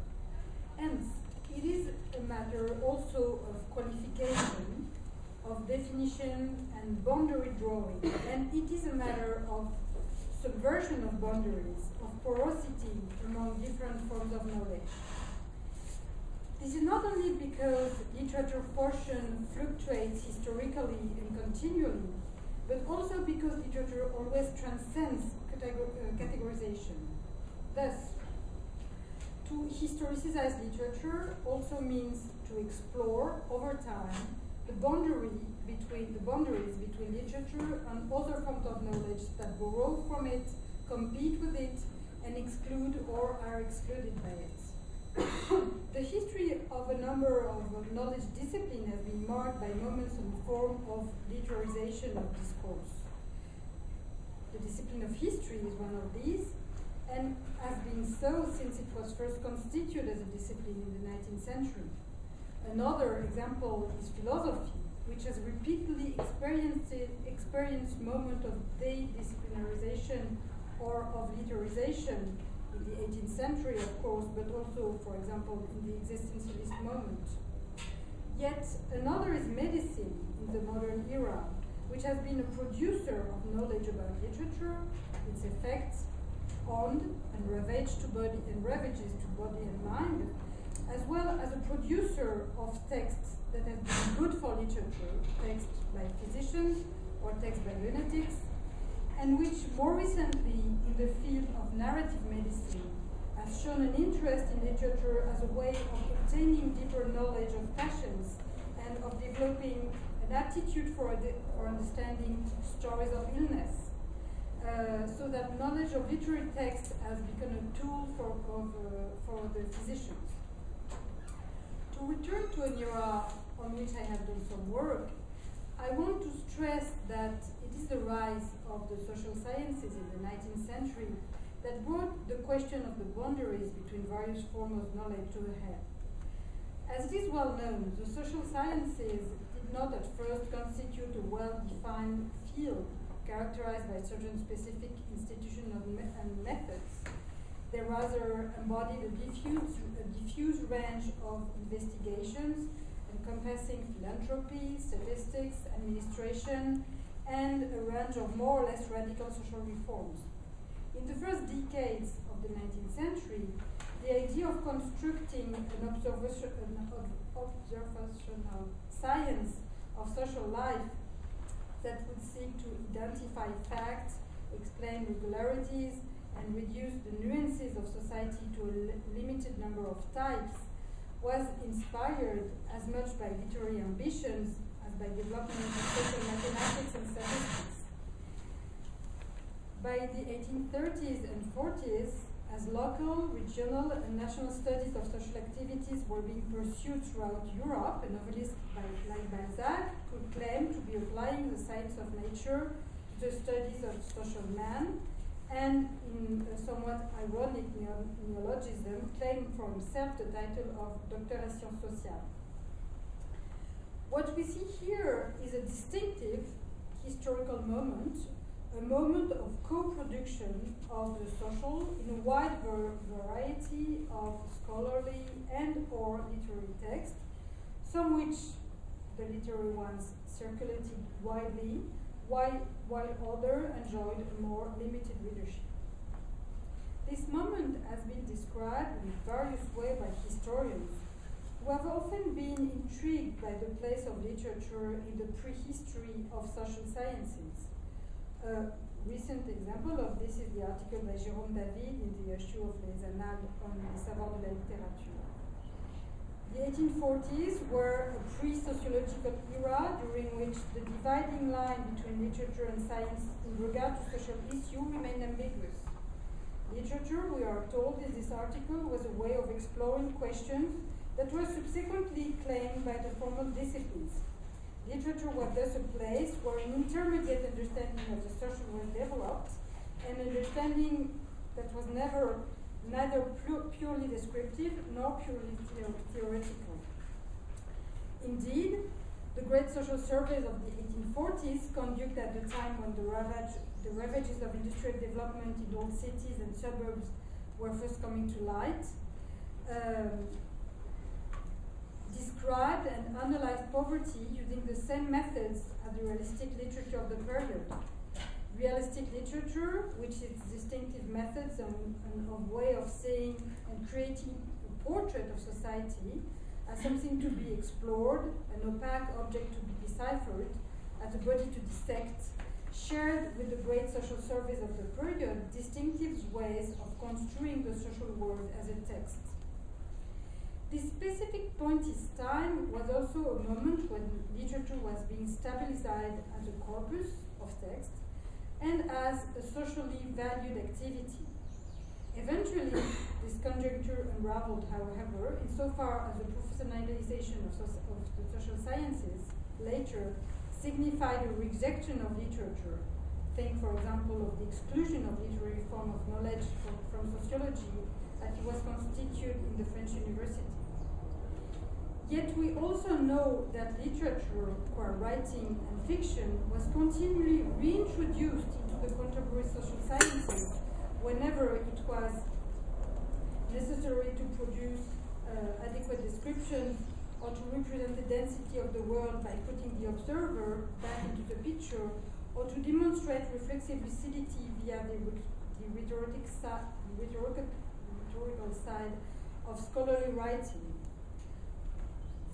Hence, it is a matter also of qualification, of definition and boundary drawing, and it is a matter of subversion of boundaries, of porosity among different forms of knowledge. This is not only because literature portion fluctuates historically and continually, but also because literature always transcends categorization. Thus, to historicize literature also means to explore over time the boundaries between literature and other forms of knowledge that borrow from it, compete with it, and exclude or are excluded by it. The history of a number of knowledge disciplines has been marked by moments in the form of literarization of discourse. The discipline of history is one of these, and has been so since it was first constituted as a discipline in the 19th century. Another example is philosophy, which has repeatedly experienced moment of de-disciplinarization or of literalization in the 18th century, of course, but also, for example, in the existentialist moment. Yet another is medicine in the modern era, which has been a producer of knowledge about literature, its effects on and ravages to body and mind, as well as a producer of texts that have been good for literature, texts by physicians or texts by lunatics, and which more recently in the field of narrative medicine has shown an interest in literature as a way of obtaining deeper knowledge of passions and of developing an aptitude for understanding stories of illness. So that knowledge of literary text has become a tool for the physicians. To return to an era on which I have done some work, I want to stress that it is the rise of the social sciences in the 19th century that brought the question of the boundaries between various forms of knowledge to a head. As it is well known, the social sciences did not at first constitute a well-defined field characterized by certain specific institutions and methods. They rather embodied a diffuse range of investigations encompassing philanthropy, statistics, administration, and a range of more or less radical social reforms. In the first decades of the 19th century, the idea of constructing an observational science of social life that would seek to identify facts, explain regularities, and reduce the nuances of society to a limited number of types was inspired as much by literary ambitions as by development of social mathematics and statistics. By the 1830s and 40s, as local, regional, and national studies of social activities were being pursued throughout Europe, a novelist like Balzac could claim to be applying the science of nature to the studies of social man, and in a somewhat ironic neologism, claimed for himself the title of Docteur à Sciences Sociales. What we see here is a distinctive historical moment, a moment of co-production of the social in a wide variety of scholarly and or literary texts, some which the literary ones circulated widely, while others enjoyed a more limited readership. This moment has been described in various ways by historians who have often been intrigued by the place of literature in the prehistory of social sciences. A recent example of this is the article by Jérôme David in the issue of Les Annales on les savoirs de la littérature. The 1840s were a pre-sociological era during which the dividing line between literature and science in regard to social issue remained ambiguous. Literature, we are told in this article, was a way of exploring questions that were subsequently claimed by the formal disciplines. Literature was thus a place where an intermediate understanding of the social was developed, an understanding that was neither purely descriptive nor purely theoretical. Indeed, the great social surveys of the 1840s, conducted at the time when the ravages of industrial development in old cities and suburbs were first coming to light, described and analyzed poverty using the same methods as the realistic literature of the period. Realistic literature, which is distinctive methods and of way of saying and creating a portrait of society as something to be explored, an opaque object to be deciphered, as a body to dissect, shared with the great social surveys of the period distinctive ways of construing the social world as a text. This specific point in time was also a moment when literature was being stabilized as a corpus of text and as a socially valued activity. Eventually, this conjuncture unraveled, however, insofar as the professionalization of the social sciences later signified a rejection of literature. Think, for example, of the exclusion of literary form of knowledge from sociology as it was constituted in the French university. Yet we also know that literature, or writing and fiction, was continually reintroduced into the contemporary social sciences whenever it was necessary to produce adequate descriptions or to represent the density of the world by putting the observer back into the picture, or to demonstrate reflexive lucidity via the rhetorical side of scholarly writing.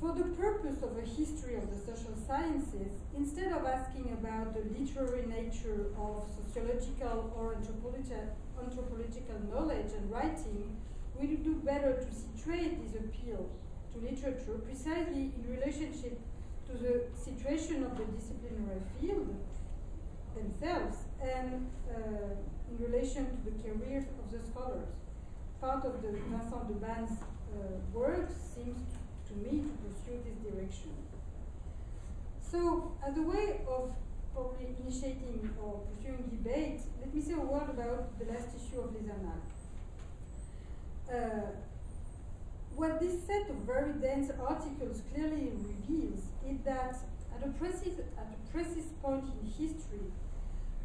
For the purpose of a history of the social sciences, instead of asking about the literary nature of sociological or anthropological knowledge and writing, we would do better to situate this appeal to literature precisely in relationship to the situation of the disciplinary field themselves and in relation to the careers of the scholars. Part of the Vincent de Ban's work seems to me to pursue this direction. So, as a way of probably initiating or pursuing debate, let me say a word about the last issue of Les Annales. What this set of very dense articles clearly reveals is that at a precise point in history,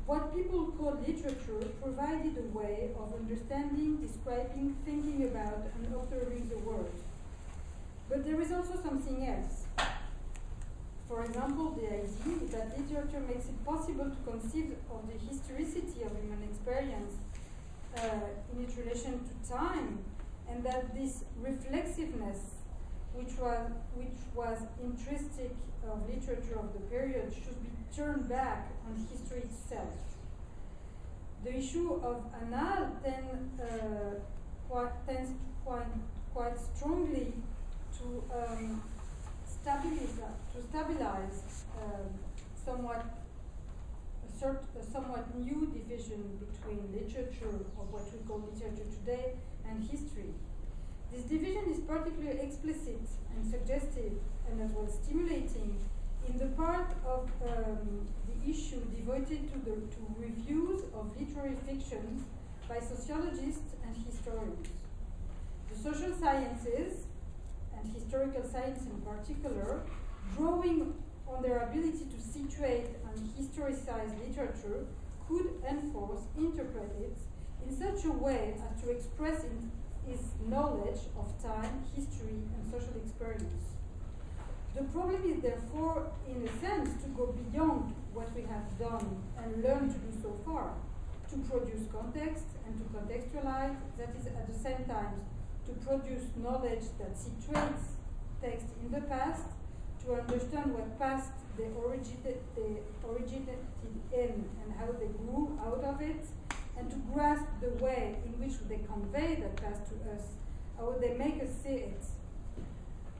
what people call literature provided a way of understanding, describing, thinking about, and observing the world. But there is also something else. For example, the idea that literature makes it possible to conceive of the historicity of human experience in its relation to time, and that this reflexiveness, which was intrinsic of literature of the period, should be turned back on history itself. The issue of Annales tends quite strongly to stabilize a somewhat new division between literature, or what we call literature today, and history. This division is particularly explicit and suggestive, and as well stimulating, in the part of the issue devoted to reviews of literary fiction by sociologists and historians. The social sciences, and historical science in particular, drawing on their ability to situate and historicize literature, could enforce, interpret it in such a way as to express its knowledge of time, history, and social experience. The problem is therefore, in a sense, to go beyond what we have done and learned to do so far. to produce context and to contextualize, that is at the same time to produce knowledge that situates text in the past, to understand what past they originated in and how they grew out of it, and to grasp the way in which they convey that past to us, how they make us see it.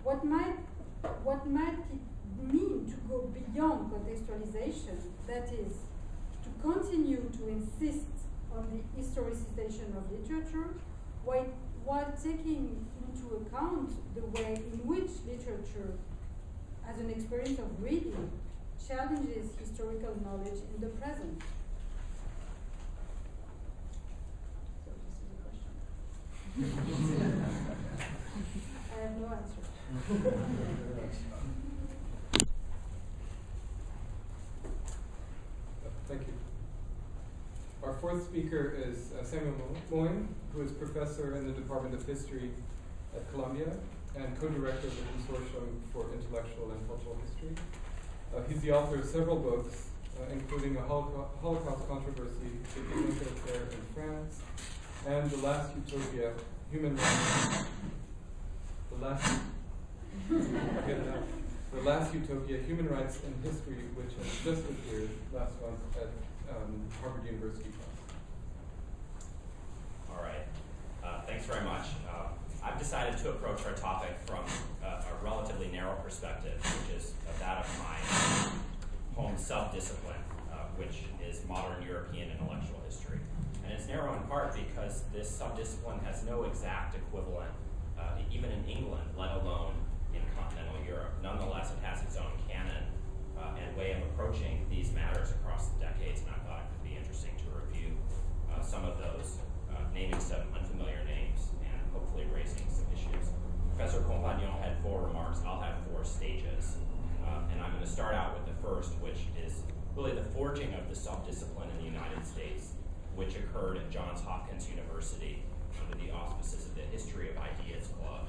What might it mean to go beyond contextualization, that is, to continue to insist on the historicization of literature, while taking into account the way in which literature, as an experience of reading, challenges historical knowledge in the present? So this is a question. I have no answer.
Thank you. Our fourth speaker is Samuel Moyne, who is professor in the Department of History at Columbia and co-director of the Consortium for Intellectual and Cultural History. He's the author of several books, including A Holocaust Controversy, The Etudes Affair in France, and The Last Utopia, Human Rights. The Last Utopia, Human Rights in History, which has just appeared last month at Harvard University Press.
All right. Thanks very much. I've decided to approach our topic from a relatively narrow perspective, which is that of my home self-discipline, which is modern European intellectual history. And it's narrow in part because this subdiscipline has no exact equivalent, even in England, let alone in continental Europe. Nonetheless, it has its own canon and way of approaching these matters across the decades, and I thought it could be interesting to review some of those, naming some unfamiliar names and hopefully raising some issues. Professor Compagnon had 4 remarks. I'll have 4 stages. And I'm going to start out with the first, which is really the forging of the subdiscipline in the United States, which occurred at Johns Hopkins University under the auspices of the History of Ideas Club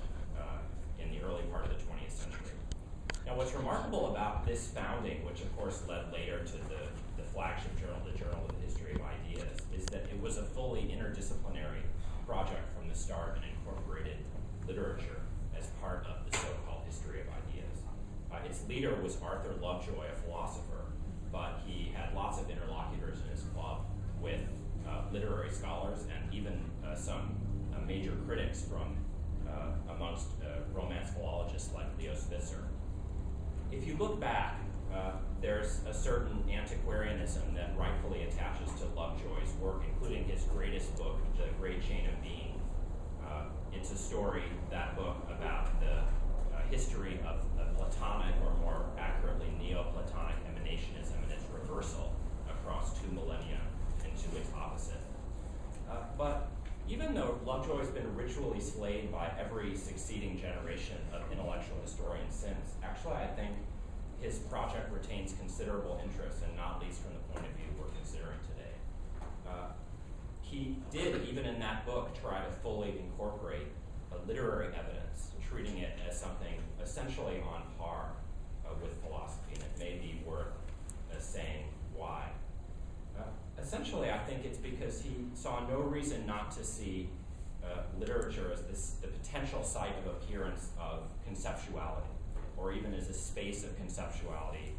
in the early part of the 20th century. Now, what's remarkable about this founding, which of course led later to the flagship journal, the Journal of the History of Ideas, is that it was a fully interdisciplinary project from the start and incorporated literature as part of the so-called History of Ideas. Its leader was Arthur Lovejoy, a philosopher, but he had lots of interlocutors in his club with literary scholars and even some major critics from amongst Romance philologists like Leo Spitzer. If you look back, there's a certain antiquarianism that rightfully attaches to Lovejoy's work, including his greatest book, The Great Chain of Being. It's a story, that book, about the history of Platonic, or more accurately, Neoplatonic emanationism and its reversal across 2 millennia into its opposite. But even though Lovejoy's been ritually slayed by every succeeding generation of intellectual historians since, actually I think his project retains considerable interest, and not least from the point of view we're considering today. He did, even in that book, try to fully incorporate literary evidence, treating it as something essentially on par with philosophy, and it may be worth saying why. Essentially, I think it's because he saw no reason not to see literature as the potential site of appearance of conceptuality, or even as a space of conceptuality,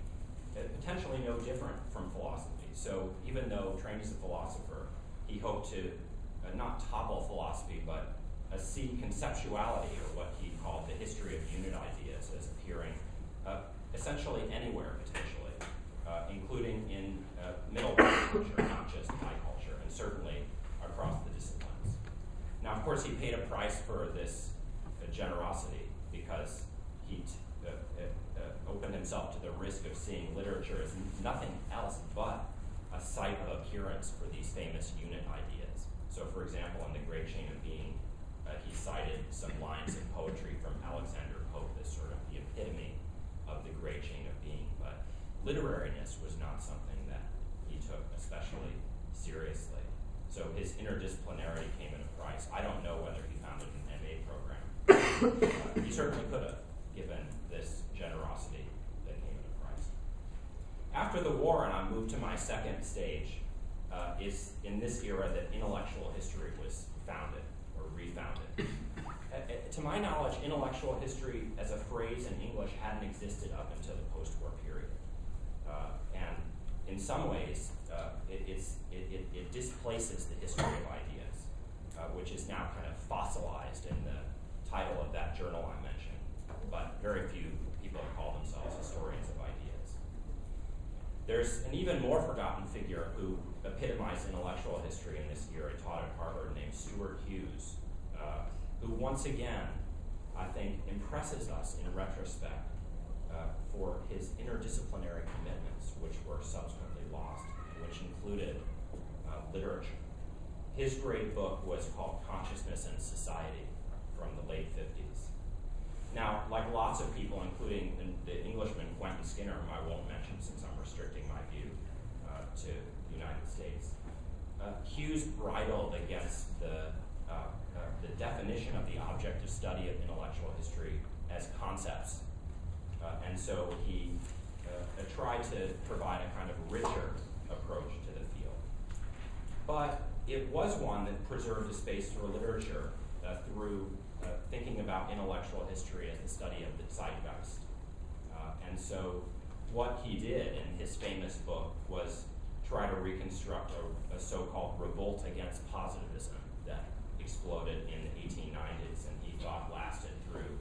potentially no different from philosophy. So even though trained as a philosopher, he hoped to not topple philosophy, but see conceptuality, or what he called the history of unit ideas, as appearing essentially anywhere, potentially, including in middle culture, not just high culture, and certainly across the disciplines. Now, of course, he paid a price for this generosity, because he opened himself to the risk of seeing literature as nothing else but a site of appearance for these famous unit ideas. So, for example, in The Great Chain of Being, he cited some lines of poetry from Alexander Pope as sort of the epitome of the great chain of being. But literariness was not something that he took especially seriously. So his interdisciplinarity came at a price. I don't know whether he founded an MA program. He certainly could have, given this generosity that came at a price. After the war, and I moved to my second stage, is in this era that intellectual history was founded or refounded. To my knowledge, intellectual history as a phrase in English hadn't existed up until the post-war period. And in some ways, it displaces the history of ideas, which is now kind of fossilized in the title of that journal I mentioned. But very few people call themselves historians of ideas. There's an even more forgotten figure who epitomized intellectual history in this era, taught at Harvard, named Stuart Hughes, who once again, I think, impresses us in retrospect for his interdisciplinary commitments, which were subsequently lost, which included literature. His great book was called Consciousness and Society from the late 50s. Now, like lots of people, including the Englishman Quentin Skinner, whom I won't mention since I'm restricting my view to the United States, Hughes bridled against the definition of the object of study of intellectual history as concepts. And so he tried to provide a kind of richer approach to the field. But it was one that preserved a space for literature through thinking about intellectual history as the study of the zeitgeist. And so what he did in his famous book was try to reconstruct a so-called revolt against positivism that exploded in the 1890s and he thought lasted through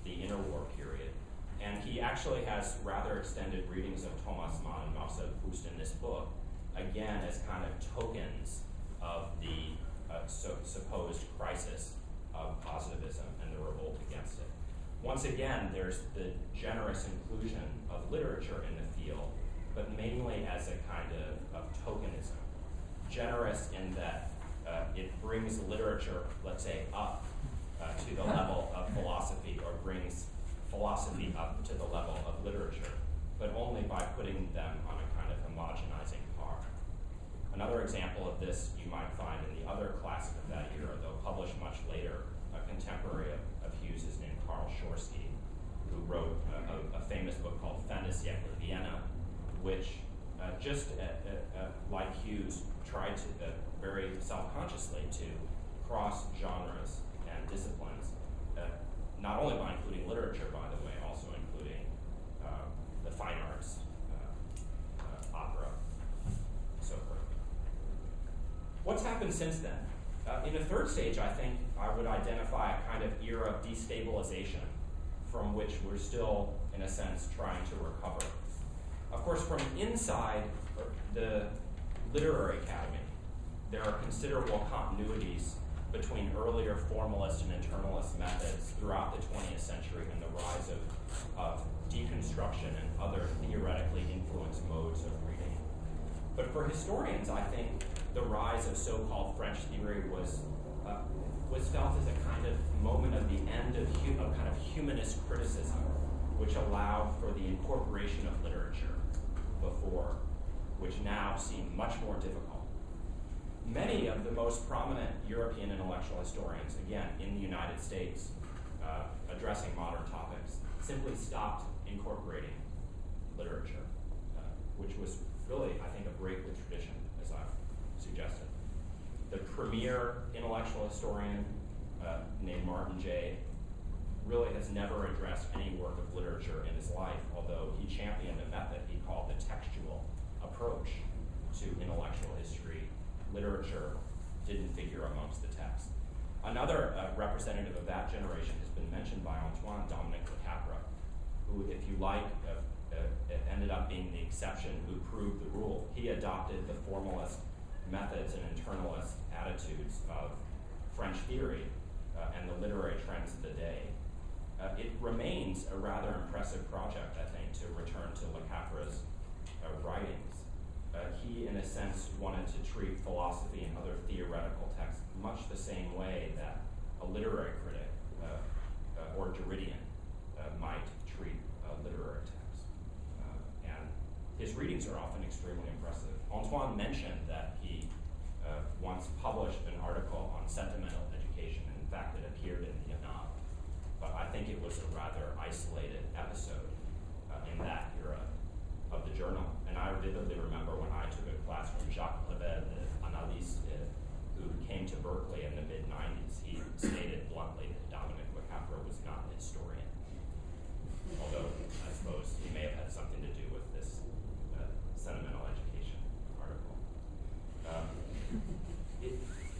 the interwar period. And he actually has rather extended readings of Thomas Mann and Marcel Proust in this book, again as kind of tokens of the supposed crisis of positivism and the revolt against it. Once again, there's the generous inclusion of literature in the field, but mainly as a kind of tokenism. Generous in that it brings literature, let's say, up to the level of philosophy, or brings philosophy up to the level of literature, but only by putting them on a kind of homogenizing par. Another example of this you might find in the other classic of that era, though published much later, a contemporary of Hughes is named Karl Schorsky, who wrote a famous book called Fin de siècle Vienna, which just like Hughes tried to very self-consciously to cross genres and disciplines, not only by including literature, by the way, also including the fine arts, opera, so forth. What's happened since then? In the third stage, I think I would identify a kind of era of destabilization from which we're still, in a sense, trying to recover. Of course, from inside the literary academy, there are considerable continuities between earlier formalist and internalist methods throughout the 20th century and the rise of deconstruction and other theoretically influenced modes of reading. But for historians, I think the rise of so-called French theory was felt as a kind of moment of the end of kind of humanist criticism, which allowed for the incorporation of literature before, which now seemed much more difficult. Many of the most prominent European intellectual historians, again, in the United States, addressing modern topics, simply stopped incorporating literature, which was really, I think, a break with tradition, as I've suggested. The premier intellectual historian, named Martin Jay, really has never addressed any work of literature in his life, although he championed a method he called the textual approach to intellectual history. Literature didn't figure amongst the text. Another representative of that generation has been mentioned by Antoine, Dominique Lecapra, who, if you like, ended up being the exception who proved the rule. He adopted the formalist methods and internalist attitudes of French theory and the literary trends of the day. It remains a rather impressive project, I think, to return to Lecapra's writings. He, in a sense, wanted to treat philosophy and other theoretical texts much the same way that a literary critic or Derridian might treat literary texts. And his readings are often extremely impressive. Antoine mentioned that he once published an article on sentimental education, and in fact it appeared in the Annales. But I think it was a rather isolated episode in that era of the journal. And I vividly remember when I took a class from Jacques Prévert, the came to Berkeley in the mid-90s, he stated bluntly that Dominic Lacapra was not an historian. Although, I suppose he may have had something to do with this sentimental education article.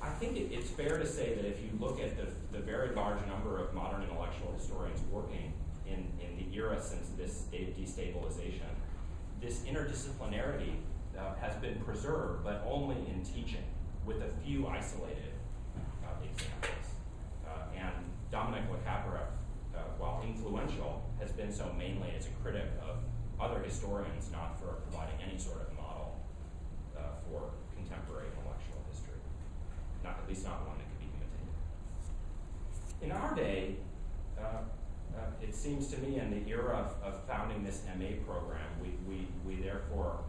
I think it's fair to say that if you look at the very large number of modern intellectual historians working in the era since this destabilization, this interdisciplinarity has been preserved, but only in teaching, with a few isolated examples. And Dominic Lacapra, while influential, has been so mainly as a critic of other historians, not for providing any sort of model for contemporary intellectual history. At least not one that could be imitated. In our day, it seems to me in the era of founding this MA program, we therefore,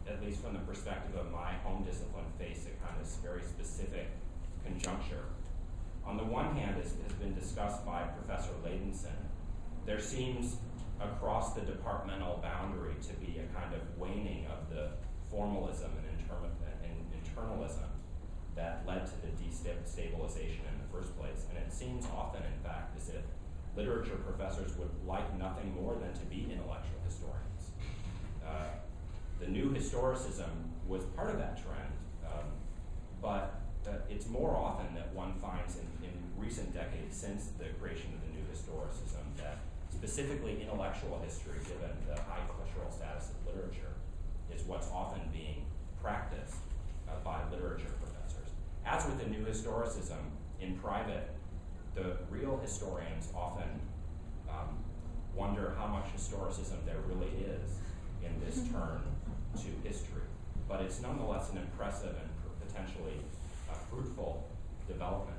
at least from the perspective of my home discipline, face a kind of very specific conjuncture. On the one hand, as has been discussed by Professor Leidenson, there seems across the departmental boundary to be a kind of waning of the formalism and internalism that led to the destabilization in the first place. And it seems often, in fact, as if literature professors would like nothing more than to be intellectual historians. The new historicism was part of that trend, but it's more often that one finds in recent decades since the creation of the new historicism that specifically intellectual history, given the high cultural status of literature, is what's often being practiced by literature professors. As with the new historicism, in private, the real historians often wonder how much historicism there really is in this turn to history. But it's nonetheless an impressive and potentially fruitful development.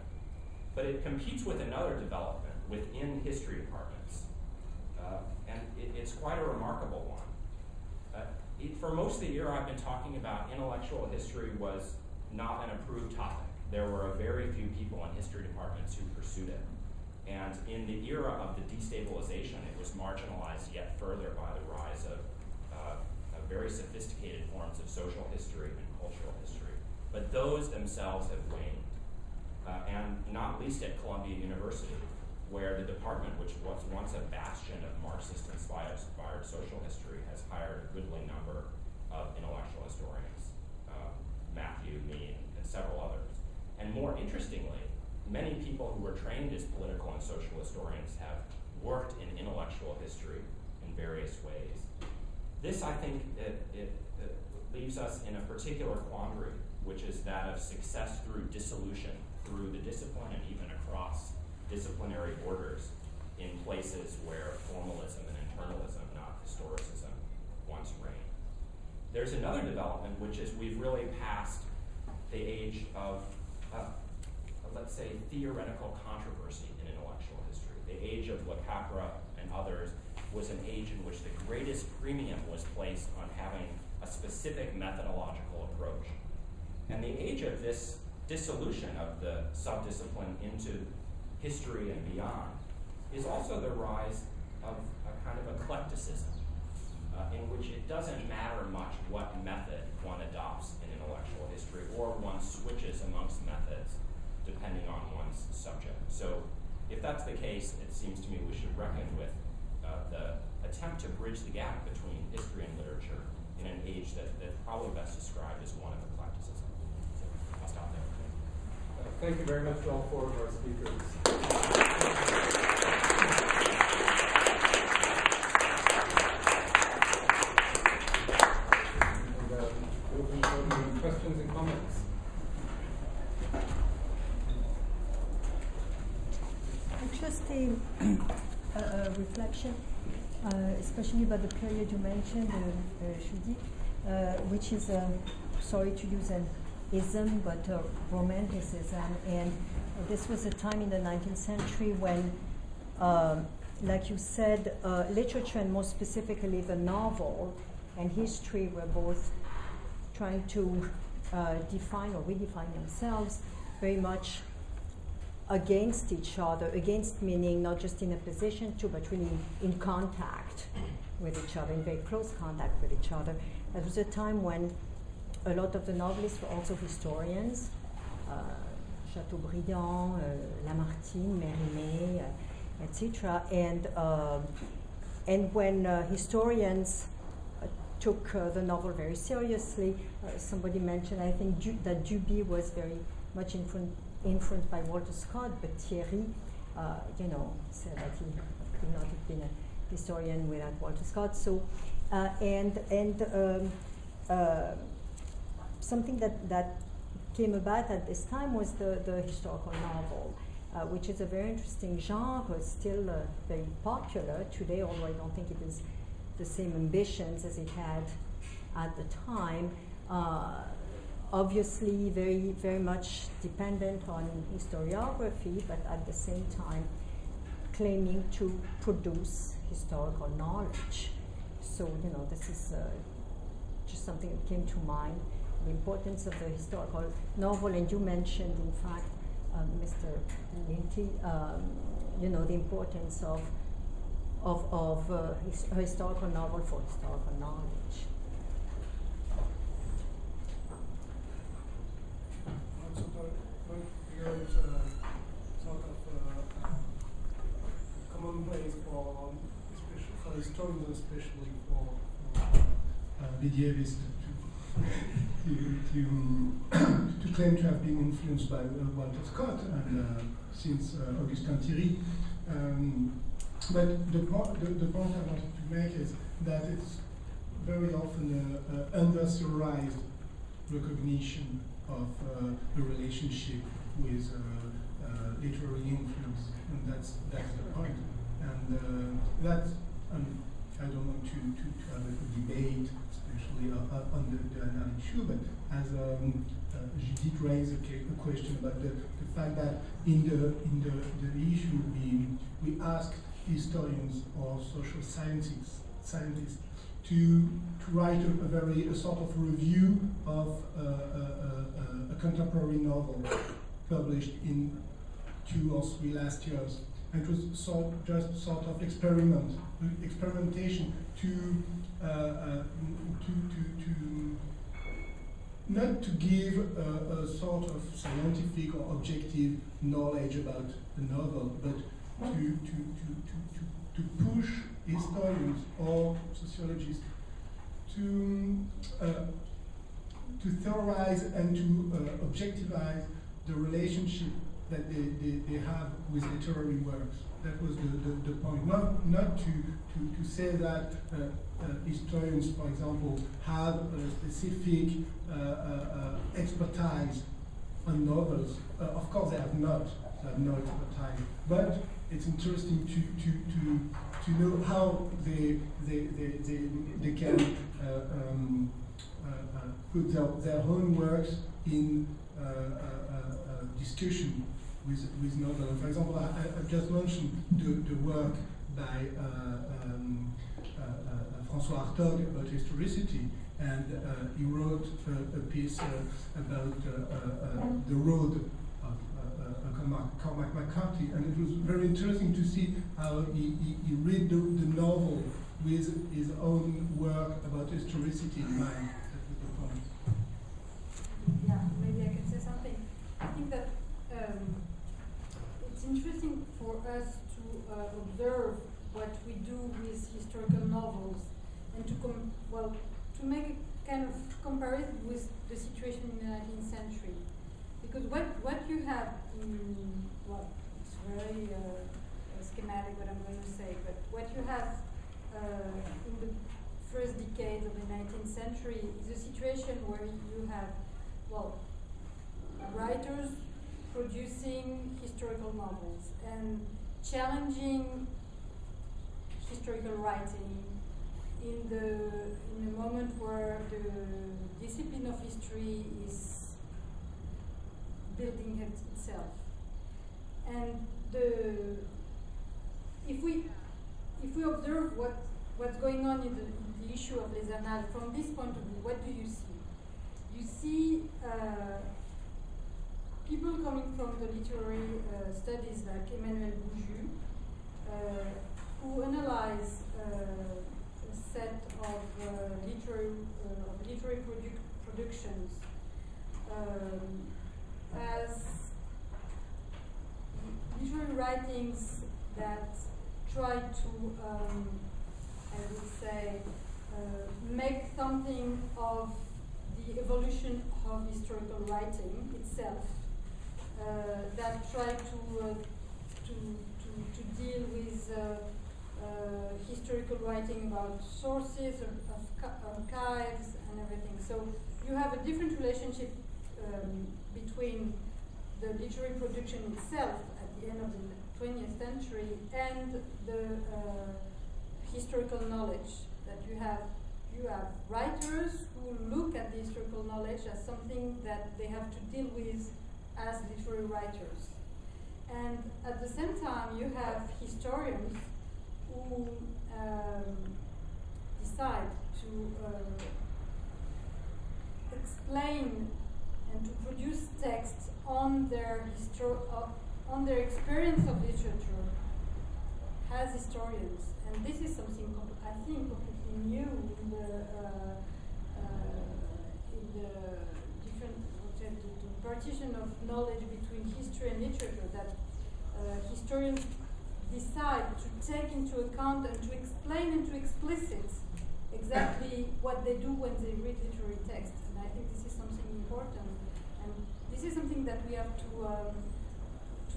But it competes with another development within history departments. And it's quite a remarkable one. For most of the year I've been talking about, intellectual history was not an approved topic. There were very few people in history departments who pursued it. And in the era of the destabilization, it was marginalized yet further by the rise of very sophisticated forms of social history and cultural history. But those themselves have waned. And not least at Columbia University, where the department, which was once a bastion of Marxist-inspired social history, has hired a goodly number of intellectual historians, Matthew, me, and several others. And more interestingly, many people who were trained as political and social historians have worked in intellectual history in various ways. This, I think, it leaves us in a particular quandary, which is that of success through dissolution, through the discipline and even across disciplinary borders in places where formalism and internalism, not historicism, once reigned. There's another development, which is we've really passed the age of, let's say, theoretical controversy in intellectual history. The age of Lacapra and others was an age in which the greatest premium was placed on having a specific methodological approach. And the age of this dissolution of the subdiscipline into history and beyond is also the rise of a kind of eclecticism in which it doesn't matter much what method one adopts in intellectual history, or one switches amongst methods depending on one's subject. So if that's the case, it seems to me we should reckon with the attempt to bridge the gap between history and literature in an age that probably best described as one of eclecticism. So I'll stop there.
Thank you very much to all four of our speakers. And questions and comments.
Just a reflection, especially about the period you mentioned, Judy, which is, sorry to use an ism, but romanticism. And this was a time in the 19th century when, like you said, literature and more specifically the novel and history were both trying to define or redefine themselves very much against each other, against meaning not just in a position to, but really in contact with each other, in very close contact with each other. There was a time when a lot of the novelists were also historians, Chateaubriand, Lamartine, Mérimée, etc. And when historians took the novel very seriously, somebody mentioned, I think, that Duby was very much influenced by Walter Scott, but Thierry, said that he could not have been a historian without Walter Scott. So, something that came about at this time was the historical novel, which is a very interesting genre, still very popular today, although I don't think it has the same ambitions as it had at the time. Obviously, very, very much dependent on historiography, but at the same time claiming to produce historical knowledge. So, this is just something that came to mind, the importance of the historical novel. And you mentioned, in fact, Mr. Linty, the importance of a historical novel for historical knowledge.
Sort of commonplace for historians, especially for medievalists, to claim to have been influenced by Walter Scott and since Augustin Thierry. But the point I wanted to make is that it's very often under-theorized recognition of the relationship with literary influence, and that's the point. And I don't want to have a debate, especially on the analytic issue, but as Judith raised a question about the fact that in the issue we asked historians or social scientists to write a sort of review of a contemporary novel published in 2 or 3 last years. And it was just sort of experimentation to not to give a sort of scientific or objective knowledge about the novel, but to push historians or sociologists to theorize and to objectivize the relationship that they have with literary works. That was the point. Not to say that historians, for example, have a specific expertise on novels. Of course, they have no expertise. But it's interesting to know how they can put their own works in discussion with novels. For example, I just mentioned the work by François Hartog about historicity, and he wrote a piece about the road of Cormac McCarthy, and it was very interesting to see how he read the novel with his own work about historicity in mind. That was the point.
Yeah, maybe I can say something. I think that it's interesting for us to observe what we do with historical novels and to make a kind of comparison with the situation in the 19th century. Because what you have in, it's very schematic what I'm going to say, but what you have in the first decade of the 19th century is a situation where you have, writers producing historical novels and challenging historical writing in a moment where the discipline of history is building itself. And if we observe what's going on in the issue of Les Annales from this point of view, what do you see? You see people coming from the literary studies like Emmanuel Bourjou, who analyze a set of literary productions as writings that try to, I would say, make something of the evolution of historical writing itself, that try to deal with historical writing about sources of archives and everything. So you have a different relationship between the literary production itself at the end of the 20th century and the historical knowledge that you have. You have writers who look at the historical knowledge as something that they have to deal with as literary writers. And at the same time, you have historians who decide to explain and to produce texts on their experience of literature as historians. And this is something I think completely new in the different the partition of knowledge between history and literature, that historians decide to take into account and to explain and to explicit exactly what they do when they read literary texts. And I think this is something important. And this is something that we have to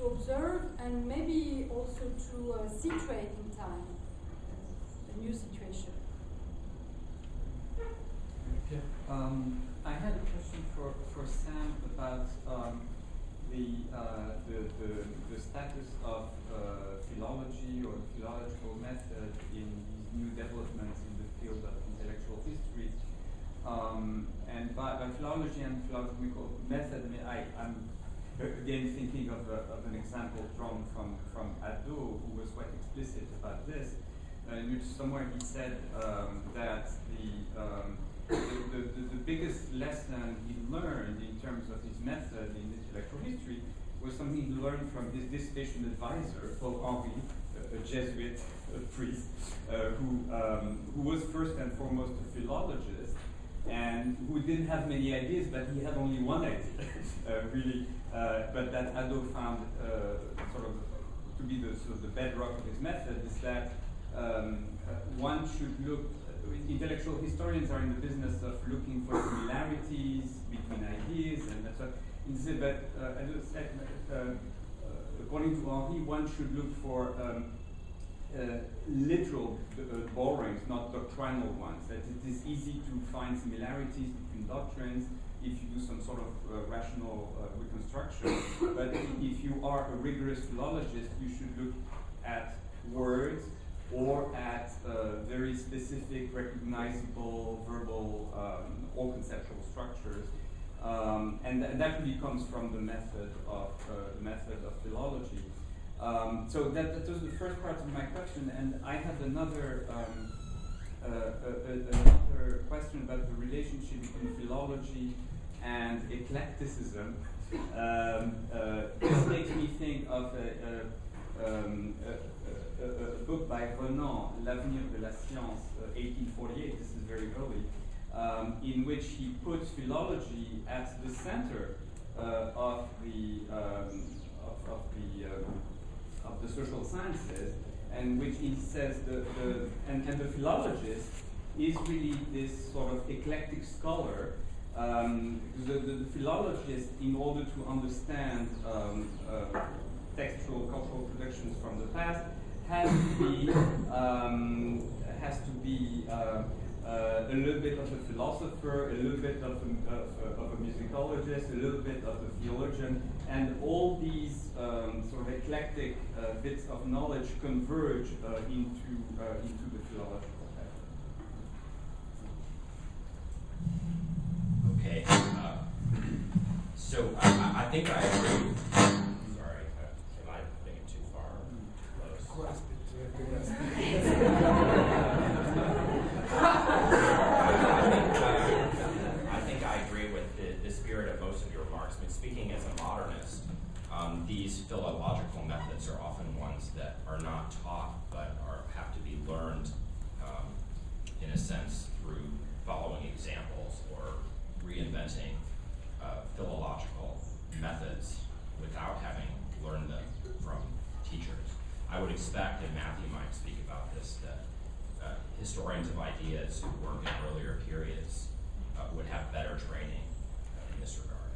observe and maybe also to situate in time, a new situation.
Okay. I had a question for Sam about the status of philology or the philological method in these new developments in the field of intellectual history. And by philology and philological method, I mean, I'm again thinking of an example from Addo, who was quite explicit about this, in which somewhere he said that the biggest lesson he learned in terms of his method in intellectual history was something he learned from his dissertation advisor, Paul Henry, a Jesuit priest, who was first and foremost a philologist, and who didn't have many ideas, but he had only one idea, really, but that Addo found sort of to be the sort of the bedrock of his method, is that one should look. Intellectual historians are in the business of looking for similarities between ideas, and that's what. But Addo said, according to Henri, one should look for literal borrowings, not doctrinal ones. That it is easy to find similarities between doctrines if you do some sort of rational reconstruction. But if you are a rigorous philologist, you should look at words or at very specific, recognizable, verbal or conceptual structures. And that really comes from the method of philology. So that was the first part of my question, and I had another another question about the relationship between philology and eclecticism. This makes me think of a book by Renan, L'avenir de la science, 1848. This is very early. In which he puts philology at the center of the social sciences, and which he says and the philologist is really this sort of eclectic scholar. The philologist, in order to understand textual cultural productions from the past, has to be a little bit of a philosopher, a little bit of a musicologist, a little bit of a theologian, and all these sort of eclectic bits of knowledge converge into the philological method.
Okay, so I think I agree. Sorry, am I putting it too far? Close. I think I agree with the spirit of most of your remarks. I mean, speaking as a modernist, these philological methods are often ones that are not taught, but have to be learned, in a sense, through following examples or reinventing philological methods without having learned them from teachers I would expect, and Matthew might speak about this, that historians of ideas who work in earlier periods would have better training in this regard.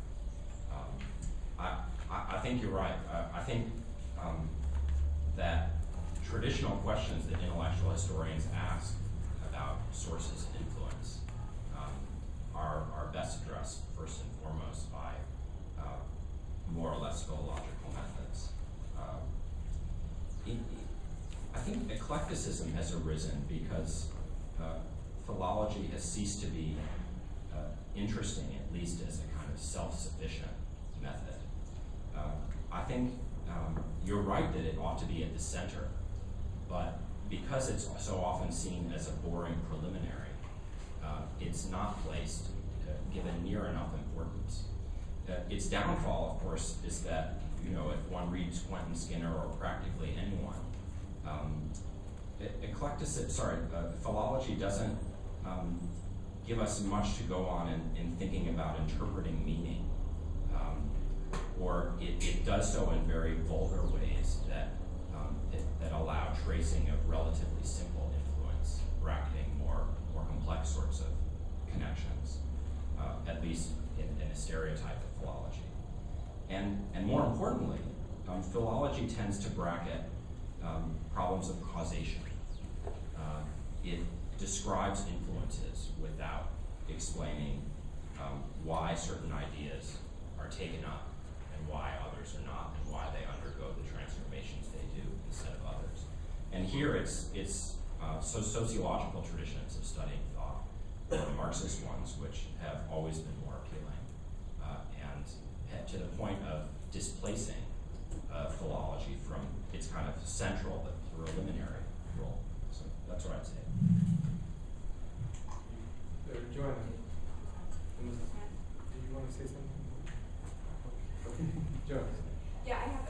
I think you're right. I think that traditional questions that intellectual historians ask about sources and influence are best addressed first and foremost by more or less philological methods. I think eclecticism has arisen because philology has ceased to be interesting, at least as a kind of self-sufficient method. I think you're right that it ought to be at the center, but because it's so often seen as a boring preliminary, it's not placed, given near enough importance. Its downfall, of course, is that, you know, if one reads Quentin Skinner or practically anyone, philology doesn't give us much to go on in thinking about interpreting meaning, or it does so in very vulgar ways that allow tracing of relatively simple influence, bracketing more complex sorts of connections, at least in a stereotype of philology. And more importantly, philology tends to bracket problems of causation. It describes influences without explaining why certain ideas are taken up and why others are not, and why they undergo the transformations they do instead of others. And here it's sociological traditions of studying thought, the Marxist ones, which have always been more appealing, and to the point of displacing philology from its kind of central but preliminary role. So that's what I'd say.
Joanna, do you want to say something? Okay. Joanna.
Yeah, I have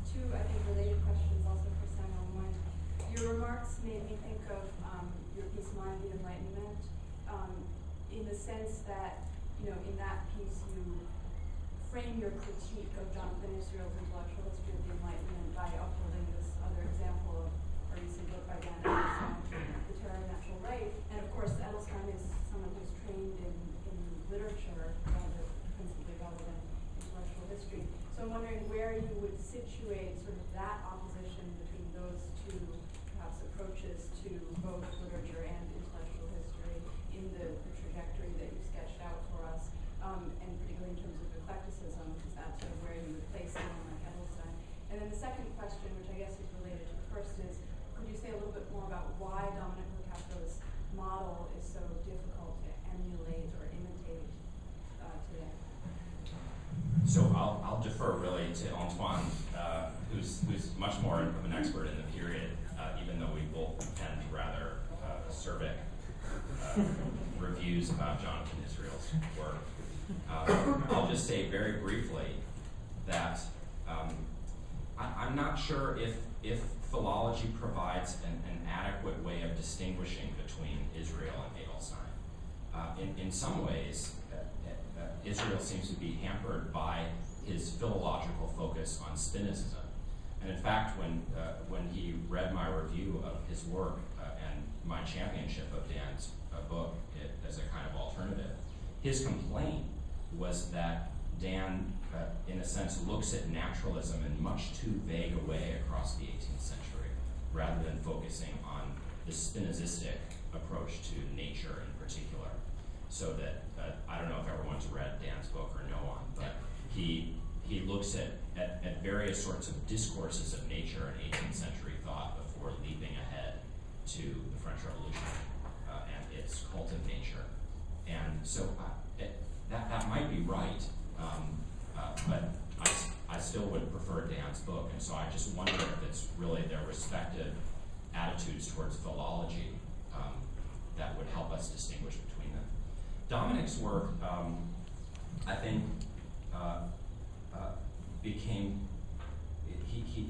two, I think, related questions also for Samuel. One, your remarks made me think of your piece, Mind the Enlightenment, in the sense that, you know, in that piece you frame your critique of Jonathan Israel's intellectual history of the Enlightenment by upholding this other example of a recent book by Dan Edelstein, The Terror of Natural Right. And of course, Edelstein is someone who's trained in literature, principally rather than intellectual history. So I'm wondering where you would situate sort of that opposition between those two, perhaps, approaches to both literature and intellectual history in the trajectory that you sketched out for us, and particularly in terms of eclecticism, because that's sort of where you would place someone like Edelstein. And then the second question, which I guess is related to the first, is could you say a little bit more about why Dominic Locastro's model is so difficult to emulate or imitate today?
So I'll defer really to Antoine, who's much more of an expert in the period, even though we both tend rather acerbic reviews about Jonathan Israel's work. I'll just say very briefly that I'm not sure if philology provides an adequate way of distinguishing between Israel and Edelstein. In some ways, Israel seems to be hampered by his philological focus on Spinozism. And in fact, when he read my review of his work and my championship of Dan's book as a kind of alternative, his complaint was that Dan, in a sense, looks at naturalism in much too vague a way across the 18th century, rather than focusing on the Spinozistic approach to nature in particular. So that, I don't know if everyone's read Dan's book or no one, but he looks at various sorts of discourses of nature in 18th century thought before leaping ahead to the French Revolution and its cult of nature. And so that might be right, but I still would prefer Dan's book, and so I just wonder if it's really their respective attitudes towards philology that would help us distinguish between them. Dominic's work, I think,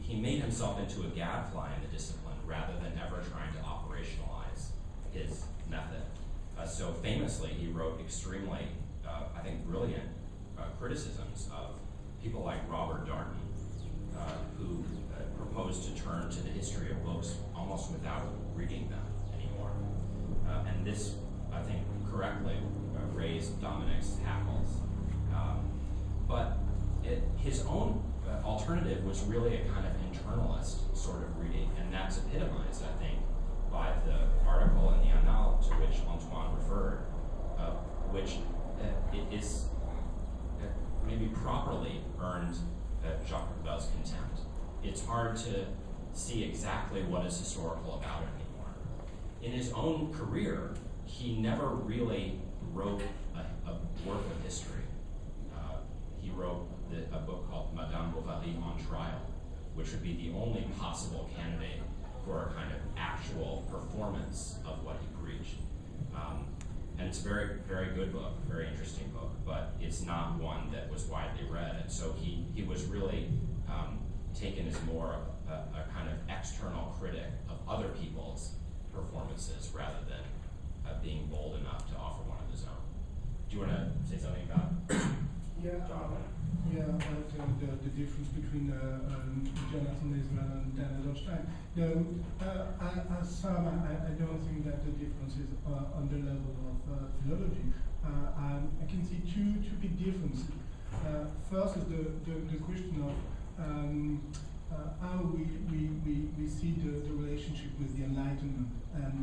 he made himself into a gadfly in the discipline rather than ever trying to operationalize his method. So famously, he wrote extremely, I think, brilliant criticisms of people like Robert Darnton, who disposed to turn to the history of books almost without reading them anymore. And this, I think, correctly raised Dominic's hackles. But his own alternative was really a kind of internalist sort of reading, and that's epitomized, I think, by the article in the Annales to which Antoine referred, which it is maybe properly earned Jacques Rebel's contempt. It's hard to see exactly what is historical about it anymore. In his own career, he never really wrote a work of history. He wrote a book called Madame Bovary on Trial, which would be the only possible candidate for a kind of actual performance of what he preached. And it's a very, very good book, very interesting book, but it's not one that was widely read. And so he was really taken as more a kind of external critic of other people's performances rather than being bold enough to offer one of his own. Do you want to say something about Jonathan?
About the difference between Jonathan Israel and Dan Edelstein. As some, I don't think that the difference is on the level of philology. I can see two big differences. First is the question of how we see the relationship with the Enlightenment. And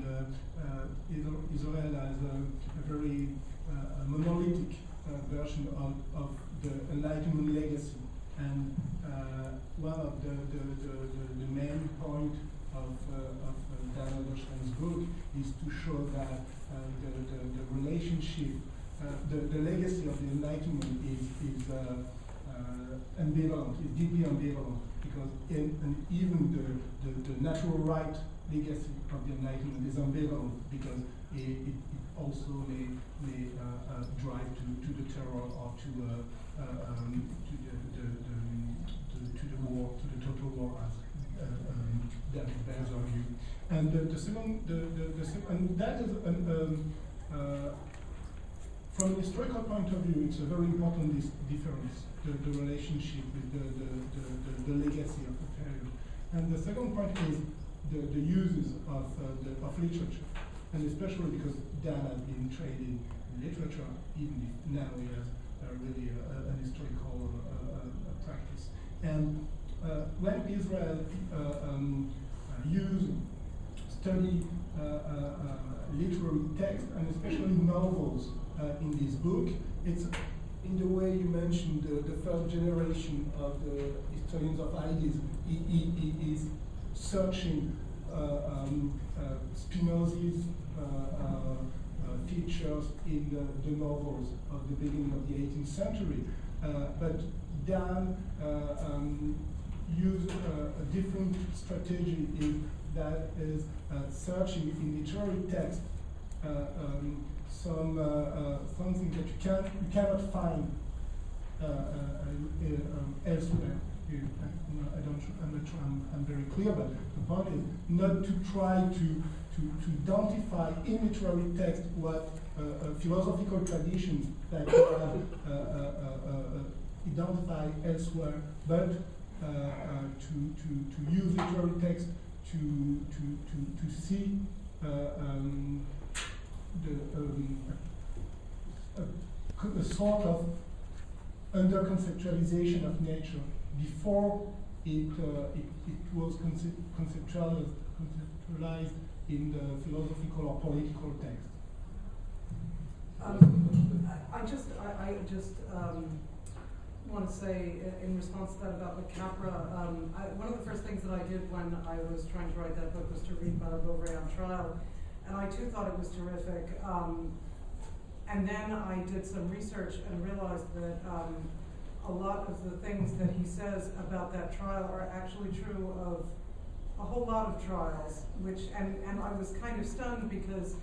Israel has a very monolithic version of the Enlightenment legacy, and one of the main point of Dan Edelstein's book is to show that the relationship, the legacy of the Enlightenment is ambivalent, is deeply ambivalent, because even the natural right legacy of the Enlightenment is ambivalent because it also may drive to the terror or to the war, to the total war, as David Bears argued. And the second, and that is from a historical point of view, it's a very important difference, the relationship with the legacy of the period. And the second point is the uses of literature, and especially because Dan has been trained in literature, even if now he has really an historical practice. And when Israel study literary text, and especially novels in this book, it's in the way you mentioned the first generation of the historians of ideas. He is searching Spinoza's features in the novels of the beginning of the 18th century. But Dan used a different strategy that is searching in literary text something that you cannot find elsewhere. I'm not sure I'm very clear, but the point is not to try to identify in literary text what philosophical traditions that you have identified elsewhere, but to use literary text to see a sort of under-conceptualization of nature before it was conceptualized in the philosophical or political text.
I just want to say in response to that about the Capra, one of the first things that I did when I was trying to write that book was to read Madame Bovary on Trial, and I too thought it was terrific. And then I did some research and realized that a lot of the things that he says about that trial are actually true of a whole lot of trials, and I was kind of stunned because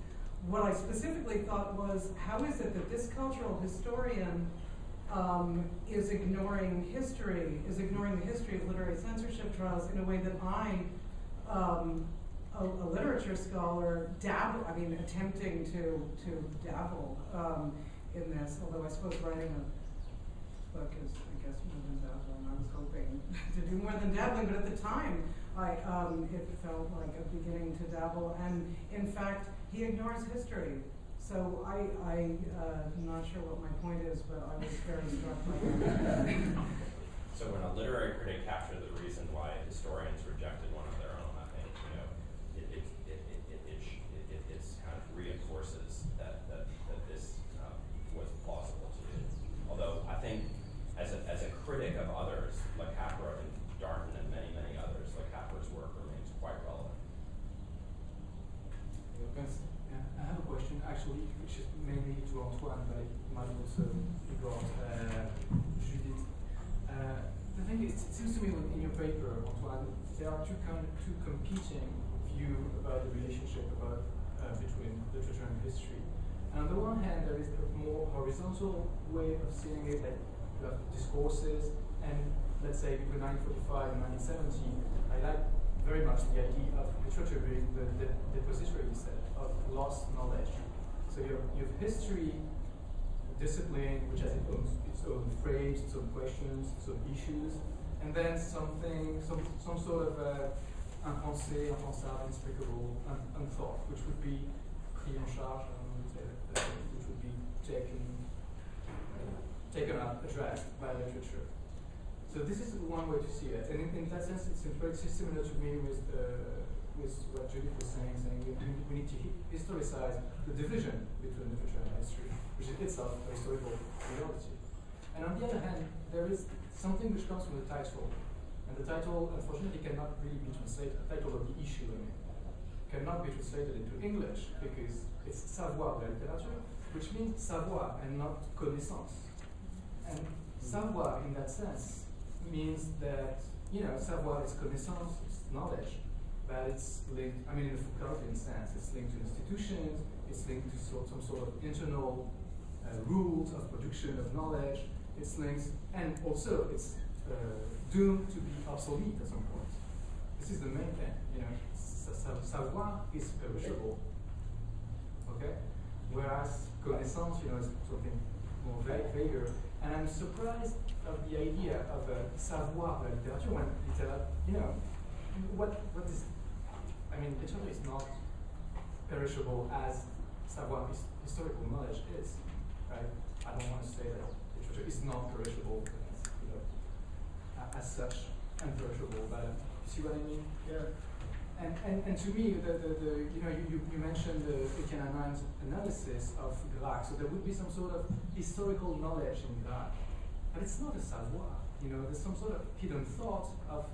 what I specifically thought was, how is it that this cultural historian is ignoring the history of literary censorship trials in a way that I, a literature scholar, attempting to dabble in this, although I suppose writing book is, I guess, more than dabbling. I was hoping to do more than dabbling, but at the time, it felt like a beginning to dabble. And in fact, he ignores history. So I'm not sure what my point is, but I was very struck by that.
So when a literary critic captured the reason why historians rejected one of their own, I think, you know, it kind of reinforces that this was plausible to do. Although I think as a critic of others, like Capra and Darden and many, many others, like Capra's work remains quite relevant.
I have a question actually, which is mainly to Antoine, but it might also regard Judith. The thing is, it seems to me in your paper, Antoine, there are two competing views about the relationship between literature and history. And on the one hand, there is a more horizontal way of seeing it, like you have discourses, and let's say between 1945 and 1970, I like very much the idea of literature being the depository, you said, of lost knowledge. So you have history, discipline, which has its own frames, its own questions, its own issues, and then some sort of impensé, impensable, inexplicable, unthought, which would be pris en charge, which would be taken up, addressed by literature. So this is one way to see it, and in that sense, it's very similar to me with what Judith was saying we need to historicize the division between literature and history, which is itself a historical reality. And on the other hand, there is something which comes from the title, and the title, unfortunately, cannot really be translated. The title of the issue, cannot be translated into English because it's savoir de la littérature, which means savoir and not connaissance. And savoir, in that sense, means that savoir is connaissance, it's knowledge. But it's linked, in a Foucauldian sense, it's linked to institutions, it's linked to some sort of internal rules of production of knowledge, it's linked, and also it's doomed to be obsolete at some point. This is the main thing, savoir is perishable, okay? Whereas connaissance, is something more vaguer. And I'm surprised of the idea of savoir de la littérature when what is, literature is not perishable as savoir historical knowledge is, right? I don't want to say that literature is not perishable, as such, imperishable, but you see what I mean? Yeah. And to me, you mentioned the Ecole analysis of Gracq, so there would be some sort of historical knowledge in Gracq, but it's not a savoir. There's some sort of hidden thought of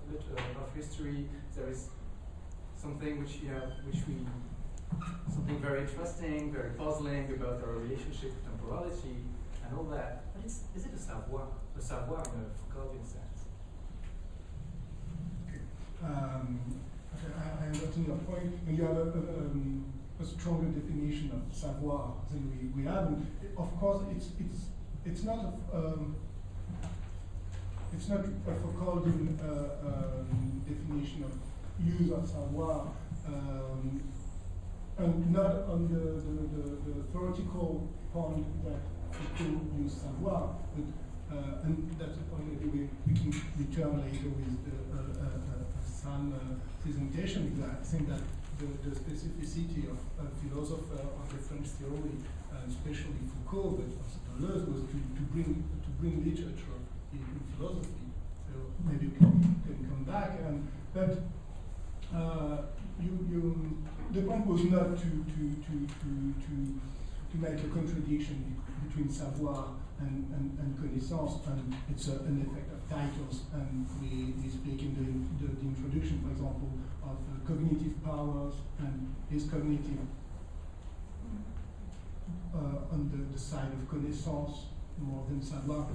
history. There is something something very interesting, very puzzling about our relationship to temporality and all that. But is it a savoir? A savoir in a Foucauldian sense?
I understand your point. You have a stronger definition of savoir than we have. And of course, it's not a Foucauldian definition of use of savoir, and not on the theoretical point that Foucault used savoir, but and that's a point that we can return later with some presentation. I think that the specificity of philosopher of the French theory, especially Foucault, but also Deleuze, was to bring literature in philosophy. So maybe we can come back. But the point was not to make a contradiction between savoir and connaissance, and it's an effect of titles. And we speak in the introduction, for example, of cognitive powers, and is cognitive on the side of connaissance more than savoir.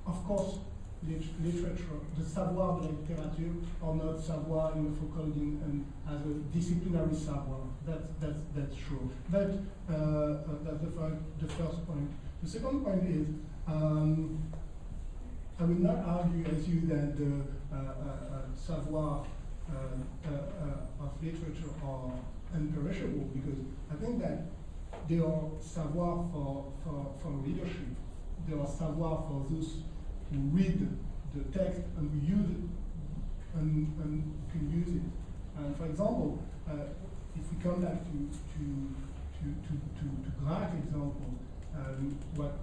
Of course, literature, the savoir de la littérature, or not savoir in the Foucauldian and as a disciplinary savoir. That's true. But that's the first point. The second point is, I will not argue as you that the savoir of literature are imperishable, because I think that they are savoir for readership. there are savoir for those who read the text and who use it and can use it. And for example, if we come back to Grac's example, what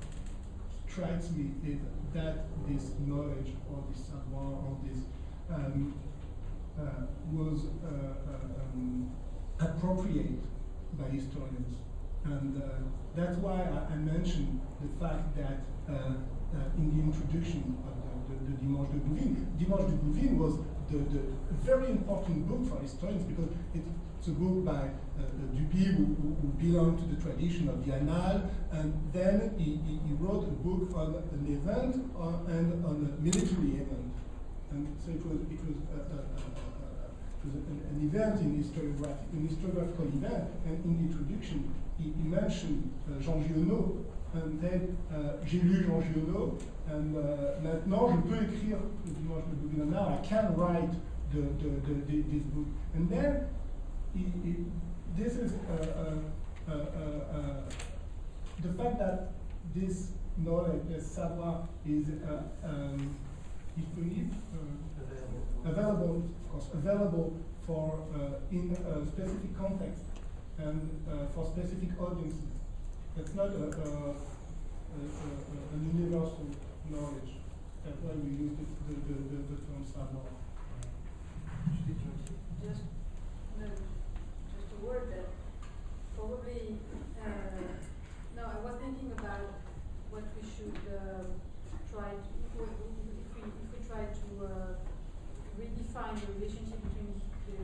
strikes me is that this knowledge or this savoir or this was appropriated by historians. And that's why I mentioned the fact that in the introduction of the Dimanche de Bouvines, Dimanche de Bouvines was the very important book for historians because it's a book by Duby who belonged to the tradition of the Annales, and then he wrote a book on an event and on a military event. And so it was an event in historiographical event, and in the introduction he mentioned Jean Giono, and then j'ai lu Jean Giono, and maintenant je peux écrire le Dimanche de Bouvines. Now I can write this book. And then this is the fact that this knowledge, this savoir, is available, of course, available for in a specific context and for specific audiences. It's not an universal knowledge. That's why we use the term savoir.
Just a word that probably, no, I was thinking about what we should try to, if we try to redefine the relationship between the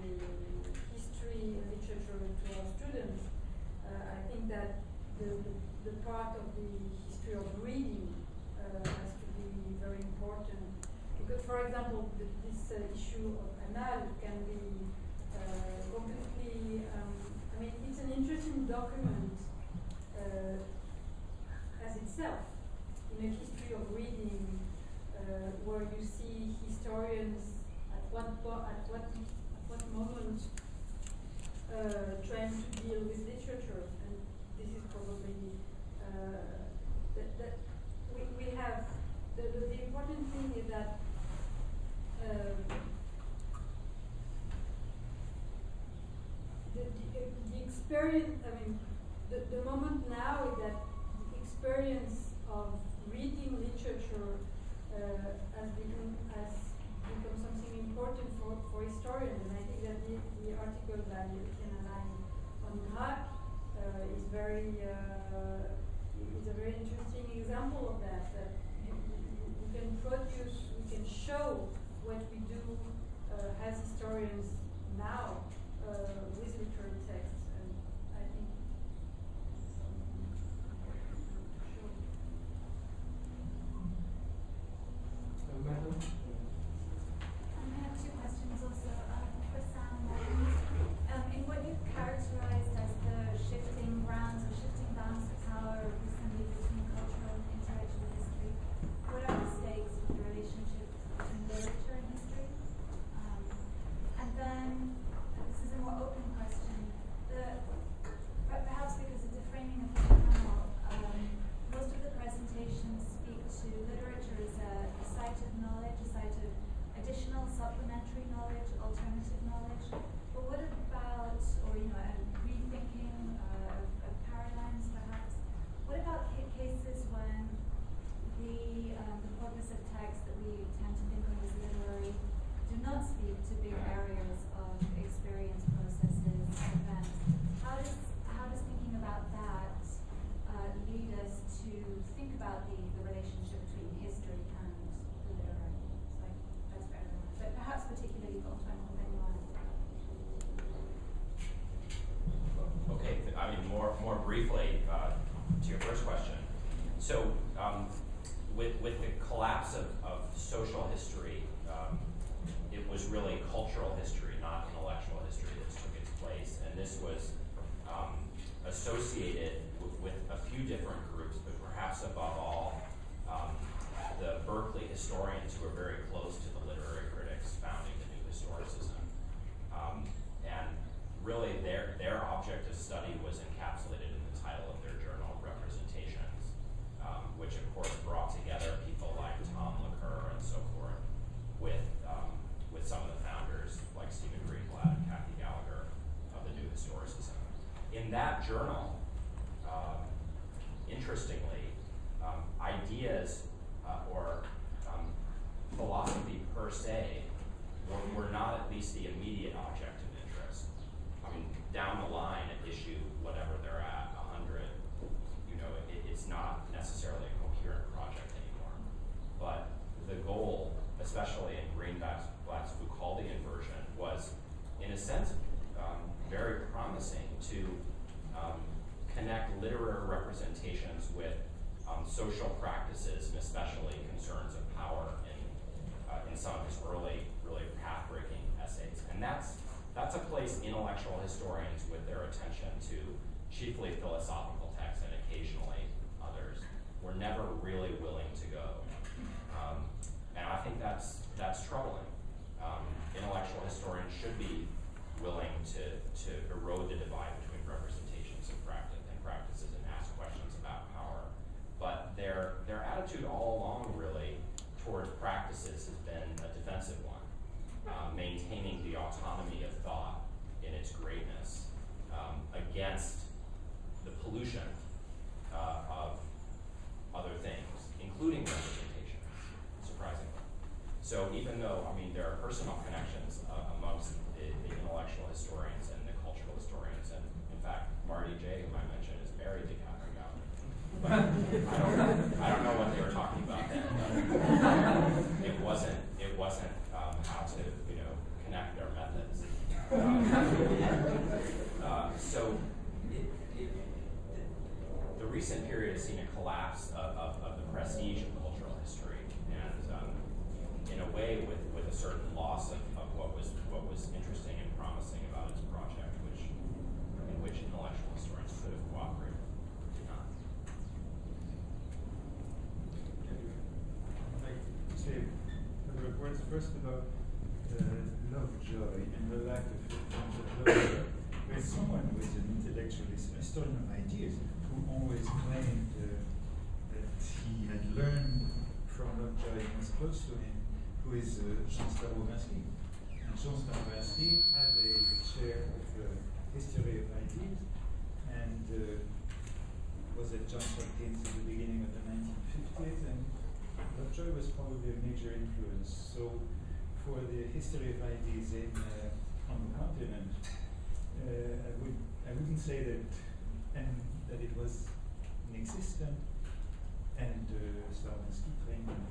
history and literature to our students. I think that the part of the history of reading has to be very important. Because, for example, this issue of Annales can be completely, I mean, it's an interesting document as itself, in a history of reading, where you see historians at what moment trying to deal with literature, and this is probably that we have the important thing is that the experience, I mean, the moment now is that the experience of reading literature has become something important for historians, and I think that the article that you can align on Grac is a very interesting example of that. That we can produce, we can show what we do as historians now with literary texts, and I think it's something important to show.
Madam?
I have two questions also. For Sam, in what you've characterized as the shifting grounds or shifting balance of power recently between cultural and intellectual history, what are the stakes of the relationship between literature and history? And then, this is a more open question, perhaps because of the framing of the panel, most of the presentations speak to literature as a site of knowledge, a site of additional supplementary knowledge, alternative knowledge. But what about, or rethinking of paradigms perhaps? What about cases when the corpus of text that we tend to think of as literary do not speak to big areas of experience, processes, events? How does thinking about that lead us to think about the relationship between history and the literary? So that's for everyone, but perhaps particularly for anyone.
Okay, I mean, more briefly to your first question. So, with the collapse of social history, it was really cultural history, not intellectual history, that took its place, and this was associated with a few different groups, but perhaps above all, the Berkeley historians who are very close to the literary critics founding the new historicism. And really their object of study was encapsulated in the title of their journal, Representations, which of course that's troubling. Intellectual historians should be willing to erode the divide between representations and practices and ask questions about power. But their attitude all along really towards practices has been a defensive one, maintaining the autonomy of thought in its greatness against the pollution of other things, including representation, surprisingly. So even though, I mean, there are personal connections amongst the intellectual historians and the cultural historians, and in fact, Marty J, whom I mentioned, is married to Catherine Gowan. But I don't know what they were talking about then. But it wasn't how to connect their methods. So the recent period has seen a collapse of the prestige of cultural history, and in a way with a certain loss of what was interesting and promising about its project, in which intellectual historians could have cooperated, did not.
I'd like to say a couple of words first about Lovejoy and the lack of Lovejoy. There's someone who is an intellectualist, a historian of ideas, who always claimed that he had learned from Lovejoy and was close to him, who is Jean Starovinsky. And Jean Starovinsky had a chair of history of ideas and was at Johns Hopkins at the beginning of the 1950s, and Lovejoy was probably a major influence. So for the history of ideas on the continent, I wouldn't say that it was inexistent, and Starovinsky trained him.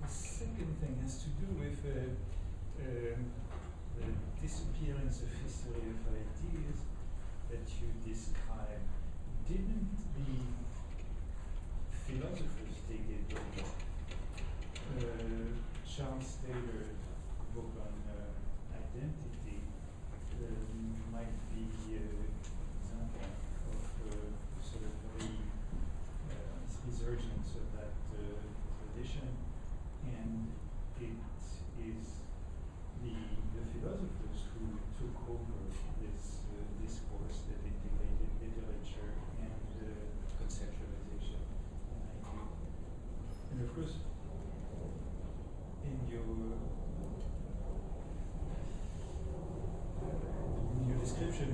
The second thing has to do with the disappearance of history of ideas that you describe. Didn't the philosophers take it over? Charles Taylor's book on identity might be an example of sort of resurgence of that tradition, and it is the philosophers who took over this discourse that integrated literature and conceptualization and idea. And of course, in your description,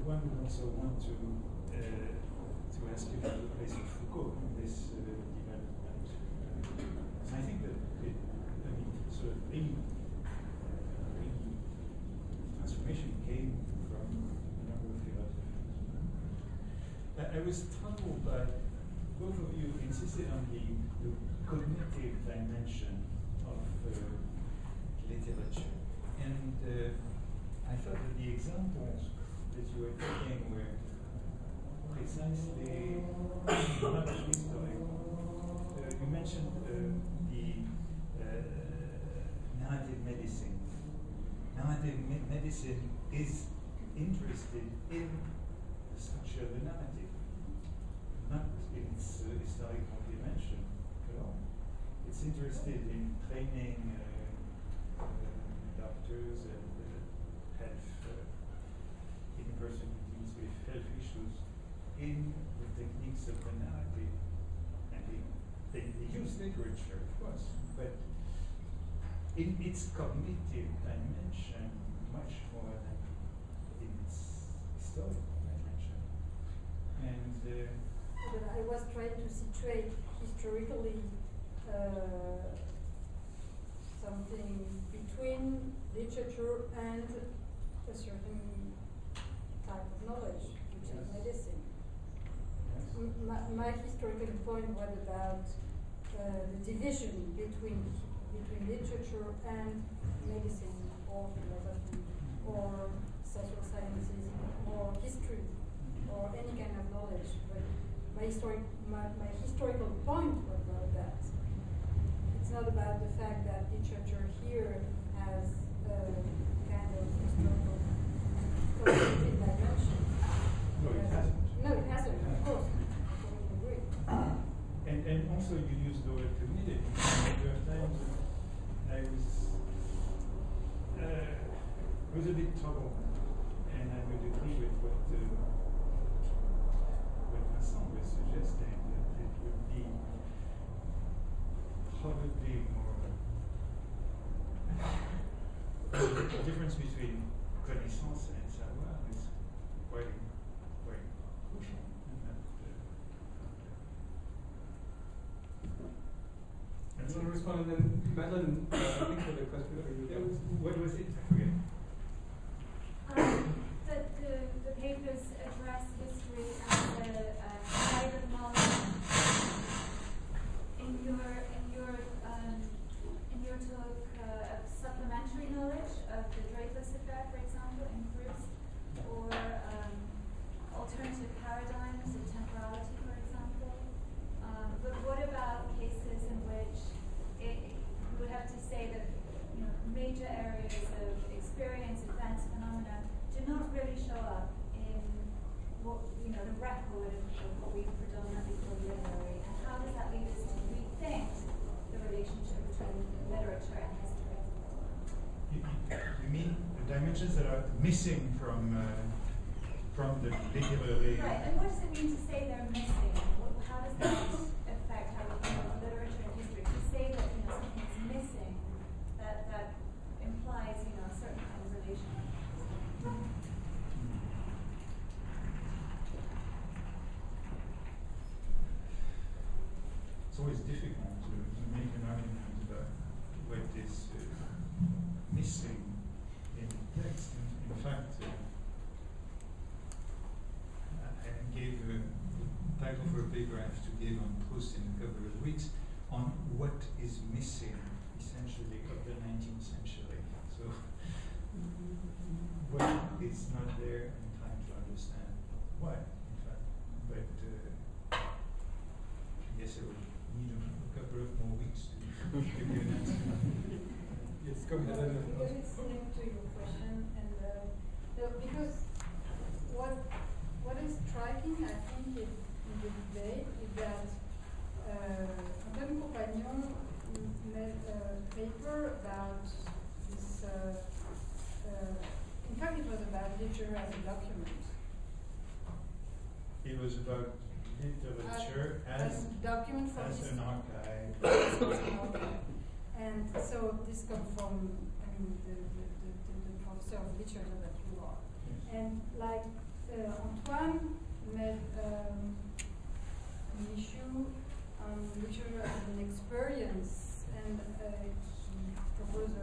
one would also want to ask you about the place of Foucault in this development. I think that sort of any transformation came from a number of philosophers. I was troubled by both of you insisted on the cognitive dimension of literature, and I thought that the examples that you were taking were precisely not historical. You mentioned the narrative medicine. Narrative medicine is interested in the structure of the narrative, not in its historical dimension at all. It's interested in training doctors and health in person who deals with health issues in the techniques of the narrative. And they use literature, of course, but in its cognitive dimension, much more than in its historical dimension. And
but I was trying to situate historically something between literature and a certain type of knowledge, which is medicine. My historical point was about the division between literature and medicine, or philosophy, or social sciences, or history, or any kind of knowledge. But my historical point was about that. It's not about the fact that literature here has a kind of historical cognitive dimension.
no, it hasn't.
No, it hasn't, of course. I totally agree.
And
also you use the word committed. There are times when I was a bit troubled, and I would agree with what Maison was suggesting, that it would be probably more the difference between connaissance and savoir is quite crucial.
And so respond, and then Madeline, I think for the question for you.
What was it? I forget.
The papers address history as a kind of knowledge. In your talk, supplementary knowledge of the Dreyfus affair, for example, in Proust, or alternative paradigms of temporality, for example. But what about cases in which you would have to say that major areas of experience, advanced phenomena, do not really show up in what the record of what we predominantly call literary, and how does that lead us to rethink the relationship between literature and history?
You mean the dimensions that are missing from the literary?
Right, and what does it mean to say they're missing? How does that affect how we think of literature and history? To say that something is missing, that implies a certain kind of relation.
It's always difficult to make an argument about what is missing in the text. In fact, I gave a title for a paper I have to give on Proust in a couple of weeks on what is missing, essentially, of the 19th century. So, what is not there, and trying to understand why, in fact. But I guess I would need a couple of more weeks to give you an answer.
Yes, go ahead.
Because it's linked to your question, and because what is striking, I think, in the debate is that Antoine Compagnon made a paper about this. In fact, it was about literature as a document.
It was about literature as
document from
as an archive.
And so this comes from, the professor of literature that you are.
Yes.
And like Antoine made an issue on literature as an experience, and he proposed a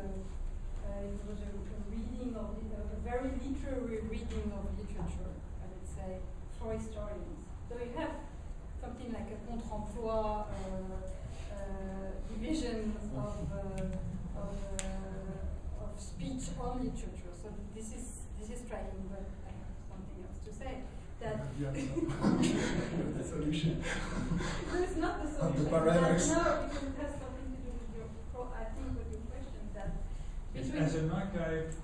reading of a very literary reading of literature, I would say, for historians. So you have something like a contre-emploi division of speech on literature. So this is striking, but I have something else to say. That
the solution.
No, it's not the solution.
The parameters.
No, because it has something to do with with your question. That
It's as an archive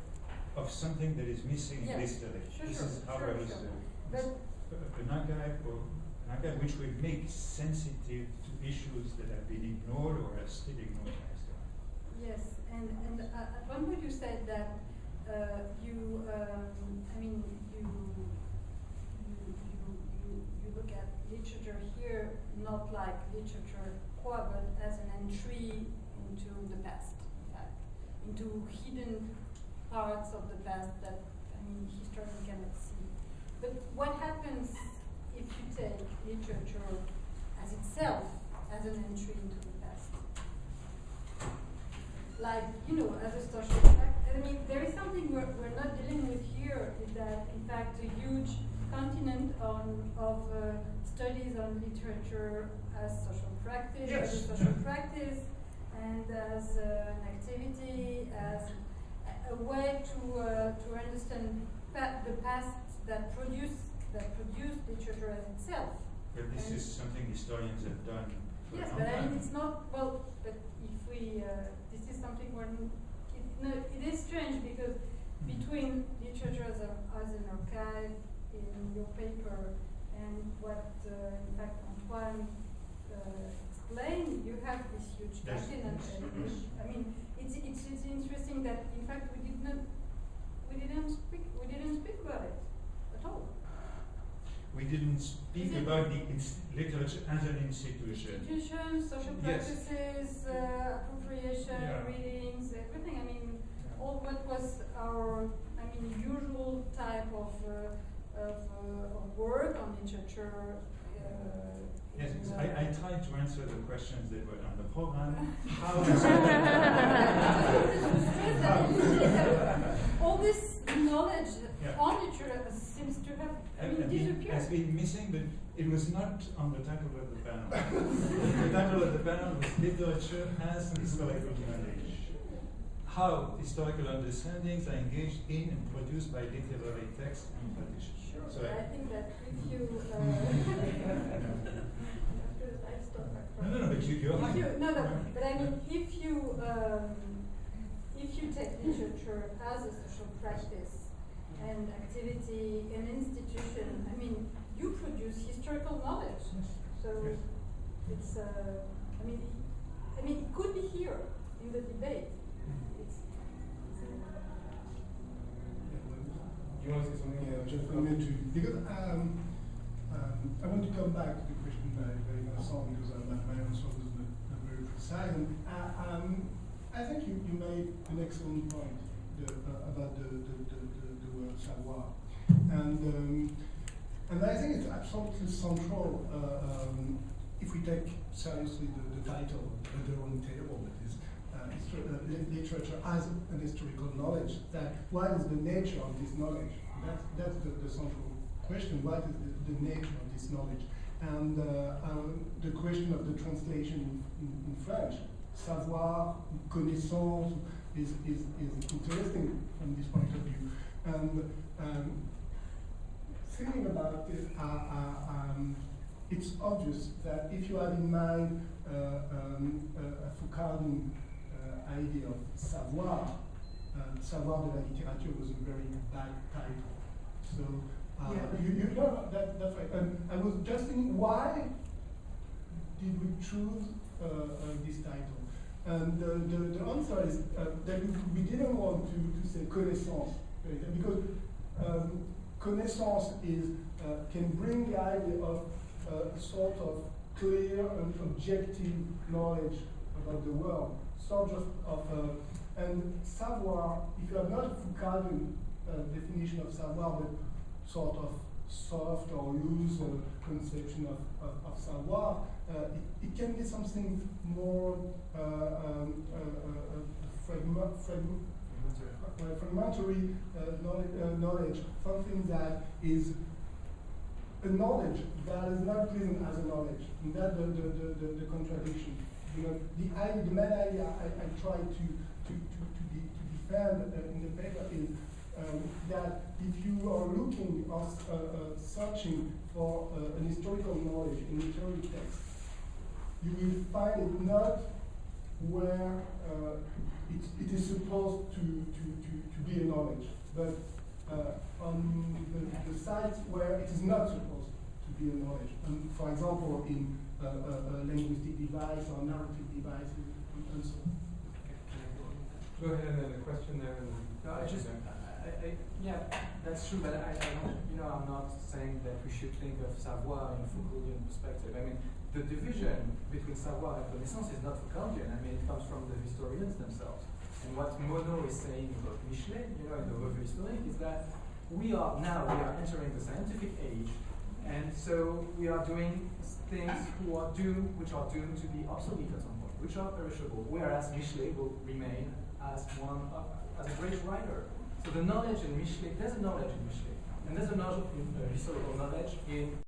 of something that is missing in history.
Sure,
this is how I was. An archive which will make sensitive to issues that have been ignored or are still ignored by historians.
Yes, and at one point you said that you look at literature here not like literature quoi, but as an entry into the past, in fact, into hidden parts of the past that historians cannot see. But what happens if you take literature as itself as an entry into the past? Like, as a social fact, there is something we're not dealing with here, is that, in fact, a huge continent of studies on literature as social practice, and as an activity, as a way to understand the past that produced literature as itself.
But this is something historians have done for
yes,
a long
but
time.
It's not, but if we, this is something where, it is strange because between literature as an archive in your paper and what, in fact, Antoine explained, which didn't. I mean, it's interesting that in fact we didn't speak about it at all.
We didn't speak about the literature as an institution.
Institutions, social practices, appropriation, readings, everything. I mean, all what was our, usual type of work on literature.
Yes, I tried to answer the questions that were on the program.
All this knowledge on literature seems to have disappeared.
Has been missing, but it was not on the title of the panel. The title of the panel was Literature as Historical Knowledge. How historical understandings are engaged in and produced by literary text and tradition.
Sure, so I think that if you
No, but you're right.
But I mean, if you take literature as a social practice and activity and institution, I mean, you produce historical knowledge. So it's it could be here in the debate.
You want to say something? Yeah, just a minute because I want to come back to the question by Maison because my answer was not very precise. And I think you made an excellent point about the word savoir, and I think it's absolutely central if we take seriously the title of the Roundtable, that is. Literature as an historical knowledge, that what is the nature of this knowledge? That's the central question. What is the nature of this knowledge? And the question of the translation in French, savoir, connaissance, is interesting from this point of view. And thinking about it, it's obvious that if you have in mind a Foucauldian idea of savoir, savoir de la littérature was a very bad title. So you know that's right. And I was just thinking, why did we choose this title? And the answer is that we didn't want to say connaissance, because connaissance can bring the idea of a sort of clear and objective knowledge about the world. Sort just of and savoir, if you have not a Foucauldian definition of savoir, but sort of soft or loose conception of savoir, it can be something more fragmentary knowledge, something that is a knowledge that is not present as a knowledge, and that's the contradiction. You know, the main idea I try to defend in the paper is that if you are looking or searching for an historical knowledge in literary text, you will find it not where it is supposed to be a knowledge, but on the sites where it is not supposed to be a knowledge. And for example, in a linguistic device or narrative device, and so on.
Go ahead, and then a question there.
Yeah, that's true, but I don't, I'm not saying that we should think of savoir in a Foucauldian perspective. I mean, the division between savoir and connaissance is not Foucauldian. I mean, it comes from the historians themselves. And what Monod is saying about Michelet, in the Revue Historique, is that we are entering the scientific age, and so we are doing things which are doomed to be obsolete at some point, which are perishable, whereas Michelet will remain as a great writer. So the knowledge in Michelet, there's a knowledge in Michelet, and there's a historical knowledge in